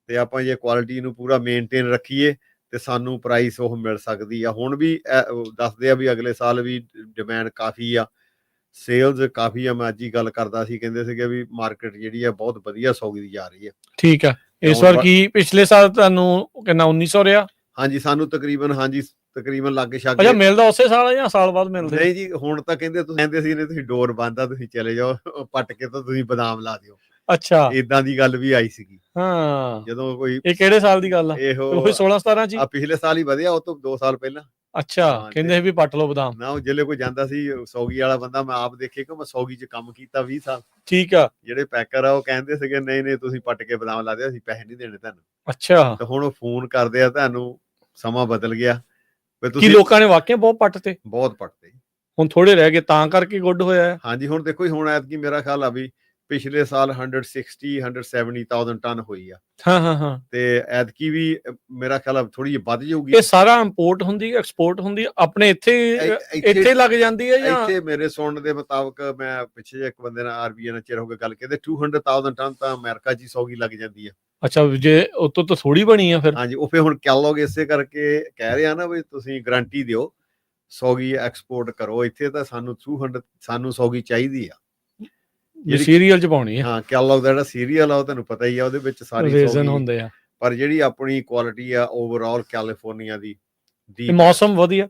ਤੇ ਆਪਾਂ ਜੇ ਕੁਆਲਿਟੀ ਨੂੰ ਪੂਰਾ ਮੇਨਟੇਨ ਰੱਖੀਏ ਤੇ ਸਾਨੂੰ ਪ੍ਰਾਈਸ ਉਹ ਮਿਲ ਸਕਦੀ ਆ। ਹੁਣ ਵੀ ਦੱਸਦੇ ਆ ਵੀ ਅਗਲੇ ਸਾਲ ਵੀ ਡਿਮਾਂਡ ਕਾਫੀ ਆ, ਸੇਲਸ ਕਾਫੀ ਆ। ਮੈਂ ਅੱਜ ਹੀ ਗੱਲ ਕਰਦਾ ਸੀ, ਕਹਿੰਦੇ ਸੀਗੇ ਵੀ ਮਾਰਕੀਟ ਜਿਹੜੀ ਆ ਬਹੁਤ ਵਧੀਆ ਸੌਗੀ ਦੀ ਜਾ ਰਹੀ ਆ। ਠੀਕ ਆ। ਇਸ ਵਾਰ ਕੀ ਪਿਛਲੇ ਸਾਲ ਤੁਹਾਨੂੰ ਕਿੰਨਾ 1900 ਰਿਹਾ? ਹਾਂਜੀ ਸਾਨੂੰ ਤਕਰੀਬਨ ਲਾਗੇ ਛਾਗੇ। ਅੱਛਾ, ਮਿਲਦਾ ਉਸੇ ਸਾਲ ਜਾਂ ਸਾਲ ਬਾਅਦ ਮਿਲਦਾ? ਨਹੀਂ ਜੀ, ਹੁਣ ਤਾਂ ਕਹਿੰਦੇ ਸੀ ਨੇ ਤੁਸੀਂ ਡੋਰ ਬੰਦ ਆ, ਤੁਸੀਂ ਚਲੇ ਜਾਓ ਪੱਟ ਕੇ ਤਾਂ ਤੁਸੀਂ ਬਦਾਮ ਲਾ ਦਿਓ। ਅੱਛਾ, ਇਦਾਂ ਦੀ ਗੱਲ ਵੀ ਆਈ ਸੀਗੀ। ਹਾਂ, ਜਦੋਂ ਕੋਈ ਇਹ ਕਿਹੜੇ ਸਾਲ ਦੀ ਗੱਲ ਆ? ਇਹੋ 16-17 ਚ? ਪਿਛਲੇ ਸਾਲ ਹੀ ਵਧਿਆ, ਉਹ ਤੋਂ 2 ਸਾਲ ਪਹਿਲਾਂ। ਅੱਛਾ, ਕਹਿੰਦੇ ਵੀ ਪੱਟ ਲਓ ਬਦਾਮ ਨਾ। ਜਿਹੜੇ ਕੋਈ ਜਾਂਦਾ ਸੀ ਸੌਗੀ ਵਾਲਾ ਬੰਦਾ, ਮੈਂ ਆਪ ਦੇਖੇ ਕਿ ਮੈਂ ਸੌਗੀ ਚ ਕੰਮ ਕੀਤਾ 20 ਸਾਲ। ਠੀਕ ਆ। ਜਿਹੜੇ ਪੈਕਰ ਆ ਉਹ ਕਹਿੰਦੇ ਸੀਗੇ ਨਹੀਂ ਤੁਸੀਂ ਪੱਟ ਕੇ ਬਦਾਮ ਲਾ ਦਿਓ, ਅਸੀਂ ਪੈਸੇ ਨਹੀਂ ਦੇਣੇ ਤੁਹਾਨੂੰ। ਅੱਛਾ, ਤੇ ਹੁਣ ਉਹ ਫੋਨ ਕਰਦੇ ਆ ਤੁਹਾਨੂੰ, ਸਮਾਂ ਬਦਲ ਗਿਆ। ਕੀ ਲੋਕਾਂ ਨੇ ਵਾਕਿਆ ਬਹੁਤ ਪੱਟਤੇ? ਬਹੁਤ ਪੱਟਤੇ। ਹੁਣ ਥੋੜੇ ਰਹਿ ਗਏ ਤਾਂ ਕਰਕੇ ਗੁੱਡ ਹੋਇਆ। ਹਾਂਜੀ, ਹੁਣ ਦੇਖੋ ਹੁਣ ਐਤਕੀ ਮੇਰਾ ਖਿਆਲ ਆ ਵੀ ਪਿਛਲੇ ਸਾਲ 170,000 ਟਨ ਹੋਈ ਆ। ਤੇ ਐਤਕੀ ਵੀ ਮੇਰਾ ਖਿਆਲ ਆ ਥੋੜੀ ਜਿਹੀ ਵੱਧ ਜਾਊਗੀ। ਇਹ ਸਾਰਾ ਇੰਪੋਰਟ ਹੁੰਦੀ ਐਕਸਪੋਰਟ ਹੁੰਦੀ ਆਪਣੇ ਇੱਥੇ ਲੱਗ ਜਾਂਦੀ ਹੈ ਜਾਂ? ਇੱਥੇ ਮੇਰੇ ਸੁਣਨ ਦੇ ਮੁਤਾਬਕ, ਮੈਂ ਪਿੱਛੇ ਇੱਕ ਬੰਦੇ ਨਾਲ ਆਰਬੀਆਈ ਨਾਲ ਚਿਰ ਹੋ ਕੇ ਗੱਲ ਕਹਿੰਦੇ 200,000 ਟਨ ਤਾਂ ਅਮਰੀਕਾ 'ਚ ਹੀ ਸੌਗੀ ਲੱਗ ਜਾਂਦੀ ਆ। ਅੱਛਾ, ਜੇ ਉਤੋਂ ਤਾਂ ਥੋੜੀ ਬਣੀ ਆ ਫਿਰ। ਹਾਂਜੀ, ਉਹ ਫਿਰ ਹੁਣ ਕੈਲੋਗ ਇਸੇ ਕਰਕੇ ਕਹਿ ਰਿਹਾ ਨਾ ਵੀ ਤੁਸੀਂ ਗਰੰਟੀ ਦਿਓ, ਸੌਗੀ ਐਕਸਪੋਰਟ ਕਰੋ ਇੱਥੇ ਤਾਂ ਸਾਨੂੰ ਸੌਗੀ ਚਾਹੀਦੀ ਆ। ਸੀਰੀਅਲ ਚ ਪਾਉਣੀ ਆ। ਹਾਂ, ਕੈਲੋਗ ਦਾ ਜਿਹੜਾ ਸੀਰੀਅਲ ਆ ਉਹ ਤੁਹਾਨੂੰ ਪਤਾ ਹੀ ਆ, ਉਹਦੇ ਵਿੱਚ ਸਾਰੀ ਰੀਜ਼ਨ ਹੁੰਦੇ ਆ। ਪਰ ਜਿਹੜੀ ਆਪਣੀ ਕੁਆਲਿਟੀ ਆ ਓਵਰਆਲ ਕੈਲੀਫੋਰਨੀਆ ਦੀ ਮੌਸਮ ਵਧੀਆ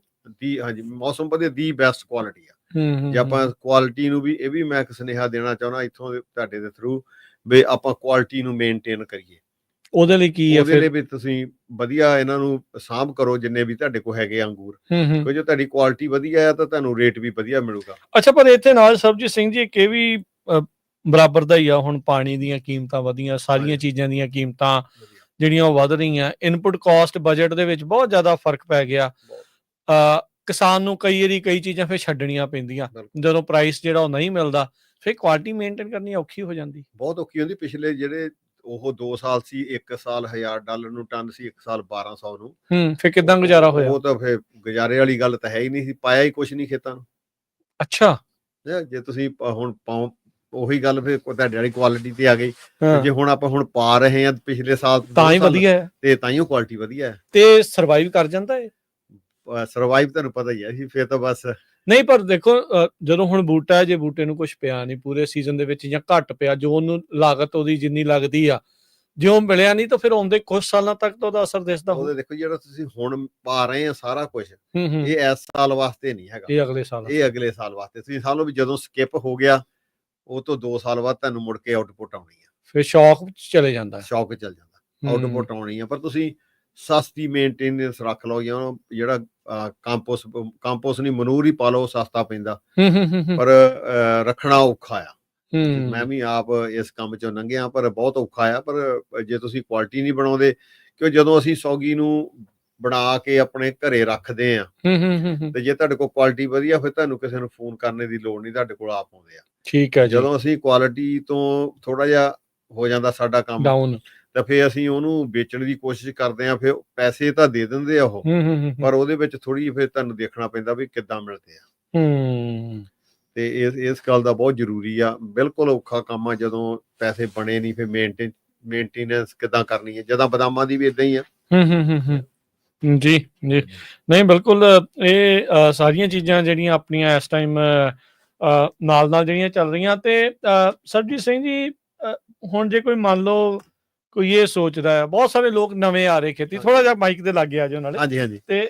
ਹਾਂਜੀ, ਮੌਸਮ ਵਧੀਆ, ਦੀ ਬੈਸਟ ਕੁਆਲਿਟੀ ਆ। ਜੇ ਆਪਾਂ ਕੁਆਲਿਟੀ ਨੂੰ ਵੀ, ਇਹ ਵੀ ਮੈਂ ਇੱਕ ਸੁਨੇਹਾ ਦੇਣਾ ਚਾਹੁੰਦਾ ਇੱਥੋਂ ਤੁਹਾਡੇ ਦੇ ਥਰੂ, ਵੀ ਆਪਾਂ ਕੁਆਲਿਟੀ ਨੂੰ ਮੇਨਟੇਨ ਕਰੀਏ। ਉਹਦੇ ਲਈ ਕੀ ਆ? ਉਹਦੇ ਲਈ ਵੀ ਤੁਸੀਂ ਵਧੀਆ ਇਹਨਾਂ ਨੂੰ ਸਾਂਭ ਕਰੋ, ਜਿੰਨੇ ਵੀ ਤੁਹਾਡੇ ਕੋਲ ਹੈਗੇ ਅੰਗੂਰ, ਕਿਉਂਕਿ ਜੇ ਤੁਹਾਡੀ ਕੁਆਲਿਟੀ ਵਧੀਆ ਆ ਤਾਂ ਤੁਹਾਨੂੰ ਰੇਟ ਵੀ ਵਧੀਆ ਮਿਲੂਗਾ। ਅੱਛਾ, ਪਰ ਇੱਥੇ ਨਾਲ ਸਰਬਜੀਤ ਸਿੰਘ ਜੀ ਇੱਕ ਇਹ ਵੀ ਬਰਾਬਰ ਦਾ ਹੀ ਆ, ਹੁਣ ਪਾਣੀ ਦੀਆਂ ਕੀਮਤਾਂ ਵਧੀਆਂ, ਸਾਰੀਆਂ ਚੀਜ਼ਾਂ ਦੀਆਂ ਕੀਮਤਾਂ ਜਿਹੜੀਆਂ ਉਹ ਵੱਧ ਰਹੀਆਂ, ਇਨਪੁਟ ਕਾਸਟ ਬਜਟ ਦੇ ਵਿੱਚ ਬਹੁਤ ਜ਼ਿਆਦਾ ਫਰਕ ਪੈ ਗਿਆ। ਕਿਸਾਨ ਨੂੰ ਕਈ ਵਾਰੀ ਕਈ ਚੀਜ਼ਾਂ ਫਿਰ ਛੱਡਣੀਆਂ ਪੈਂਦੀਆਂ ਜਦੋਂ ਪ੍ਰਾਈਸ ਜਿਹੜਾ ਉਹ ਨਹੀਂ ਮਿਲਦਾ, ਫਿਰ ਕੁਆਲਿਟੀ ਮੇਨਟੇਨ ਕਰਨੀ ਔਖੀ ਹੋ ਜਾਂਦੀ, ਬਹੁਤ ਔਖੀ ਹੁੰਦੀ। ਪਿਛਲੇ ਜਿਹੜੇ ਉਹ 2 ਸਾਲ ਸੀ, 1 ਸਾਲ $1000 ਨੂੰ ਟਨ ਸੀ, 1 ਸਾਲ 1200 ਨੂੰ। ਫਿਰ ਕਿੱਦਾਂ ਗੁਜ਼ਾਰਾ ਹੋਇਆ? ਉਹ ਤਾਂ ਫਿਰ ਗੁਜ਼ਾਰੇ ਵਾਲੀ ਗੱਲ ਤਾਂ ਹੈ ਹੀ ਨਹੀਂ ਸੀ, ਪਾਇਆ ਹੀ ਕੁਛ ਨਹੀਂ ਖੇਤਾਂ ਨੂੰ। ਅੱਛਾ, ਜੇ ਤੁਸੀਂ ਹੁਣ ਉਹੀ ਗੱਲ ਫਿਰ ਤੁਹਾਡੇ ਵਾਲੀ ਕੁਆਲਿਟੀ ਤੇ ਆ ਗਈ। ਜੇ ਹੁਣ ਆਪਾਂ ਪਾ ਰਹੇ ਹਾਂ ਪਿਛਲੇ ਸਾਲ ਤਾਂ ਹੀ ਵਧੀਆ ਹੈ, ਤੇ ਤਾਂ ਹੀ ਉਹ ਕੁਆਲਿਟੀ ਵਧੀਆ ਹੈ ਤੇ ਸਰਵਾਈਵ ਕਰ ਜਾਂਦਾ ਹੈ। ਸਰਵਾਈਵ ਤੁਹਾਨੂੰ ਪਤਾ ਹੀ ਹੈ ਜੀ, ਫਿਰ ਤਾਂ ਬਸ ਨਹੀਂ। ਪਰ ਦੇਖੋ, ਜਦੋਂ ਹੁਣ ਬੂਟਾ, ਜੇ ਬੂਟੇ ਨੂੰ ਕੁਝ ਪਿਆ ਨਹੀਂ ਪੂਰੇ ਸੀਜ਼ਨ ਦੇ ਵਿੱਚ ਜਾਂ ਘੱਟ ਪਿਆ, ਜੋ ਉਹਨੂੰ ਲਾਗਤ ਉਹਦੀ ਜਿੰਨੀ ਲੱਗਦੀ ਆ, ਜੇ ਉਹ ਮਿਲਿਆ ਨਹੀਂ ਤਾਂ ਫਿਰ ਆਉਂਦੇ ਕੁਝ ਸਾਲਾਂ ਤੱਕ ਤਾਂ ਉਹਦਾ ਅਸਰ ਦਿਸਦਾ। ਉਹਦੇ ਦੇਖੋ, ਜਿਹੜਾ ਤੁਸੀਂ ਹੁਣ ਪਾ ਰਹੇ ਆ ਸਾਰਾ ਕੁਝ, ਇਹ ਇਸ ਸਾਲ ਵਾਸਤੇ ਨਹੀਂ ਹੈਗਾ, ਇਹ ਅਗਲੇ ਸਾਲ ਵਾਸਤੇ। ਤੁਸੀਂ ਸਮਝ ਲਓ ਵੀ ਜਦੋਂ ਸਕਿਪ ਹੋ ਗਿਆ, ਉਹ ਤੋਂ 2 ਸਾਲ ਬਾਅਦ ਤੁਹਾਨੂੰ ਮੁੜ ਕੇ ਆਊਟਪੁੱਟ ਆਉਣੀ ਆ। ਫਿਰ ਸ਼ੌਕ ਚਲੇ ਜਾਂਦਾ, ਆਊਟਪੁੱਟ ਆਉਣੀ ਆ। ਪਰ ਤੁਸੀਂ ਸਸਤੀ ਮੇਨਟੇਨੈਂਸ ਰੱਖ ਲਓ, ਜਾਂ ਜਿਹੜਾ ਕੰਪੋਸਟ ਨਹੀਂ, ਮਨੂਰ ਹੀ ਪਾ ਲਓ, ਸਸਤਾ ਪੈਂਦਾ, ਪਰ ਰੱਖਣਾ ਔਖਾ ਆ। ਮੈਂ ਵੀ ਆਪ ਇਸ ਕੰਮ ਚੋਂ ਲੰਘਿਆ, ਪਰ ਬਹੁਤ ਔਖਾ ਆ। ਪਰ ਜੇ ਤੁਸੀਂ ਕੁਆਲਿਟੀ ਨਹੀਂ ਬਣਾਉਂਦੇ, ਕਿਉਂ ਜਦੋਂ ਅਸੀਂ ਸੌਗੀ ਨੂੰ ਬਣਾ ਕੇ ਆਪਣੇ ਘਰੇ ਰੱਖਦੇ ਆ, ਤੇ ਜੇ ਤੁਹਾਡੇ ਕੋਲ ਕੁਆਲਿਟੀ ਵਧੀਆ, ਫਿਰ ਤੁਹਾਨੂੰ ਕਿਸੇ ਨੂੰ ਫੋਨ ਕਰਨੇ ਦੀ ਲੋੜ ਨਹੀਂ, ਤੁਹਾਡੇ ਕੋਲ ਆਪ ਆਉਂਦੇ ਆ। ਠੀਕ ਹੈ ਜੀ। ਜਦੋਂ ਅਸੀਂ ਕੁਆਲਿਟੀ ਤੋਂ ਥੋੜਾ ਜਿਹਾ ਹੋ ਜਾਂਦਾ ਸਾਡਾ ਕੰਮ ਡਾਊਨ, ਤਾਂ ਫਿਰ ਅਸੀਂ ਉਹਨੂੰ ਵੇਚਣ ਦੀ ਕੋਸ਼ਿਸ਼ ਕਰਦੇ ਆ। ਫਿਰ ਪੈਸੇ ਤਾਂ ਦੇ ਦਿੰਦੇ ਆ ਉਹ, ਪਰ ਉਹਦੇ ਵਿੱਚ ਥੋੜੀ ਫਿਰ ਤੁਹਾਨੂੰ ਦੇਖਣਾ ਪੈਂਦਾ ਵੀ ਕਿੱਦਾਂ ਮਿਲਦੇ ਆ। ਤੇ ਇਸ ਗੱਲ ਦਾ ਬਹੁਤ ਜ਼ਰੂਰੀ ਆ। ਬਿਲਕੁਲ ਔਖਾ ਕੰਮ ਆ ਜਦੋਂ ਪੈਸੇ ਬਣੇ ਨਹੀਂ, ਫਿਰ ਮੇਨਟੇਨੈਂਸ ਕਿੱਦਾਂ ਕਰਨੀ ਹੈ। ਜਦੋਂ ਬਦਾਮਾਂ ਦੀ ਵੀ ਇਦਾਂ ਹੀ ਆ। ਜੀ ਜੀ, ਨਹੀਂ ਬਿਲਕੁਲ। ਇਹ ਸਾਰੀਆਂ ਚੀਜ਼ਾਂ ਜਿਹੜੀਆਂ ਆਪਣੀਆਂ ਇਸ ਟਾਈਮ ਨਾਲ ਜਿਹੜੀਆਂ ਚੱਲ ਰਹੀਆਂ। ਤੇ ਸਰਬਜੀਤ ਸਿੰਘ ਜੀ, ਹੁਣ ਜੇ ਕੋਈ ਮੰਨ ਲਓ ਕੋਈ ਇਹ ਸੋਚਦਾ ਹੈ, ਬਹੁਤ ਸਾਰੇ ਲੋਕ ਨਵੇਂ ਆ ਰਹੇ ਖੇਤੀ, ਥੋੜਾ ਜਿਹਾ ਮਾਈਕ ਦੇ ਲਾਗੇ ਆ ਜਾਓ ਨਾਲੇ। ਹਾਂਜੀ। ਤੇ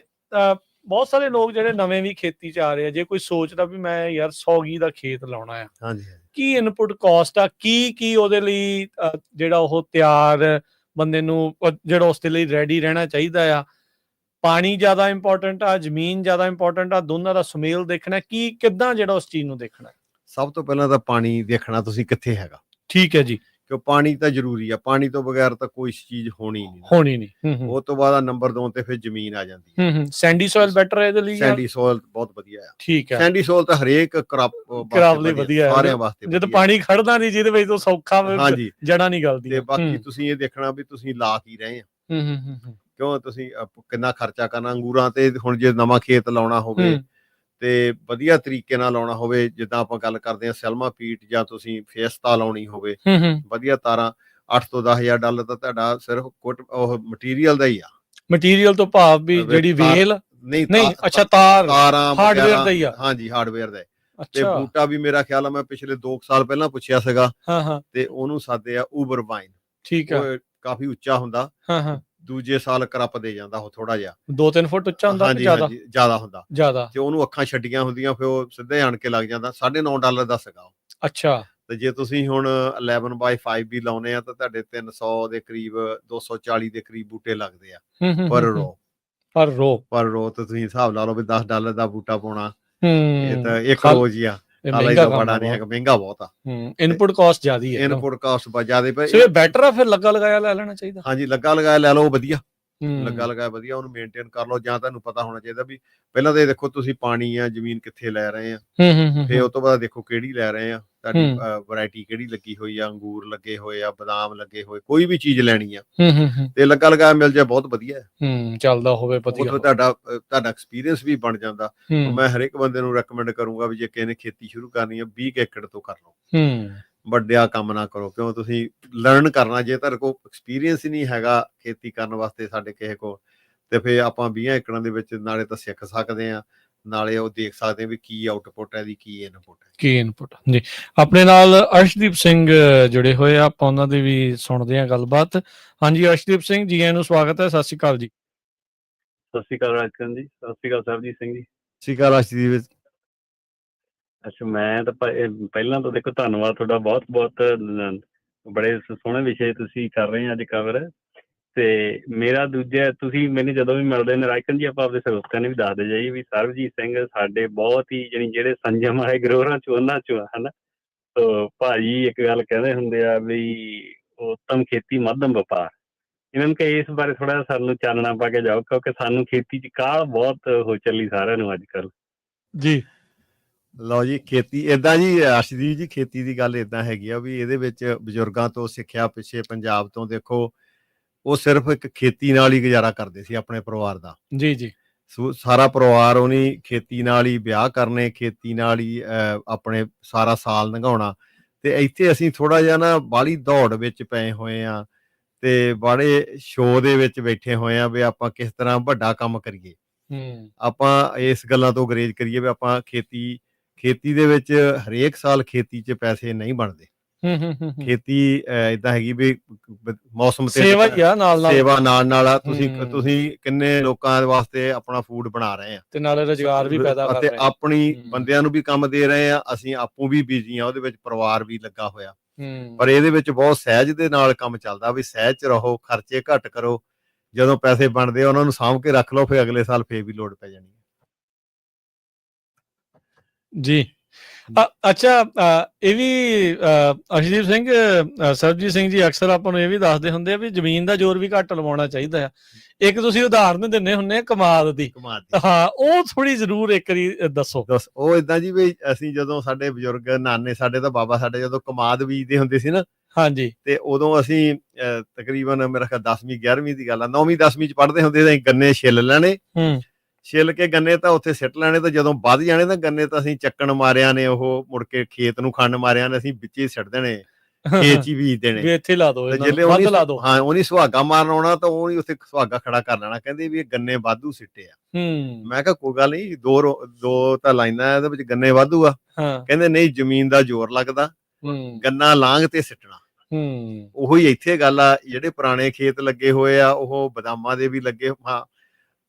ਬਹੁਤ ਸਾਰੇ ਲੋਕ ਜਿਹੜੇ ਨਵੇਂ ਵੀ ਖੇਤੀ ਚ ਆ ਰਹੇ ਆ, ਜੇ ਕੋਈ ਸੋਚਦਾ ਵੀ ਮੈਂ ਯਾਰ ਸੌਗੀ ਦਾ ਖੇਤ ਲਾਉਣਾ ਆ, ਕੀ ਇਨਪੁਟ ਕਾਸਟ ਆ, ਕੀ ਉਹਦੇ ਲਈ ਜਿਹੜਾ ਉਹ ਤਿਆਰ ਬੰਦੇ ਨੂੰ, ਜਿਹੜਾ ਉਸ ਦੇ ਲਈ ਰੈਡੀ ਰਹਿਣਾ ਚਾਹੀਦਾ ਆ? ਪਾਣੀ ਜ਼ਿਆਦਾ ਇੰਪੋਰਟੈਂਟ ਆ, ਜ਼ਮੀਨ ਜ਼ਿਆਦਾ ਇੰਪੋਰਟੈਂਟ ਆ, ਦੋਨਾਂ ਦਾ ਸੁਮੇਲ ਦੇਖਣਾ, ਕਿੱਦਾਂ ਜਿਹੜਾ ਉਸ ਚੀਜ਼ ਨੂੰ ਦੇਖਣਾ? ਸਭ ਤੋਂ ਪਹਿਲਾਂ ਤਾਂ ਪਾਣੀ ਦੇਖਣਾ ਤੁਸੀਂ ਕਿੱਥੇ ਹੈਗਾ। ਠੀਕ ਹੈ ਜੀ। ਕਿ ਪਾਣੀ ਤਾਂ ਜ਼ਰੂਰੀ ਆ, ਪਾਣੀ ਤੋਂ ਬਗੈਰ ਤਾਂ ਕੋਈ ਚੀਜ਼ ਹੋਣੀ ਨਹੀਂ। ਉਹ ਤੋਂ ਬਾਅਦ ਨੰਬਰ 2 ਤੇ ਫਿਰ ਜ਼ਮੀਨ ਆ ਜਾਂਦੀ ਹੈ। ਸੈਂਡੀ ਸੋਇਲ ਬੈਟਰ ਹੈ ਇਹਦੇ ਲਈ? ਸੈਂਡੀ ਸੋਇਲ ਬਹੁਤ ਵਧੀਆ ਆ। ਠੀਕ ਹੈ, ਸੈਂਡੀ ਸੋਇਲ ਤਾਂ ਹਰੇਕ ਕਰਾਪ ਲਈ ਵਧੀਆ, ਸਾਰਿਆਂ ਵਾਸਤੇ ਜਦੋਂ ਪਾਣੀ ਖੜਦਾ ਨਹੀਂ ਜਿਹਦੇ ਵਿੱਚ ਤਾਂ ਸੌਖਾ ਜੜ੍ਹਾਂ ਨਹੀਂ ਗਲਦੀ। ਤੇ ਬਾਕੀ ਤੁਸੀਂ ਇਹ ਦੇਖਣਾ ਵੀ ਤੁਸੀਂ ਲਾ ਕੀ ਰਹੇ ਆ, ਕਿਉਂ ਤੁਸੀਂ ਕਿੰਨਾ ਖਰਚਾ ਕਰਨਾ ਅੰਗੂਰਾਂ ਤੇ। ਹੁਣ ਜੇ ਨਵਾਂ ਖੇਤ ਲਾਉਣਾ ਹੋਵੇ ਤੇ ਵਧੀਆ ਤਰੀਕੇ ਨਾਲ ਲਾਉਣਾ ਹੋਵੇ, ਜਿੱਦਾਂ ਆਪਾਂ ਗੱਲ ਕਰਦੇ ਹਾਂ ਸੈਲਮਾ ਪੀਟ, ਜਾਂ ਤੁਸੀਂ ਫੇਸਤਾ ਲਾਉਣੀ ਹੋਵੇ ਵਧੀਆ ਤਾਰਾਂ, 8 ਤੋਂ 10,000 ਡਾਲਰ ਤਾਂ ਤੁਹਾਡਾ ਸਿਰਫ ਉਹ ਮਟੀਰੀਅਲ ਦਾ ਹੀ ਆ। ਮਟੀਰੀਅਲ ਤੋਂ ਭਾਵ ਵੀ ਜਿਹੜੀ ਵੇਲ ਨਹੀਂ, ਅੱਛਾ ਤਾਰਾਂ ਹਾਰਡਵੇਅਰ ਦਾ ਹੀ ਆ? ਹਾਂਜੀ, ਹਾਰਡਵੇਅਰ ਦਾ। ਤੇ ਬੂਟਾ ਵੀ ਮੇਰਾ ਖਿਆਲ ਆ, ਮੈਂ ਪਿਛਲੇ 2 ਸਾਲ ਪਹਿਲਾਂ ਪੁੱਛਿਆ ਸੀਗਾ ਤੇ ਉਹਨੂੰ ਸਾਦੇ ਆ ਊਬਰ ਵਾਈਨ। ਠੀਕ ਆ, ਕਾਫੀ ਉੱਚਾ ਹੁੰਦਾ। ਦੂਜੇ ਸਾਲ ਕਰਪ ਦੇ ਜਾਂਦਾ ਉਹ ਥੋੜਾ ਜਿਹਾ 2-3 ਫੁੱਟ ਉੱਚਾ ਹੁੰਦਾ। ਜ਼ਿਆਦਾ ਹੁੰਦਾ ਜ਼ਿਆਦਾ, ਤੇ ਉਹਨੂੰ ਅੱਖਾਂ ਛੱਡੀਆਂ ਹੁੰਦੀਆਂ, ਫਿਰ ਉਹ ਸਿੱਧੇ ਆਣ ਕੇ ਲੱਗ ਜਾਂਦਾ। $9.5 ਦਾ ਸੀਗਾ। ਅੱਛਾ। ਤੇ ਜੇ ਤੁਸੀਂ ਹੁਣ 11x5 ਵੀ ਲਾਉਨੇ ਆ ਤਾਂ ਤੁਹਾਡੇ 300 ਦੇ ਕਰੀਬ, 240 ਦੇ ਕਰੀਬ ਬੂਟੇ ਲੱਗਦੇ ਆ ਪਰ ਰੋ ਤੇ ਤੁਸੀਂ ਹਿਸਾਬ ਲਾ ਲਓ ਵੀ $10 ਦਾ ਬੂਟਾ ਪਾਉਣਾ, ਇਹ ਤਾਂ ਇੱਕ ਰੋਜ਼ ਹੀ ਆ। ਬੜਾ ਨਹੀਂ ਹੈਗਾ, ਮਹਿੰਗਾ ਬਹੁਤ ਆ। ਇਨਪੁਟ ਕਾਸਟ ਜ਼ਿਆਦੀ ਹੈ। ਇਨਪੁਟ ਕਾਸਟ ਬਹੁਤ ਜ਼ਿਆਦਾ ਪਈ। ਸੋ ਇਹ ਬੈਟਰ ਆ ਫਿਰ ਲੱਗਾ ਲਗਾਇਆ ਲੈ ਲੈਣਾ ਚਾਹੀਦਾ? ਹਾਂਜੀ, ਲੱਗਾ ਲਗਾਇਆ ਲੈ ਲਓ, ਵਧੀਆ। ਲੱਗਾ ਲਗਾਇਆ ਵਧੀਆ, ਉਹਨੂੰ ਮੇਨਟੇਨ ਕਰ ਲਓ। ਜਾਂ ਤੁਹਾਨੂੰ ਪਤਾ ਹੋਣਾ ਚਾਹੀਦਾ ਵੀ ਪਹਿਲਾਂ ਤਾਂ ਇਹ ਦੇਖੋ ਤੁਸੀਂ ਪਾਣੀ ਆ ਜ਼ਮੀਨ ਕਿੱਥੇ ਲੈ ਰਹੇ ਆ, ਫਿਰ ਉਹ ਤੋਂ ਬਾਅਦ ਦੇਖੋ ਕਿਹੜੀ ਲੈ ਰਹੇ ਆ, ਤੁਹਾਡੀ ਵੈਰਾਈਟੀ ਕਿਹੜੀ ਲੱਗੀ ਹੋਈ ਆ, ਅੰਗੂਰ ਲੱਗੇ ਹੋਏ ਆ, ਬਦਾਮ ਲੱਗੇ ਹੋਏ, ਕੋਈ ਵੀ ਚੀਜ਼ ਲੈਣੀ ਆ ਤੇ ਲੱਗਾ ਲਗਾਇਆ ਮਿਲ ਜਾਏ ਬਹੁਤ ਵਧੀਆ ਚੱਲਦਾ ਹੋਵੇ, ਤੁਹਾਡਾ ਐਕਸਪੀਰੀਅੰਸ ਵੀ ਬਣ ਜਾਂਦਾ। ਮੈਂ ਹਰੇਕ ਬੰਦੇ ਨੂੰ ਰეკਮੈਂਡ ਕਰੂੰਗਾ ਵੀ ਜੇ ਕਿਸੇ ਨੇ ਖੇਤੀ ਸ਼ੁਰੂ ਕਰਨੀ ਆ 20 ਏਕੜ ਤੋਂ ਕਰ ਲਓ, ਵੱਡਿਆ ਕੰਮ ਨਾ ਕਰੋ। ਕਿਉਂ ਤੁਸੀਂ ਲਰਨ ਕਰਨਾ, ਜੇ ਤੁਹਾਡੇ ਕੋਲ ਐਕਸਪੀਰੀਅੰਸ ਹੀ ਨਹੀਂ ਹੈਗਾ ਖੇਤੀ ਕਰਨ ਵਾਸਤੇ ਸਾਡੇ ਕਿਸੇ ਕੋਲ, ਤੇ ਫਿਰ ਆਪਾਂ 20 ਏਕੜਾਂ ਦੇ ਵਿੱਚ ਨਾਲੇ ਤਾਂ ਸਿੱਖ ਸਕਦੇ ਆ, ਨਾਲੇ ਉਹ ਦੇਖ ਸਕਦੇ ਆ ਵੀ ਕੀ ਆਊਟਪੁੱਟ ਹੈ, ਕੀ ਇਨਪੁੱਟ ਜੀ। ਆਪਣੇ ਨਾਲ ਅਰਸ਼ਦੀਪ ਸਿੰਘ ਜੁੜੇ ਹੋਏ ਆ, ਆਪਾਂ ਉਹਨਾਂ ਦੀ ਵੀ ਸੁਣਦੇ ਆ ਗੱਲਬਾਤ। ਹਾਂਜੀ ਅਰਸ਼ਦੀਪ ਸਿੰਘ ਜੀ, ਇਹਨੂੰ ਸਵਾਗਤ ਹੈ। ਸਤਿ ਸ਼੍ਰੀ ਅਕਾਲ ਜੀ। ਸਤਿ ਸ਼੍ਰੀ ਅਕਾਲ ਰਾਜਕਰਨ ਜੀ। ਸਤਿ ਸ਼੍ਰੀ ਅਕਾਲ ਸਰਬਜੀਤ ਸਿੰਘ ਜੀ। ਸਤਿ ਸ਼੍ਰੀ ਅਕਾਲ ਅਰਸ਼ਦੀਪ। ਅੱਛਾ, ਮੈਂ ਤਾਂ ਪਹਿਲਾਂ ਤਾਂ ਦੇਖੋ ਧੰਨਵਾਦ ਤੁਹਾਡਾ ਬਹੁਤ ਬਹੁਤ। ਬੜੇ ਸੋਹਣੇ ਵਿਸ਼ੇ ਤੁਸੀਂ ਕਰ ਰਹੇ ਆ ਅੱਜ ਕਵਰ। ਤੇ ਮੇਰਾ ਦੂਜਾ, ਤੁਸੀਂ ਮੈਨੂੰ ਜਦੋਂ ਵੀ ਮਿਲਦੇ ਨੇ ਰਾਜਕਰਨ ਜੀ, ਆਪਾਂ ਆਪਦੇ ਸਰੋਤਿਆਂ ਨੇ ਵੀ ਦੱਸਦੇ ਜਾਈਏ ਵੀ ਸਰਬਜੀਤ ਸਿੰਘ ਸਾਡੇ ਬਹੁਤ ਹੀ ਜਿਹੜੇ ਸੰਜਮ ਵਾਲੇ ਗਰੋਹਰਾਂ ਚ ਉਹਨਾਂ ਚੋਂ ਹਨਾ। ਤੋ ਭਾਜੀ ਇੱਕ ਗੱਲ ਕਹਿੰਦੇ ਹੁੰਦੇ ਆ ਵੀ ਉੱਤਮ ਖੇਤੀ ਮੱਧਮ ਵਪਾਰ। ਇਹਨਾਂ ਨੂੰ ਕਿ ਇਸ ਬਾਰੇ ਥੋੜਾ ਸਾਨੂੰ ਚਾਨਣਾ ਪਾ ਕੇ ਜਾਓ, ਕਿਉਂਕਿ ਸਾਨੂੰ ਖੇਤੀ ਚ ਕਾਹਲ ਬਹੁਤ ਹੋ ਚੱਲੀ ਸਾਰਿਆਂ ਨੂੰ ਅੱਜ ਕੱਲ ਜੀ। ਲਓ ਜੀ, ਖੇਤੀ ਏਦਾਂ ਜੀ ਅਰਸ਼ਦੀਪ ਜੀ, ਖੇਤੀ ਦੀ ਗੱਲ ਏਦਾਂ ਹੈਗੀ ਆ ਵੀ ਇਹਦੇ ਵਿੱਚ ਬਜ਼ੁਰਗਾਂ ਤੋਂ ਸਿੱਖਿਆ ਪਿੱਛੇ ਪੰਜਾਬ ਤੋਂ ਦੇਖੋ, ਉਹ ਸਿਰਫ ਇੱਕ ਖੇਤੀ ਨਾਲ ਹੀ ਗੁਜ਼ਾਰਾ ਕਰਦੇ ਸੀ ਆਪਣੇ ਪਰਿਵਾਰ ਦਾ। ਜੀ। ਸਾਰਾ ਪਰਿਵਾਰ ਉਹਨੀ ਖੇਤੀ ਨਾਲ ਹੀ ਵਿਆਹ ਕਰਨੇ, ਖੇਤੀ ਨਾਲ ਹੀ ਆਪਣੇ ਸਾਰਾ ਸਾਲ ਲੰਘਾਉਣਾ। ਤੇ ਇੱਥੇ ਅਸੀਂ ਥੋੜਾ ਜਿਹਾ ਨਾ ਬਾਹਲੀ ਦੌੜ ਵਿੱਚ ਪਏ ਹੋਏ ਆ ਤੇ ਬੜੇ ਸ਼ੋਅ ਦੇ ਵਿੱਚ ਬੈਠੇ ਹੋਏ ਆ ਵੀ ਆਪਾਂ ਕਿਸ ਤਰ੍ਹਾਂ ਵੱਡਾ ਕੰਮ ਕਰੀਏ। ਆਪਾਂ ਇਸ ਗੱਲਾਂ ਤੋਂ ਗੁਰੇਜ਼ ਕਰੀਏ ਵੀ ਆਪਾਂ ਖੇਤੀ ਦੇ ਵਿੱਚ ਹਰੇਕ ਸਾਲ ਖੇਤੀ 'ਚ ਪੈਸੇ ਨਹੀਂ ਬਣਦੇ। ਖੇਤੀ ਏਦਾਂ ਹੈਗੀ ਵੀ ਮੌਸਮ ਤੇ ਸੇਵਾ ਨਾਲ ਆ। ਤੁਸੀਂ ਕਿੰਨੇ ਲੋਕਾਂ ਵਾਸਤੇ ਆਪਣਾ ਫੂਡ ਬਣਾ ਰਹੇ ਆ ਤੇ ਨਾਲੇ ਰੁਜ਼ਗਾਰ ਵੀ ਪੈਦਾ ਕਰ ਰਹੇ ਆ, ਆਪਣੀ ਬੰਦਿਆਂ ਨੂੰ ਵੀ ਕੰਮ ਦੇ ਰਹੇ ਆ, ਅਸੀਂ ਆਪੂ ਵੀ ਬਿਜ਼ੀ ਆ, ਉਹਦੇ ਵਿੱਚ ਪਰਿਵਾਰ ਵੀ ਲੱਗਾ ਹੋਇਆ। ਪਰ ਇਹਦੇ ਵਿੱਚ ਬਹੁਤ ਸਹਿਜ ਦੇ ਨਾਲ ਕੰਮ ਚੱਲਦਾ ਵੀ ਸਹਿਜ 'ਚ ਰਹੋ, ਖਰਚੇ ਘੱਟ ਕਰੋ, ਜਦੋਂ ਪੈਸੇ ਬਣਦੇ ਆ ਉਹਨਾਂ ਨੂੰ ਸਾਂਭ ਕੇ ਰੱਖ ਲਓ, ਫਿਰ ਅਗਲੇ ਸਾਲ ਫੇਰ ਵੀ ਲੋੜ ਪੈ ਜਾਣੀ ਜੀ। ਅੱਛਾ, ਇਹ ਵੀ ਅਰਸ਼ਦੀਪ ਸਿੰਘ, ਸਰਬਜੀਤ ਸਿੰਘ ਜੀ ਅਕਸਰ ਆਪਾਂ ਨੂੰ ਇਹ ਵੀ ਦੱਸਦੇ ਹੁੰਦੇ ਆ ਵੀ ਜ਼ਮੀਨ ਦਾ ਜ਼ੋਰ ਵੀ ਘੱਟ ਲਵਾਉਣਾ ਚਾਹੀਦਾ ਆ। ਇੱਕ ਤੁਸੀਂ ਉਦਾਹਰਨ ਦਿੰਦੇ ਹੁੰਦੇ ਆ ਕਮਾਦ ਦੀ, ਹਾਂ, ਉਹ ਥੋੜੀ ਜ਼ਰੂਰ ਇੱਕ ਵਾਰੀ ਦੱਸੋ। ਉਹ ਏਦਾਂ ਜੀ ਵੀ ਅਸੀਂ ਜਦੋਂ ਸਾਡੇ ਬਜ਼ੁਰਗ ਨਾਨੇ ਸਾਡੇ ਤਾਂ ਬਾਬਾ ਸਾਡੇ ਜਦੋਂ ਕਮਾਦ ਬੀਜਦੇ ਹੁੰਦੇ ਸੀ ਨਾ, ਹਾਂਜੀ, ਤੇ ਉਦੋਂ ਅਸੀਂ ਤਕਰੀਬਨ ਮੇਰਾ ਖਿਆਲ 10ਵੀਂ 11ਵੀਂ ਦੀ ਗੱਲ ਆ, 9ਵੀਂ 10ਵੀਂ 'ਚ ਪੜ੍ਹਦੇ ਹੁੰਦੇ ਸੀ। ਗੰਨੇ ਛਿੱਲ ਲੈਣੇ, ਛਿੱਲ ਕੇ ਗੰਨੇ ਤਾਂ ਉੱਥੇ ਸਿੱਟ ਲੈਣੇ, ਤਾਂ ਜਦੋਂ ਵੱਧ ਜਾਣੇ ਤਾਂ ਗੰਨੇ ਤਾਂ ਅਸੀਂ ਚੱਕਣ ਮਾਰਿਆਂ ਨੇ ਉਹ ਮੁੜ ਕੇ ਖੇਤ ਨੂੰ ਖੰਡ ਮਾਰਿਆਂ ਨੇ ਅਸੀਂ ਵਿੱਚ ਹੀ ਸਿੱਟ ਦੇਣੇ, ਖੇਤ 'ਚ ਹੀ ਬੀਜ ਦੇਣੇ ਵੀ ਇੱਥੇ ਲਾ ਦੋ, ਹਾਂ, ਉਹਨੇ ਸੁਹਾਗਾ ਮਾਰਨ ਆਉਣਾ ਤਾਂ ਉਹ ਨੀ ਉੱਥੇ ਸੁਹਾਗਾ ਖੜਾ ਕਰ ਲੈਣਾ, ਕਹਿੰਦੇ ਵੀ ਇਹ ਗੰਨੇ ਵਾਧੂ ਸਿੱਟੇ ਆ। ਮੈਂ ਕਿਹਾ ਕੋਈ ਗੱਲ ਨੀ, ਦੋ ਤਾਂ ਲਾਈਨਾਂ ਇਹਦੇ ਵਿੱਚ ਗੰਨੇ ਵਾਧੂ ਆ। ਕਹਿੰਦੇ ਨਹੀਂ, ਜ਼ਮੀਨ ਦਾ ਜ਼ੋਰ ਲੱਗਦਾ, ਗੰਨਾ ਲਾਂਘ ਤੇ ਸਿੱਟਣਾ। ਉਹੀ ਇੱਥੇ ਗੱਲ ਆ, ਜਿਹੜੇ ਪੁਰਾਣੇ ਖੇਤ ਲੱਗੇ ਹੋਏ ਆ ਉਹ ਬਦਾਮਾਂ ਦੇ ਵੀ ਲੱਗੇ, ਹਾਂ,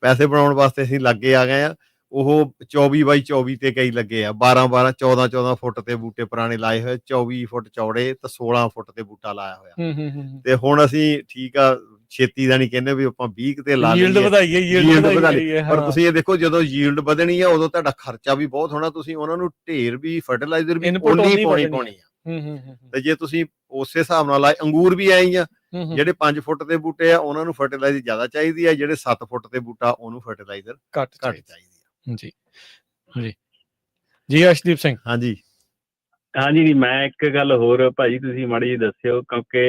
ਪੈਸੇ ਬਣਾਉਣ ਵਾਸਤੇ ਅਸੀਂ ਲੱਗੇ ਆ ਗਏ ਆ। ਉਹ 24x24 ਤੇ ਕਈ ਲੱਗੇ ਆ, 12-12 14-14 ਫੁੱਟ ਤੇ ਬੂਟੇ ਪੁਰਾਣੇ ਲਾਏ ਹੋਏ, 24 ਫੁੱਟ ਚੌੜੇ ਤੇ 16 ਫੁੱਟ ਤੇ ਬੂਟਾ ਲਾਇਆ ਹੋਇਆ। ਤੇ ਹੁਣ ਅਸੀਂ ਠੀਕ ਆ, ਛੇਤੀ ਦਾ ਨਹੀਂ ਕਹਿੰਦੇ ਵੀ ਆਪਾਂ 20 ਤੇ ਲਾ ਲਈਏ, ਪਰ ਤੁਸੀਂ ਇਹ ਦੇਖੋ ਜਦੋਂ ਯੀਲਡ ਵਧਣੀ ਆ ਉਦੋਂ ਤੁਹਾਡਾ ਖਰਚਾ ਵੀ ਬਹੁਤ ਹੋਣਾ, ਤੁਸੀਂ ਉਹਨਾਂ ਨੂੰ ਢੇਰ ਵੀ ਫਰਟੀਲਾਈਜ਼ਰ ਵੀ ਪਾਉਣੀ ਆ। ਤੇ ਜੇ ਤੁਸੀਂ ਉਸੇ ਹਿਸਾਬ ਨਾਲ ਲਾਏ, ਅੰਗੂਰ ਵੀ ਐਂ ਹੀ ਆ, ਜਿਹੜੇ 5 ਫੁੱਟ ਦੇ ਬੂਟੇ ਆ ਉਹਨਾਂ ਨੂੰ ਫਰਟੀਲਾਈਜ਼ਰ ਜ਼ਿਆਦਾ ਚਾਹੀਦੀ ਆ, ਜਿਹੜੇ 7 ਫੁੱਟ ਦੇ ਬੂਟਾ ਉਹਨੂੰ ਫਰਟੀਲਾਈਜ਼ਰ ਘੱਟ ਚਾਹੀਦੀ ਆ। ਜੀ ਜੀ ਜੀ ਅਰਸ਼ਦੀਪ ਸਿੰਘ। ਹਾਂਜੀ ਹਾਂਜੀ ਜੀ, ਮੈਂ ਇੱਕ ਗੱਲ ਹੋਰ ਭਾਜੀ ਤੁਸੀਂ ਮਾੜੀ ਜਿਹੀ ਦੱਸਿਓ, ਕਿਉਂਕਿ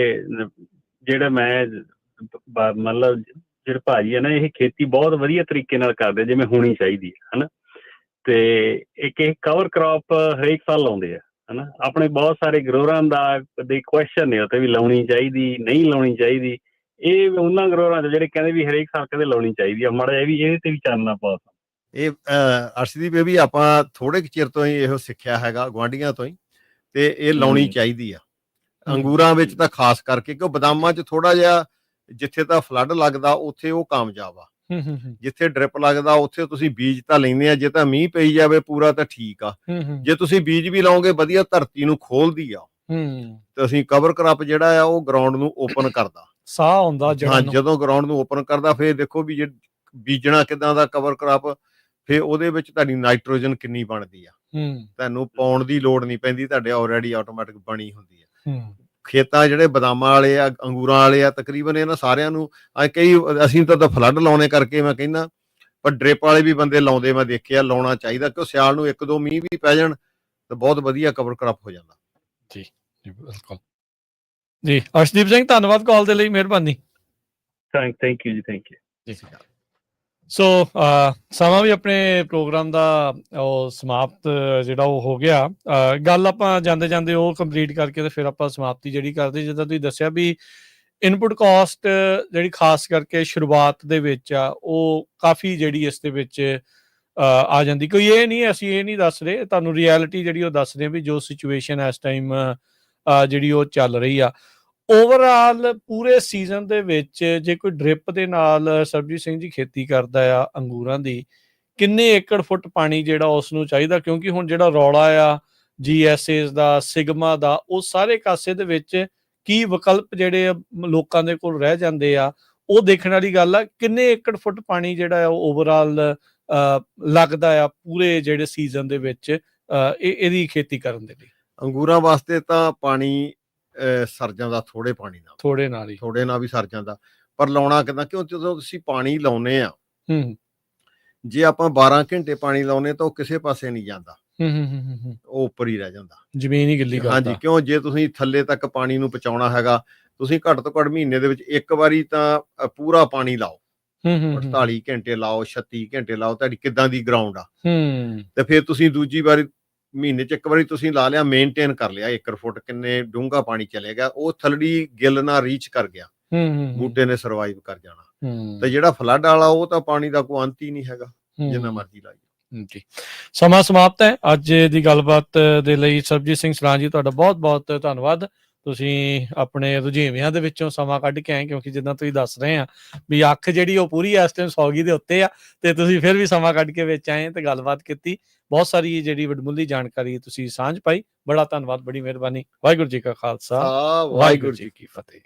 ਜਿਹੜਾ ਮੈਂ ਮਤਲਬ ਜਿਹੜੇ ਭਾਜੀ ਆ ਨਾ, ਇਹ ਖੇਤੀ ਬਹੁਤ ਵਧੀਆ ਤਰੀਕੇ ਨਾਲ ਕਰਦੇ ਜਿਵੇਂ ਹੋਣੀ ਚਾਹੀਦੀ ਹੈ ਹਨਾ। ਤੇ ਇੱਕ ਇਹ ਕਵਰ ਕ੍ਰੌਪ ਹਰੇਕ ਸਾਲ ਲਾਉਂਦੇ ਆ ਹਨਾ। ਆਪਣੇ ਬਹੁਤ ਸਾਰੇ ਗਰੋਰਾਂ ਦਾ ਦੇ ਕੁਐਸਚਨ ਨੇ ਉੱਤੇ ਵੀ ਲਾਉਣੀ ਚਾਹੀਦੀ ਨਹੀਂ ਲਾਉਣੀ ਚਾਹੀਦੀ। ਇਹ ਉਹਨਾਂ ਗਰੋਰਾਂ ਦੇ ਜਿਹੜੇ ਕਹਿੰਦੇ ਵੀ ਹਰੇਕ ਸਾਲ ਕਹਿੰਦੇ ਲਾਉਣੀ ਚਾਹੀਦੀ ਆ, ਮਾੜਾ ਜਿਹਾ ਵੀ ਇਹਦੇ ਤੇ ਵੀ ਚਾਨਣਾ ਪਾ। ਇਹ ਅਰਸ਼ਦੀਪ, ਇਹ ਵੀ ਆਪਾਂ ਥੋੜੇ ਕੁ ਚਿਰ ਤੋਂ ਹੀ ਇਹੋ ਸਿੱਖਿਆ ਹੈਗਾ ਗੁਆਂਢੀਆਂ ਤੋਂ ਹੀ, ਤੇ ਇਹ ਲਾਉਣੀ ਚਾਹੀਦੀ ਆ ਅੰਗੂਰਾਂ ਵਿੱਚ ਤਾਂ ਖਾਸ ਕਰਕੇ, ਕਿਉਂ ਬਦਾਮਾਂ 'ਚ ਥੋੜਾ ਜਿਹਾ ਜਿੱਥੇ ਤਾਂ ਫਲੱਡ ਲੱਗਦਾ ਉੱਥੇ ਉਹ ਕਾਮਯਾਬ ਆ, ਜਿੱਥੇ ਡ੍ਰਿਪ ਲੱਗਦਾ ਉੱਥੇ ਤੁਸੀਂ ਬੀਜ ਤਾਂ ਲੈਂਦੇ ਆ, ਜੇ ਤਾਂ ਮੀਂਹ ਪਈ ਜਾਵੇ ਪੂਰਾ ਤਾਂ ਠੀਕ ਆ, ਜੇ ਤੁਸੀਂ ਬੀਜ ਵੀ ਲਾਓਗੇ ਵਧੀਆ ਧਰਤੀ ਨੂੰ ਖੋਲਦੀ ਆ, ਤੇ ਅਸੀਂ ਕਵਰ ਕ੍ਰੌਪ ਜਿਹੜਾ ਆ ਉਹ ਗਰਾਊਂਡ ਨੂੰ ਓਪਨ ਕਰਦਾ, ਸਾਹ ਆਉਂਦਾ ਜਦੋਂ ਗਰਾਊਂਡ ਨੂੰ ਓਪਨ ਕਰਦਾ, ਫੇਰ ਦੇਖੋ ਵੀ ਜੇ ਬੀਜਣਾ ਕਿੱਦਾਂ ਦਾ ਕਵਰ ਕ੍ਰੌਪ, ਫੇਰ ਉਹਦੇ ਵਿੱਚ ਤੁਹਾਡੀ ਨਾਈਟ੍ਰੋਜਨ ਕਿੰਨੀ ਬਣਦੀ ਆ, ਤੁਹਾਨੂੰ ਪਾਉਣ ਦੀ ਲੋੜ ਨਹੀਂ ਪੈਂਦੀ, ਤੁਹਾਡੇ ਆਲਰੇਡੀ ਆਟੋਮੈਟਿਕ ਬਣੀ ਹੁੰਦੀ ਆ। ਖੇਤਾਂ ਜਿਹੜੇ ਬਦਾਮਾਂ ਵਾਲੇ ਆ ਅੰਗੂਰਾਂ ਵਾਲੇ ਆ ਤਕਰੀਬਨ ਇਹਨਾਂ ਸਾਰਿਆਂ ਨੂੰ ਕਈ ਅਸੀਂ ਤਾਂ ਫਲੱਡ ਲਾਉਣੇ ਕਰਕੇ ਮੈਂ ਕਹਿੰਦਾ, ਪਰ ਡ੍ਰਿਪ ਵਾਲੇ ਵੀ ਬੰਦੇ ਲਾਉਂਦੇ ਮੈਂ ਦੇਖਿਆ, ਲਾਉਣਾ ਚਾਹੀਦਾ, ਕਿਉਂ ਸਿਆਲ ਨੂੰ 1-2 ਮੀਂਹ ਵੀ ਪੈ ਜਾਣ ਤਾਂ ਬਹੁਤ ਵਧੀਆ ਕਵਰ ਕ੍ਰੌਪ ਹੋ ਜਾਂਦਾ। ਜੀ ਜੀ ਬਿਲਕੁਲ ਜੀ। ਅਰਸ਼ਦੀਪ ਸਿੰਘ ਧੰਨਵਾਦ ਕਾਲ ਦੇ ਲਈ, ਮਿਹਰਬਾਨੀ। ਥੈਂਕ ਯੂ ਜੀ, ਥੈਂਕ ਯੂ ਜੀ। ਸੋ ਸਮਾਂ ਵੀ ਆਪਣੇ ਪ੍ਰੋਗਰਾਮ ਦਾ ਉਹ ਸਮਾਪਤ ਜਿਹੜਾ ਉਹ ਹੋ ਗਿਆ। ਗੱਲ ਆਪਾਂ ਜਾਂਦੇ ਜਾਂਦੇ ਉਹ ਕੰਪਲੀਟ ਕਰਕੇ ਤੇ ਫਿਰ ਆਪਾਂ ਸਮਾਪਤੀ ਜਿਹੜੀ ਕਰਦੇ, ਜਿੱਦਾਂ ਤੁਸੀਂ ਦੱਸਿਆ ਵੀ ਇਨਪੁਟ ਕਾਸਟ ਜਿਹੜੀ ਖਾਸ ਕਰਕੇ ਸ਼ੁਰੂਆਤ ਦੇ ਵਿੱਚ ਆ ਉਹ ਕਾਫੀ ਜਿਹੜੀ ਇਸ ਦੇ ਵਿੱਚ ਆ ਜਾਂਦੀ। ਕੋਈ ਇਹ ਨਹੀਂ, ਅਸੀਂ ਇਹ ਨਹੀਂ ਦੱਸ ਰਹੇ, ਤੁਹਾਨੂੰ ਰਿਐਲਿਟੀ ਜਿਹੜੀ ਉਹ ਦੱਸ ਰਹੇ ਵੀ ਜੋ ਸਿਚੁਏਸ਼ਨ ਇਸ ਟਾਈਮ ਜਿਹੜੀ ਉਹ ਚੱਲ ਰਹੀ ਆ। ਓਵਰਆਲ ਪੂਰੇ ਸੀਜ਼ਨ ਦੇ ਵਿੱਚ ਜੇ ਕੋਈ ਡ੍ਰਿਪ ਦੇ ਨਾਲ ਸਰਬਜੀਤ ਸਿੰਘ ਜੀ ਖੇਤੀ ਕਰਦਾ ਆ ਅੰਗੂਰਾਂ ਦੀ, ਕਿੰਨੇ ਏਕੜ ਫੁੱਟ ਪਾਣੀ ਜਿਹੜਾ ਉਸ ਨੂੰ ਚਾਹੀਦਾ? ਕਿਉਂਕਿ ਹੁਣ ਜਿਹੜਾ ਰੌਲਾ ਆ GSAs ਦਾ, ਸਿਗਮਾ ਦਾ, ਉਹ ਸਾਰੇ ਕਾਸੇ ਦੇ ਵਿੱਚ ਕੀ ਵਿਕਲਪ ਜਿਹੜੇ ਲੋਕਾਂ ਦੇ ਕੋਲ ਰਹਿ ਜਾਂਦੇ ਆ, ਉਹ ਦੇਖਣ ਵਾਲੀ ਗੱਲ ਆ। ਕਿੰਨੇ ਏਕੜ ਫੁੱਟ ਪਾਣੀ ਜਿਹੜਾ ਆ ਉਹ ਓਵਰਆਲ ਲੱਗਦਾ ਆ ਪੂਰੇ ਜਿਹੜੇ ਸੀਜ਼ਨ ਦੇ ਵਿੱਚ ਇਹਦੀ ਖੇਤੀ ਕਰਨ ਦੇ ਲਈ? ਅੰਗੂਰਾਂ ਵਾਸਤੇ ਤਾਂ ਪਾਣੀ ਸਰ ਜਾਂਦਾ ਥੋੜੇ ਪਾਣੀ ਨਾਲ, ਥੋੜੇ ਨਾਲ ਵੀ ਸਰ ਜਾਂਦਾ, ਪਰ ਲਾਉਣਾ ਕਿੱਦਾਂ? ਕਿਉਂ ਜਦੋਂ ਤੁਸੀਂ ਪਾਣੀ ਲਾਉਨੇ ਆ, ਜੇ ਆਪਾਂ 12 ਘੰਟੇ ਪਾਣੀ ਲਾਉਨੇ ਤਾਂ ਉਹ ਕਿਸੇ ਪਾਸੇ ਨਹੀਂ ਜਾਂਦਾ, ਉਹ ਉੱਪਰ ਹੀ ਰਹਿ ਜਾਂਦਾ, ਜ਼ਮੀਨ ਹੀ ਗਿੱਲੀ ਕਰਦਾ। ਹਾਂਜੀ, ਕਿਉਂ ਜੇ ਤੁਸੀਂ ਥੱਲੇ ਤੱਕ ਪਾਣੀ ਨੂੰ ਪਹੁੰਚਾਉਣਾ ਹੈਗਾ, ਤੁਸੀਂ ਘੱਟ ਤੋਂ ਘੱਟ ਮਹੀਨੇ ਦੇ ਵਿੱਚ ਇੱਕ ਵਾਰੀ ਤਾਂ ਪੂਰਾ ਪਾਣੀ ਲਾਓ, 48 ਘੰਟੇ ਲਾਓ, 36 ਘੰਟੇ ਲਾਓ, ਤੁਹਾਡੀ ਕਿੱਦਾਂ ਦੀ ਗਰਾਊਂਡ ਆ, ਤੇ ਫਿਰ ਤੁਸੀਂ ਦੂਜੀ ਵਾਰੀ ਮਹੀਨੇ 'ਚ ਇੱਕ ਵਾਰੀ ਤੁਸੀਂ ਲਾ ਲਿਆ, ਮੇਨਟੇਨ ਕਰ ਲਿਆ, ਏਕੜ ਫੁੱਟ ਕਿੰਨੇ ਡੂੰਘਾ ਪਾਣੀ ਚਲੇ ਗਿਆ, ਉਹ ਥੱਲੜੀ ਗਿੱਲ ਨਾਲ ਰੀਚ ਕਰ ਗਿਆ, ਬੂਟੇ ਨੇ ਸਰਵਾਈਵ ਕਰ ਜਾਣਾ। ਤੇ ਜਿਹੜਾ ਫਲੱਡ ਵਾਲਾ ਉਹ ਤਾਂ ਪਾਣੀ ਦਾ ਕੋਈ ਅੰਤ ਹੀ ਨਹੀਂ ਹੈਗਾ, ਜਿੰਨਾ ਮਰਜ਼ੀ ਲਾਈਏ। ਜੀ, ਸਮਾਂ ਸਮਾਪਤ ਹੈ ਅੱਜ ਦੀ ਗੱਲਬਾਤ ਦੇ ਲਈ। ਸਰਬਜੀਤ ਸਿੰਘ ਸਰਾਂ ਜੀ, ਤੁਹਾਡਾ ਬਹੁਤ ਬਹੁਤ ਧੰਨਵਾਦ। ਤੁਸੀਂ ਆਪਣੇ ਰੁਝੇਵਿਆਂ ਦੇ ਵਿੱਚੋਂ ਸਮਾਂ ਕੱਢ ਕੇ ਆਏ, ਕਿਉਂਕਿ ਜਿੱਦਾਂ ਤੁਸੀਂ ਦੱਸ ਰਹੇ ਆ ਵੀ ਅੱਖ ਜਿਹੜੀ ਉਹ ਪੂਰੀ ਇਸ ਟਾਈਮ ਸੌਗੀ ਦੇ ਉੱਤੇ ਆ, ਤੇ ਤੁਸੀਂ ਫਿਰ ਵੀ ਸਮਾਂ ਕੱਢ ਕੇ ਵਿੱਚ ਆਏ ਤੇ ਗੱਲਬਾਤ ਕੀਤੀ। ਬਹੁਤ ਸਾਰੀ ਜਿਹੜੀ ਵਡਮੁੱਲੀ ਜਾਣਕਾਰੀ ਤੁਸੀਂ ਸਾਂਝ ਪਾਈ। ਬੜਾ ਧੰਨਵਾਦ, ਬੜੀ ਮਿਹਰਬਾਨੀ। ਵਾਹਿਗੁਰੂ ਜੀ ਕਾ ਖਾਲਸਾ, ਵਾਹਿਗੁਰੂ ਜੀ ਕੀ ਫਤਿਹ।